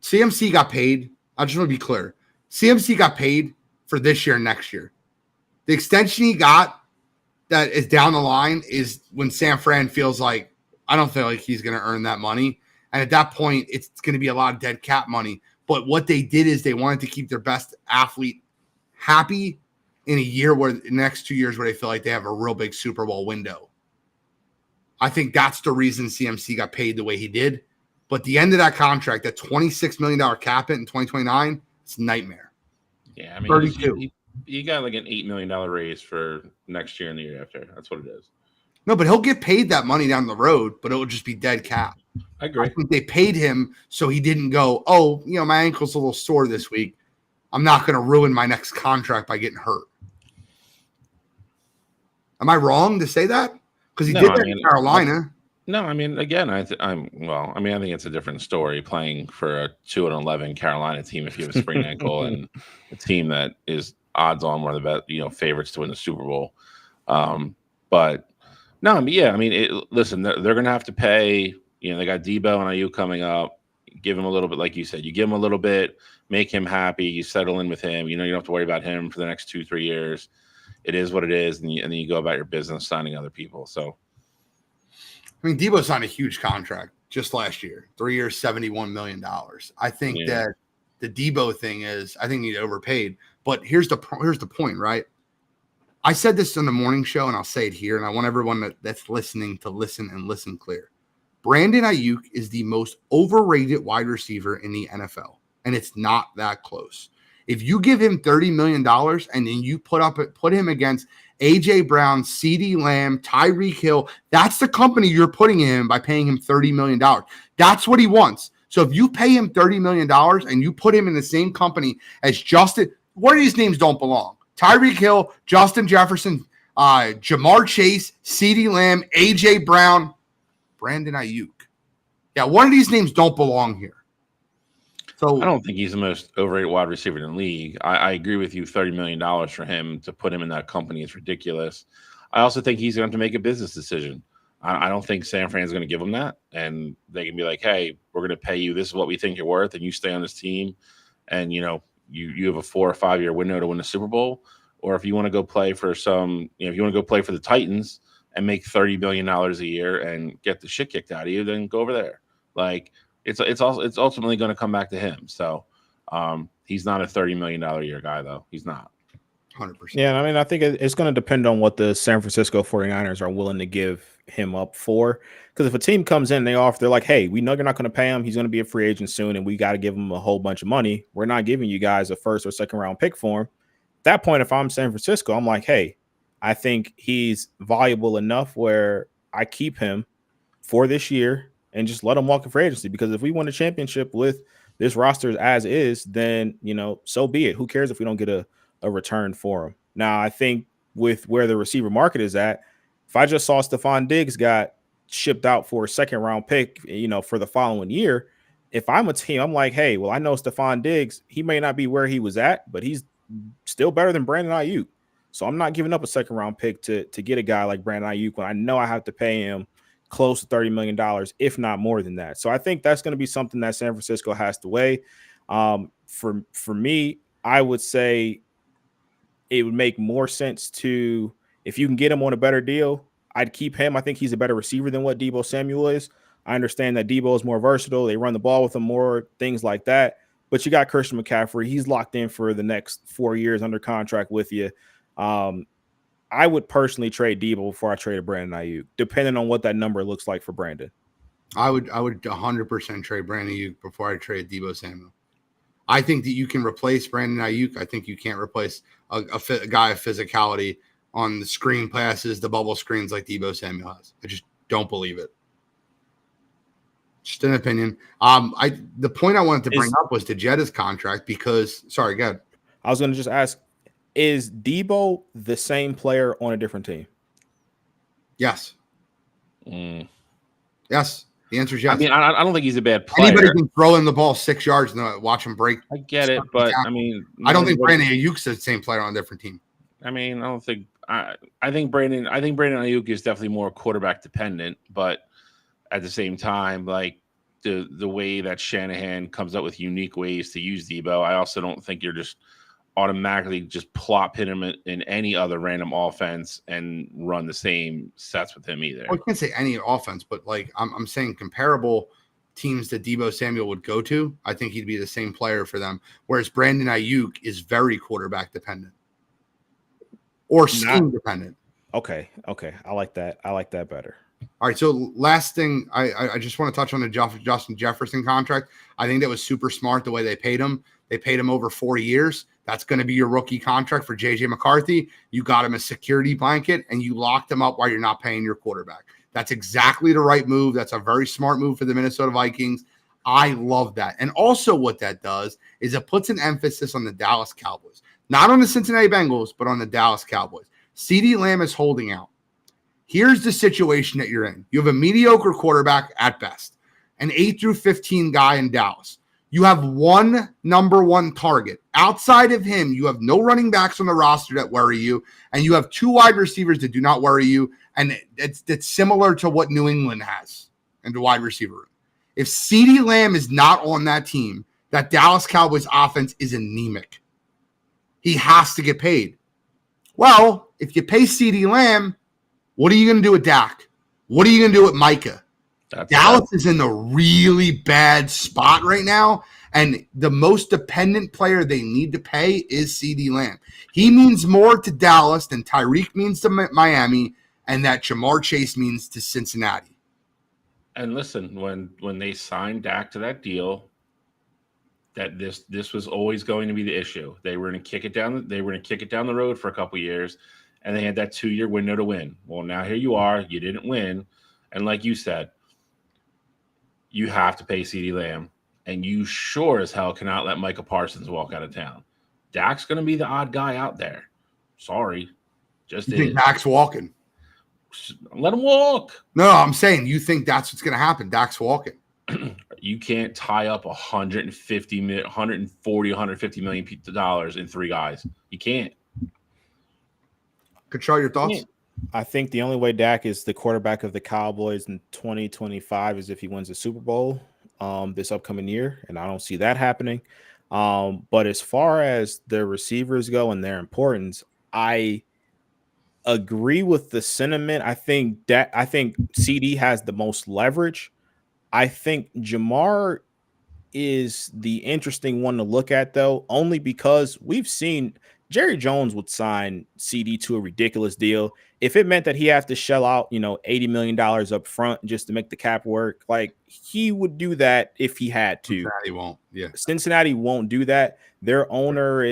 CMC got paid. I just want to be clear. CMC got paid for this year and next year. The extension he got that is down the line is when San Fran feels like, I don't feel like he's going to earn that money. And at that point, it's going to be a lot of dead cap money. But what they did is they wanted to keep their best athlete happy in a year where the next 2 years where they feel like they have a real big Super Bowl window. I think that's the reason CMC got paid the way he did. But the end of that contract, that $26 million cap hit in 2029, it's a nightmare. Yeah, I mean, 32. you got like an $8 million raise for next year and the year after. That's what it is. No, but he'll get paid that money down the road, but it will just be dead cap. I agree. I think they paid him so he didn't go, oh, my ankle's a little sore this week. I'm not going to ruin my next contract by getting hurt. Am I wrong to say that? Because he did that in Carolina. No, I mean, again, I think it's a different story playing for a 2-11 Carolina team if you have a sprained ankle and a team that is odds on one of the best, favorites to win the Super Bowl. But no, I mean, listen, they're going to have to pay. They got Debo and Ayuk coming up. Give him a little bit, like you said. You give him a little bit, make him happy. You settle in with him. You don't have to worry about him for the next 2-3 years. It is what it is, and then you go about your business signing other people. So, I mean, Debo signed a huge contract just last year, 3 years, $71 million. I think that the Debo thing is, I think he's overpaid. But here's the point, right? I said this on the morning show, and I'll say it here, and I want everyone that's listening to listen clear. Brandon Ayuk is the most overrated wide receiver in the NFL, and it's not that close. If you give him $30 million and then you put him against A.J. Brown, CeeDee Lamb, Tyreek Hill, that's the company you're putting him in by paying him $30 million. That's what he wants. So if you pay him $30 million and you put him in the same company as Justin, what of these names don't belong? Tyreek Hill, Justin Jefferson, Jamar Chase, CeeDee Lamb, A.J. Brown, Brandon Ayuk. Yeah, one of these names don't belong here. So I don't think he's the most overrated wide receiver in the league. I agree with you. $30 million for him to put him in that company is ridiculous. I also think he's going to have to make a business decision. I don't think San Fran's going to give him that. And they can be like, hey, we're going to pay you. This is what we think you're worth. And you stay on this team. And, you have a 4 or 5 year window to win the Super Bowl. Or if you want to go play for if you want to go play for the Titans and make $30 million a year and get the shit kicked out of you, then go over there. Like, it's ultimately going to come back to him. So he's not a $30 million a year guy, though. He's not. 100%. Yeah, I mean, I think it's going to depend on what the San Francisco 49ers are willing to give him up for. Because if a team comes in, they're like, hey, we know you're not going to pay him. He's going to be a free agent soon, and we got to give him a whole bunch of money. We're not giving you guys a first or second round pick for him. At that point, if I'm San Francisco, I'm like, hey, I think he's valuable enough where I keep him for this year and just let him walk in free agency. Because if we win a championship with this roster as is, then, so be it. Who cares if we don't get a return for him? Now, I think with where the receiver market is at, if I just saw Stephon Diggs got shipped out for a second round pick, for the following year, if I'm a team, I'm like, hey, well, I know Stephon Diggs, he may not be where he was at, but he's still better than Brandon Ayuk. So I'm not giving up a second round pick to get a guy like Brandon Ayuk when I know I have to pay him close to $30 million, if not more than that. So I think that's going to be something that San Francisco has to weigh. For me, I would say it would make more sense to, if you can get him on a better deal, I'd keep him. I think he's a better receiver than what Deebo Samuel is. I understand that Deebo is more versatile. They run the ball with him more, things like that. But you got Christian McCaffrey. He's locked in for the next 4 years under contract with you. I would personally trade Deebo before I traded Brandon Ayuk, depending on what that number looks like for Brandon. I would 100% trade Brandon Ayuk before I trade Deebo Samuel. I think that you can replace Brandon Ayuk. I think you can't replace a guy of physicality on the screen passes, the bubble screens like Deebo Samuel has. I just don't believe it. Just an opinion. The point I wanted to bring up was to Jetta's contract because, sorry, go ahead. I was going to just ask, is Deebo the same player on a different team? Yes. Yes. The answer is yes. I mean, I don't think he's a bad player. Anybody can throw in the ball 6 yards and watch him break. I get it, but I mean, I don't think Brandon Ayuk's the same player on a different team. I mean, I don't think. I think Brandon Ayuk is definitely more quarterback dependent, but at the same time, like the way that Shanahan comes up with unique ways to use Deebo, I also don't think you're just automatically just plop him in any other random offense and run the same sets with him either. Well, I can't say any offense, but like I'm saying comparable teams that Deebo Samuel would go to, I think he'd be the same player for them. Whereas Brandon Ayuk is very quarterback dependent or scheme dependent. Okay. I like that. I like that better. All right. So last thing, I just want to touch on the Justin Jefferson contract. I think that was super smart the way they paid him. They paid him over 4 years. That's going to be your rookie contract for JJ McCarthy. You got him a security blanket and you locked him up while you're not paying your quarterback. That's exactly the right move. That's a very smart move for the Minnesota Vikings. I love that. And also what that does is it puts an emphasis on the Dallas Cowboys, not on the Cincinnati Bengals, but on the Dallas Cowboys. CeeDee Lamb is holding out. Here's the situation that you're in. You have a mediocre quarterback at best, an 8 through 15 guy in Dallas. You have one number one target. Outside of him, you have no running backs on the roster that worry you, and you have 2 wide receivers that do not worry you, and it's similar to what New England has in the wide receiver room. If CeeDee Lamb is not on that team, that Dallas Cowboys offense is anemic. He has to get paid. Well, if you pay CeeDee Lamb, what are you going to do with Dak? What are you going to do with Micah? Dallas is in a really bad spot right now, and the most dependent player they need to pay is CeeDee Lamb. He means more to Dallas than Tyreek means to Miami, and that Jamar Chase means to Cincinnati. And listen, when they signed Dak to that deal, that this was always going to be the issue. They were going to kick it down. They were going to kick it down the road for a couple years, and they had that 2-year window to win. Well, now here you are. You didn't win, and like you said, you have to pay CeeDee Lamb, and you sure as hell cannot let Micah Parsons walk out of town. Dak's going to be the odd guy out there. Sorry. Just you think Dak's walking? Let him walk. No, I'm saying you think that's what's going to happen. Dak's walking. You can't tie up $150 million, $150 million in 3 guys. You can't. Control your thoughts. I think the only way Dak is the quarterback of the Cowboys in 2025 is if he wins the Super Bowl this upcoming year, and I don't see that happening. But as far as the receivers go and their importance, I agree with the sentiment. I think CD has the most leverage. I think Jamar is the interesting one to look at, though, only because we've seen Jerry Jones would sign CD to a ridiculous deal. If it meant that he has to shell out, $80 million up front just to make the cap work, like he would do that if he had to. Cincinnati won't. Yeah. Cincinnati won't do that. Their owner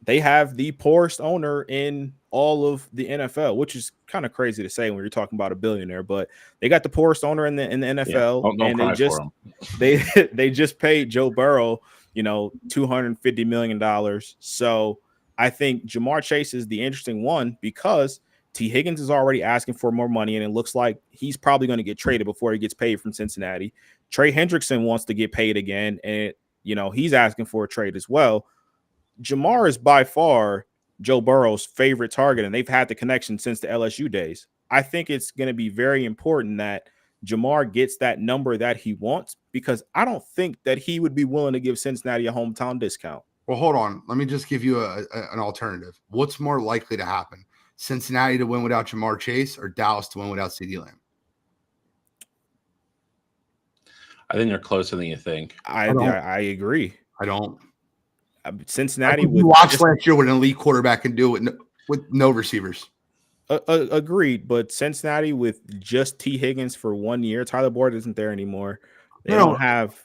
they have the poorest owner in all of the NFL, which is kind of crazy to say when you're talking about a billionaire, but they got the poorest owner in the NFL. Yeah, and they just paid Joe Burrow, $250 million. So I think Jamar Chase is the interesting one because T. Higgins is already asking for more money, and it looks like he's probably going to get traded before he gets paid from Cincinnati. Trey Hendrickson wants to get paid again, and he's asking for a trade as well. Jamar is by far Joe Burrow's favorite target, and they've had the connection since the LSU days. I think it's going to be very important that Jamar gets that number that he wants because I don't think that he would be willing to give Cincinnati a hometown discount. Well, hold on. Let me just give you an alternative. What's more likely to happen? Cincinnati to win without Jamar Chase or Dallas to win without CeeDee Lamb? I think they're closer than you think. I agree. I don't. Cincinnati we watched last year what an elite quarterback can do with no receivers. Agreed, but Cincinnati with just T. Higgins for 1 year, Tyler Boyd isn't there anymore. They don't have.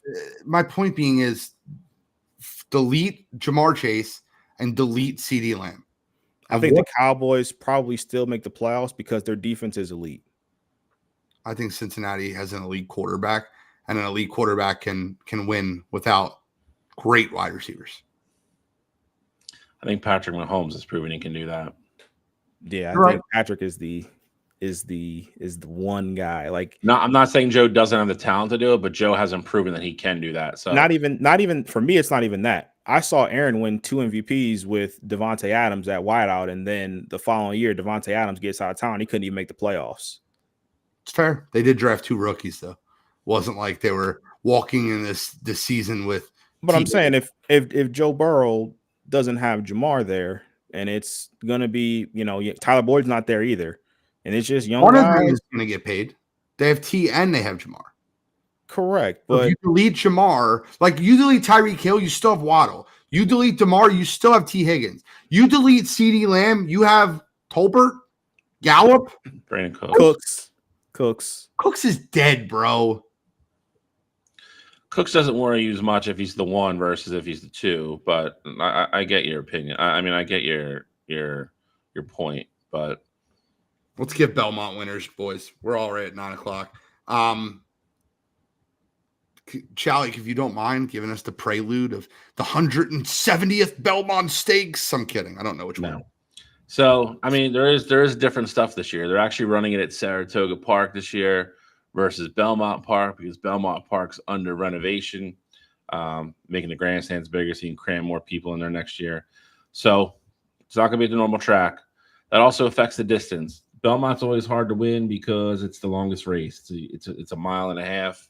My point being is delete Jamar Chase and delete CeeDee Lamb. I think the Cowboys probably still make the playoffs because their defense is elite. I think Cincinnati has an elite quarterback, and an elite quarterback can win without great wide receivers. I think Patrick Mahomes has proven he can do that. Yeah, I think Patrick is the one guy. Like, no, I'm not saying Joe doesn't have the talent to do it, but Joe hasn't proven that he can do that. So not even for me, it's not even that. I saw Aaron win 2 MVPs with Devontae Adams at wideout, and then the following year, Devontae Adams gets out of town. He couldn't even make the playoffs. It's fair. They did draft 2 rookies, though. Wasn't like they were walking in this season with. But I'm saying if Joe Burrow doesn't have Jamar there, and it's gonna be, Tyler Boyd's not there either, and it's just young One of guys. them is going to get paid. They have T and they have Jamar. Correct, So if but you delete Jamar, like you delete Tyreek Hill, you still have Waddle. You delete DeMar, you still have T. Higgins. You delete CeeDee Lamb, you have Tolbert, Gallup, Brandon Cooks. Cooks is dead, bro. Cooks doesn't worry you as much if he's the 1 versus if he's the 2, but I get your opinion. I mean, I get your point, but Let's give Belmont winners, boys. We're all right at 9:00. Chalik, if you don't mind giving us the prelude of the 170th Belmont Stakes. I'm kidding. I don't know which one. So, I mean, there is different stuff this year. They're actually running it at Saratoga Park this year versus Belmont Park because Belmont Park's under renovation, making the grandstands bigger so you can cram more people in there next year. So it's not going to be the normal track. That also affects the distance. Belmont's always hard to win because it's the longest race. It's a mile and a half.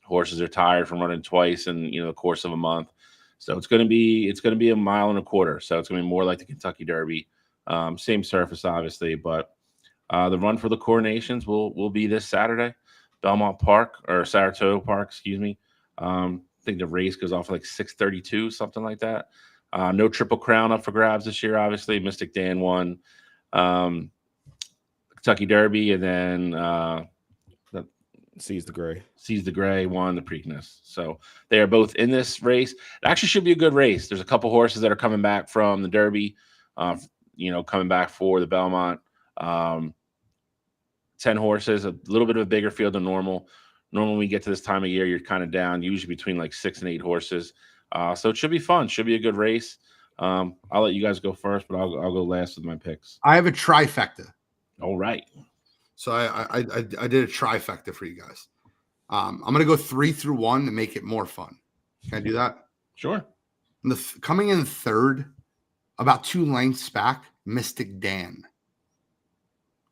Horses are tired from running twice in the course of a month. So it's going to be a mile and a quarter. So it's going to be more like the Kentucky Derby. Same surface, obviously, but the run for the coronations will be this Saturday, Belmont Park or Saratoga Park, excuse me. I think the race goes off like 6:32, something like that. No Triple Crown up for grabs this year, obviously. Mystic Dan won Kentucky Derby, and then Seize the Gray won the Preakness. So they are both in this race. It actually should be a good race. There's a couple horses that are coming back from the Derby, coming back for the Belmont. 10 horses, a little bit of a bigger field than normal. Normally, when we get to this time of year, you're kind of down, usually between like 6 and 8 horses. So it should be fun. Should be a good race. I'll let you guys go first, but I'll go last with my picks. I have a trifecta. All right. So I did a trifecta for you guys. I'm going to go 3 through 1 to make it more fun. Can I do that? Sure. Coming in third, about 2 lengths back, Mystic Dan.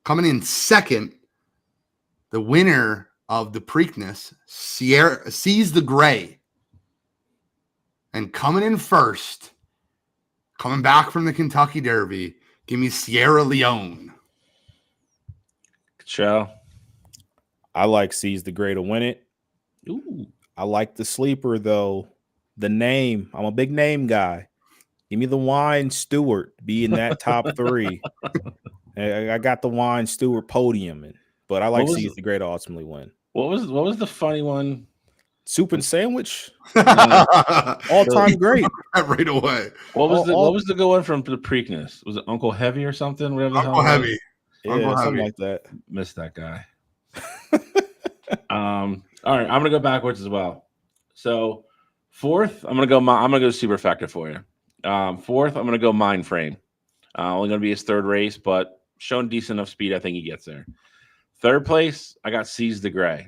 Coming in second, the winner of the Preakness, Seize the Gray. And coming in first, coming back from the Kentucky Derby, give me Sierra Leone. Chow. I like Seize the Gray to win it. Ooh. I like the sleeper, though. The name. I'm a big name guy. Give me the Wine Stewart to be in that top 3. I got the Wine Stewart podium, but I like Seize the Gray to ultimately win. What was the funny one? Soup and Sandwich. All-time great. Right away. What was the good one from the Preakness? Was it Uncle Heavy or something? Whatever the Uncle hell Heavy. Yeah, something like that. Missed that guy. All right, I'm gonna go backwards as well. So fourth, I'm gonna go super factor for you. Fourth, I'm gonna go Mind Frame. Only gonna be his third race, but showing decent enough speed, I think he gets there. Third place, I got Seize the Gray.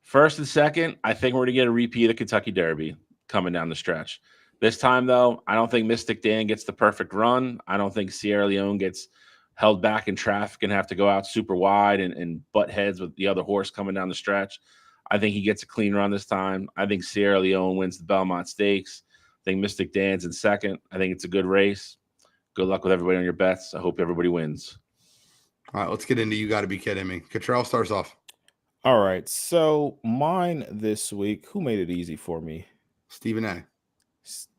First and second, I think we're gonna get a repeat of the Kentucky Derby coming down the stretch. This time, though, I don't think Mystic Dan gets the perfect run. I don't think Sierra Leone gets held back in traffic and have to go out super wide and butt heads with the other horse coming down the stretch. I think he gets a clean run this time. I think Sierra Leone wins the Belmont Stakes. I think Mystic Dan's in second. I think it's a good race. Good luck with everybody on your bets. I hope everybody wins. All right, let's get into You Got to Be Kidding Me. Cottrell starts off. All right, so mine this week. Who made it easy for me? Stephen A.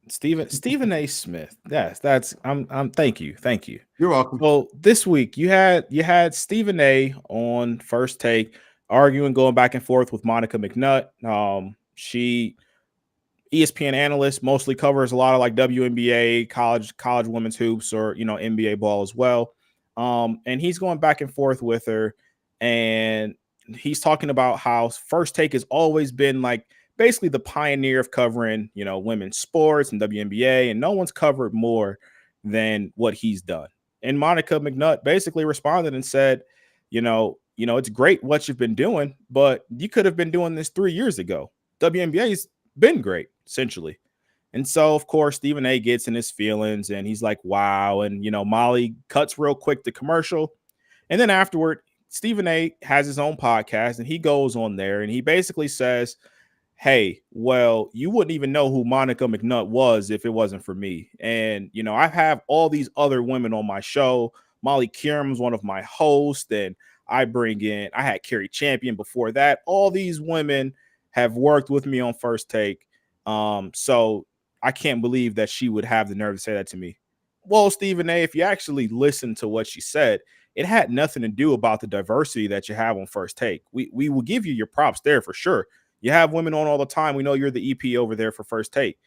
Stephen A. Smith. Yes, that's. I'm. Thank you. You're welcome. Well, this week you had Stephen A. on First Take arguing, going back and forth with Monica McNutt. She ESPN analyst, mostly covers a lot of like WNBA, college women's hoops, or NBA ball as well. And he's going back and forth with her, and he's talking about how First Take has always been like basically the pioneer of covering, women's sports and WNBA, and no one's covered more than what he's done. And Monica McNutt basically responded and said, it's great what you've been doing, but you could have been doing this 3 years ago. WNBA's been great, essentially. And so, of course, Stephen A. gets in his feelings, and he's like, wow. And, Molly cuts real quick the commercial. And then afterward, Stephen A. has his own podcast, and he goes on there, and he basically says, hey, well, you wouldn't even know who Monica McNutt was if it wasn't for me. And, you know, I have all these other women on my show. Molly Kieram's one of my hosts, and I had Carrie Champion before that. All these women have worked with me on First Take. So I can't believe that she would have the nerve to say that to me. Well, Stephen A., if you actually listen to what she said, it had nothing to do about the diversity that you have on First Take. We will give you your props there for sure. You have women on all the time. We know you're the EP over there for First Take.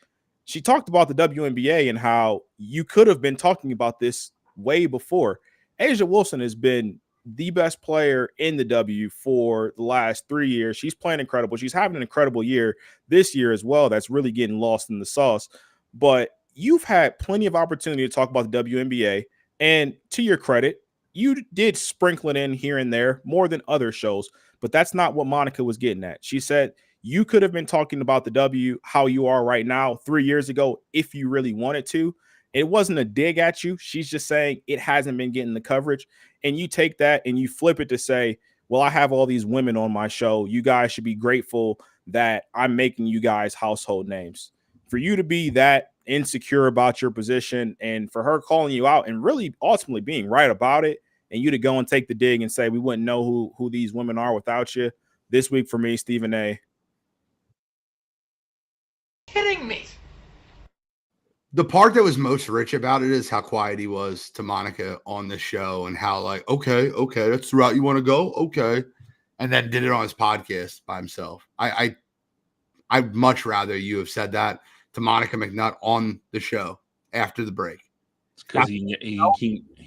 She talked about the WNBA and how you could have been talking about this way before. Asia Wilson has been the best player in the W for the last 3 years. She's playing incredible. She's having an incredible year this year as well. That's really getting lost in the sauce. But you've had plenty of opportunity to talk about the WNBA. And to your credit, you did sprinkle it in here and there more than other shows. But that's not what Monica was getting at. She said you could have been talking about the W, how you are right now 3 years ago, if you really wanted to. It wasn't a dig at you. She's just saying it hasn't been getting the coverage. And you take that and you flip it to say, well, I have all these women on my show. You guys should be grateful that I'm making you guys household names. For you to be that insecure about your position and for her calling you out and really ultimately being right about it, and you to go and take the dig and say we wouldn't know who these women are without you. This week for me, Stephen A. Kidding me. The part that was most rich about it is how quiet he was to Monica on the show and how like, okay, that's the route you want to go. Okay. And then did it on his podcast by himself. I'd much rather you have said that to Monica McNutt on the show after the break. It's because he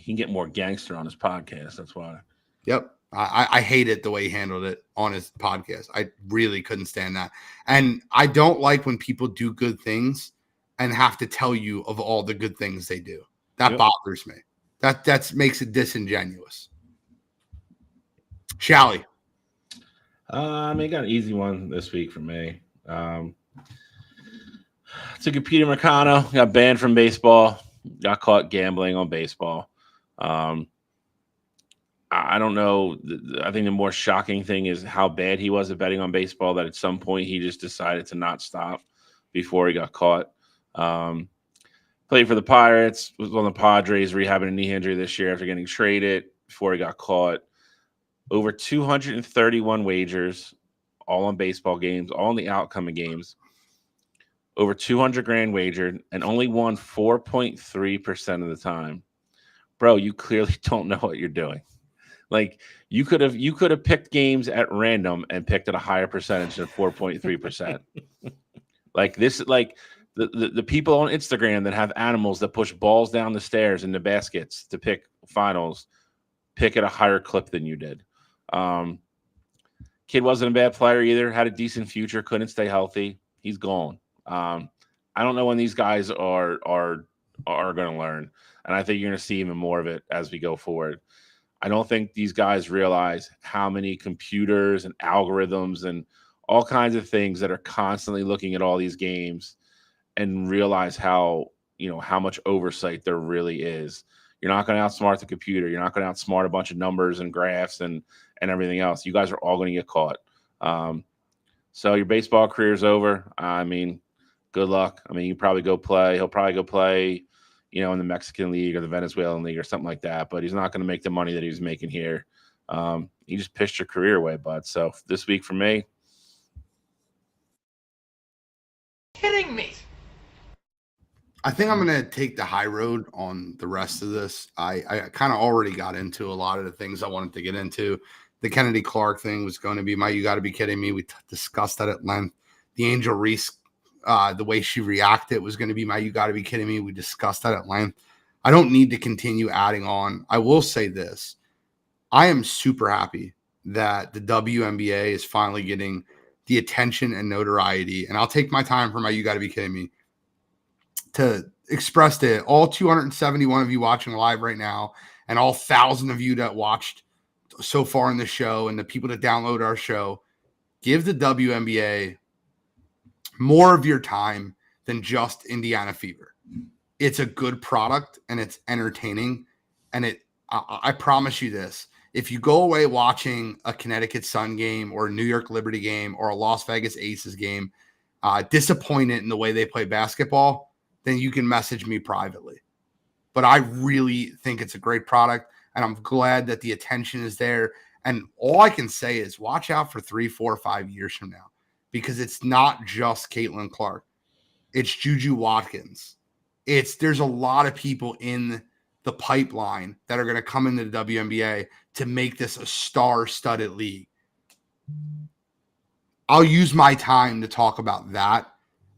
can get more gangster on his podcast. That's why. Yep. I hated the way he handled it on his podcast. I really couldn't stand that. And I don't like when people do good things and have to tell you of all the good things they do. That bothers me. That makes it disingenuous. Shally. I got an easy one this week for me. Took a Peter Mercano, got banned from baseball, got caught gambling on baseball. I don't know. I think the more shocking thing is how bad he was at betting on baseball, that at some point he just decided to not stop before he got caught. Played for the Pirates, was on the Padres, rehabbing a knee injury this year after getting traded before he got caught. Over 231 wagers, all on baseball games, all in the outcome of games. Over 200 grand wagered and only won 4.3% of the time. Bro, you clearly don't know what you're doing. Like you could have picked games at random and picked at a higher percentage than 4.3%. Like this, like the people on Instagram that have animals that push balls down the stairs into baskets to pick finals, pick at a higher clip than you did. Kid wasn't a bad player either. Had a decent future. Couldn't stay healthy. He's gone. I don't know when these guys are going to learn, and I think you're going to see even more of it as we go forward. I don't think these guys realize how many computers and algorithms and all kinds of things that are constantly looking at all these games and realize how much oversight there really is. You're not going to outsmart the computer. You're not going to outsmart a bunch of numbers and graphs and everything else. You guys are all going to get caught. So your baseball career is over. I mean, good luck. I mean, you probably go play. He'll probably go play, in the Mexican League or the Venezuelan League or something like that. But he's not going to make the money that he was making here. You just pitched your career away, bud. So this week for me. Kidding me. I think I'm going to take the high road on the rest of this. I kind of already got into a lot of the things I wanted to get into. The Kennedy Clark thing was going to be you got to be kidding me. We discussed that at length. The Angel Reese, the way she reacted was going to be you got to be kidding me. We discussed that at length. I don't need to continue adding on. I will say this. I am super happy that the WNBA is finally getting the attention and notoriety. And I'll take my time for you got to be kidding me to express to all 271 of you watching live right now and all 1,000 of you that watched so far in the show and the people that download our show, give the WNBA more of your time than just Indiana Fever. It's a good product and it's entertaining. And I promise you this, if you go away watching a Connecticut Sun game or a New York Liberty game or a Las Vegas Aces game, disappointed in the way they play basketball, then you can message me privately. But I really think it's a great product, and I'm glad that the attention is there. And all I can say is watch out for 3, 4, 5 years from now, because it's not just Caitlin Clark. It's Juju Watkins. There's a lot of people in the pipeline that are going to come into the WNBA to make this a star-studded league. I'll use my time to talk about that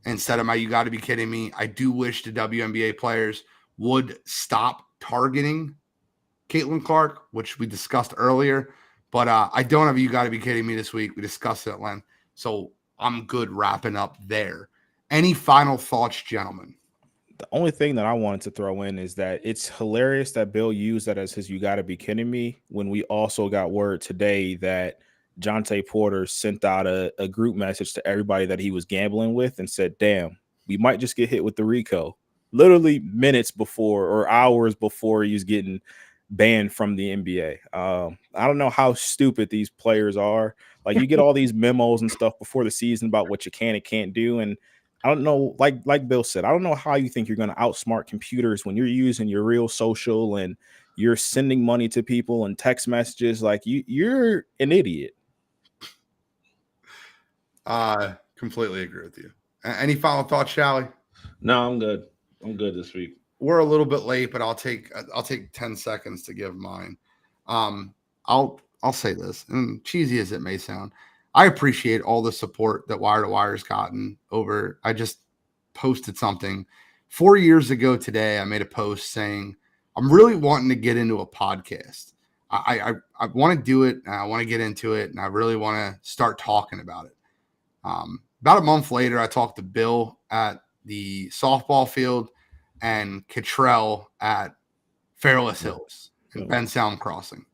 instead of you got to be kidding me. I do wish the WNBA players would stop targeting Caitlin Clark, which we discussed earlier. But I don't have you got to be kidding me this week. We discussed it at length. So I'm good wrapping up there. Any final thoughts, gentlemen? The only thing that I wanted to throw in is that it's hilarious that Bill used that as his "you got to be kidding me" when we also got word today that Jonte Porter sent out a group message to everybody that he was gambling with and said, damn, we might just get hit with the RICO. Literally minutes before or hours before he was getting banned from the NBA. I don't know how stupid these players are. Like, you get all these memos and stuff before the season about what you can and can't do. And I don't know, like Bill said, I don't know how you think you're going to outsmart computers when you're using your real social and you're sending money to people and text messages. Like, you're an idiot. Completely agree with you. Any final thoughts, Shally? No, I'm good. I'm good this week. We're a little bit late, but I'll take 10 seconds to give mine. I'll say this, and cheesy as it may sound, I appreciate all the support that Wire2Wire's gotten over. I just posted something 4 years ago today. I made a post saying I'm really wanting to get into a podcast. I want to do it, and I want to get into it, and I really want to start talking about it. About a month later, I talked to Bill at the softball field and Cottrell at Fairless Hills and Ben Sound Crossing.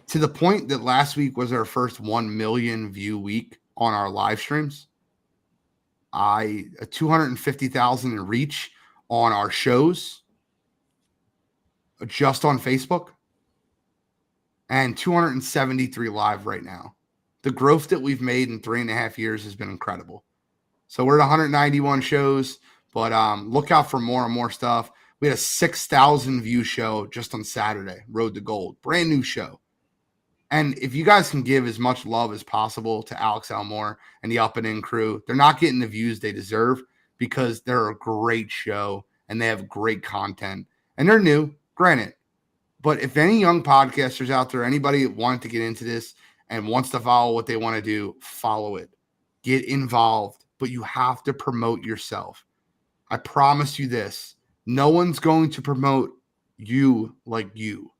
To the point that last week was our first 1 million view week on our live streams. 250,000 in reach on our shows, just on Facebook, and 273 live right now. The growth that we've made in 3.5 years has been incredible. So we're at 191 shows, but look out for more and more stuff. We had a 6,000 view show just on Saturday, Road to Gold, brand new show. And if you guys can give as much love as possible to Alex Elmore and the Up and In crew, they're not getting the views they deserve because they're a great show and they have great content. And they're new, granted. But if any young podcasters out there, anybody that wanted to get into this and wants to follow what they want to do, follow it. Get involved. But you have to promote yourself. I promise you this. No one's going to promote you like you.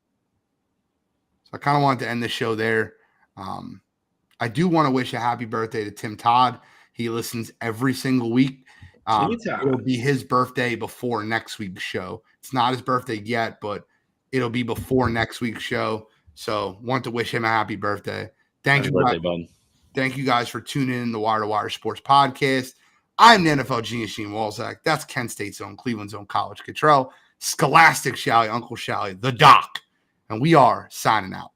So I kind of wanted to end the show there. I do want to wish a happy birthday to Tim Todd. He listens every single week. It'll be his birthday before next week's show. It's not his birthday yet, but it'll be before next week's show. So want to wish him a happy birthday. Thank you guys for tuning in to the Wire2Wire Sports Podcast. I'm the NFL genius Gene Walzak. That's Kent State's own, Cleveland's own College Cottrell, Scholastic Shally, Uncle Shally, the Doc. And we are signing out.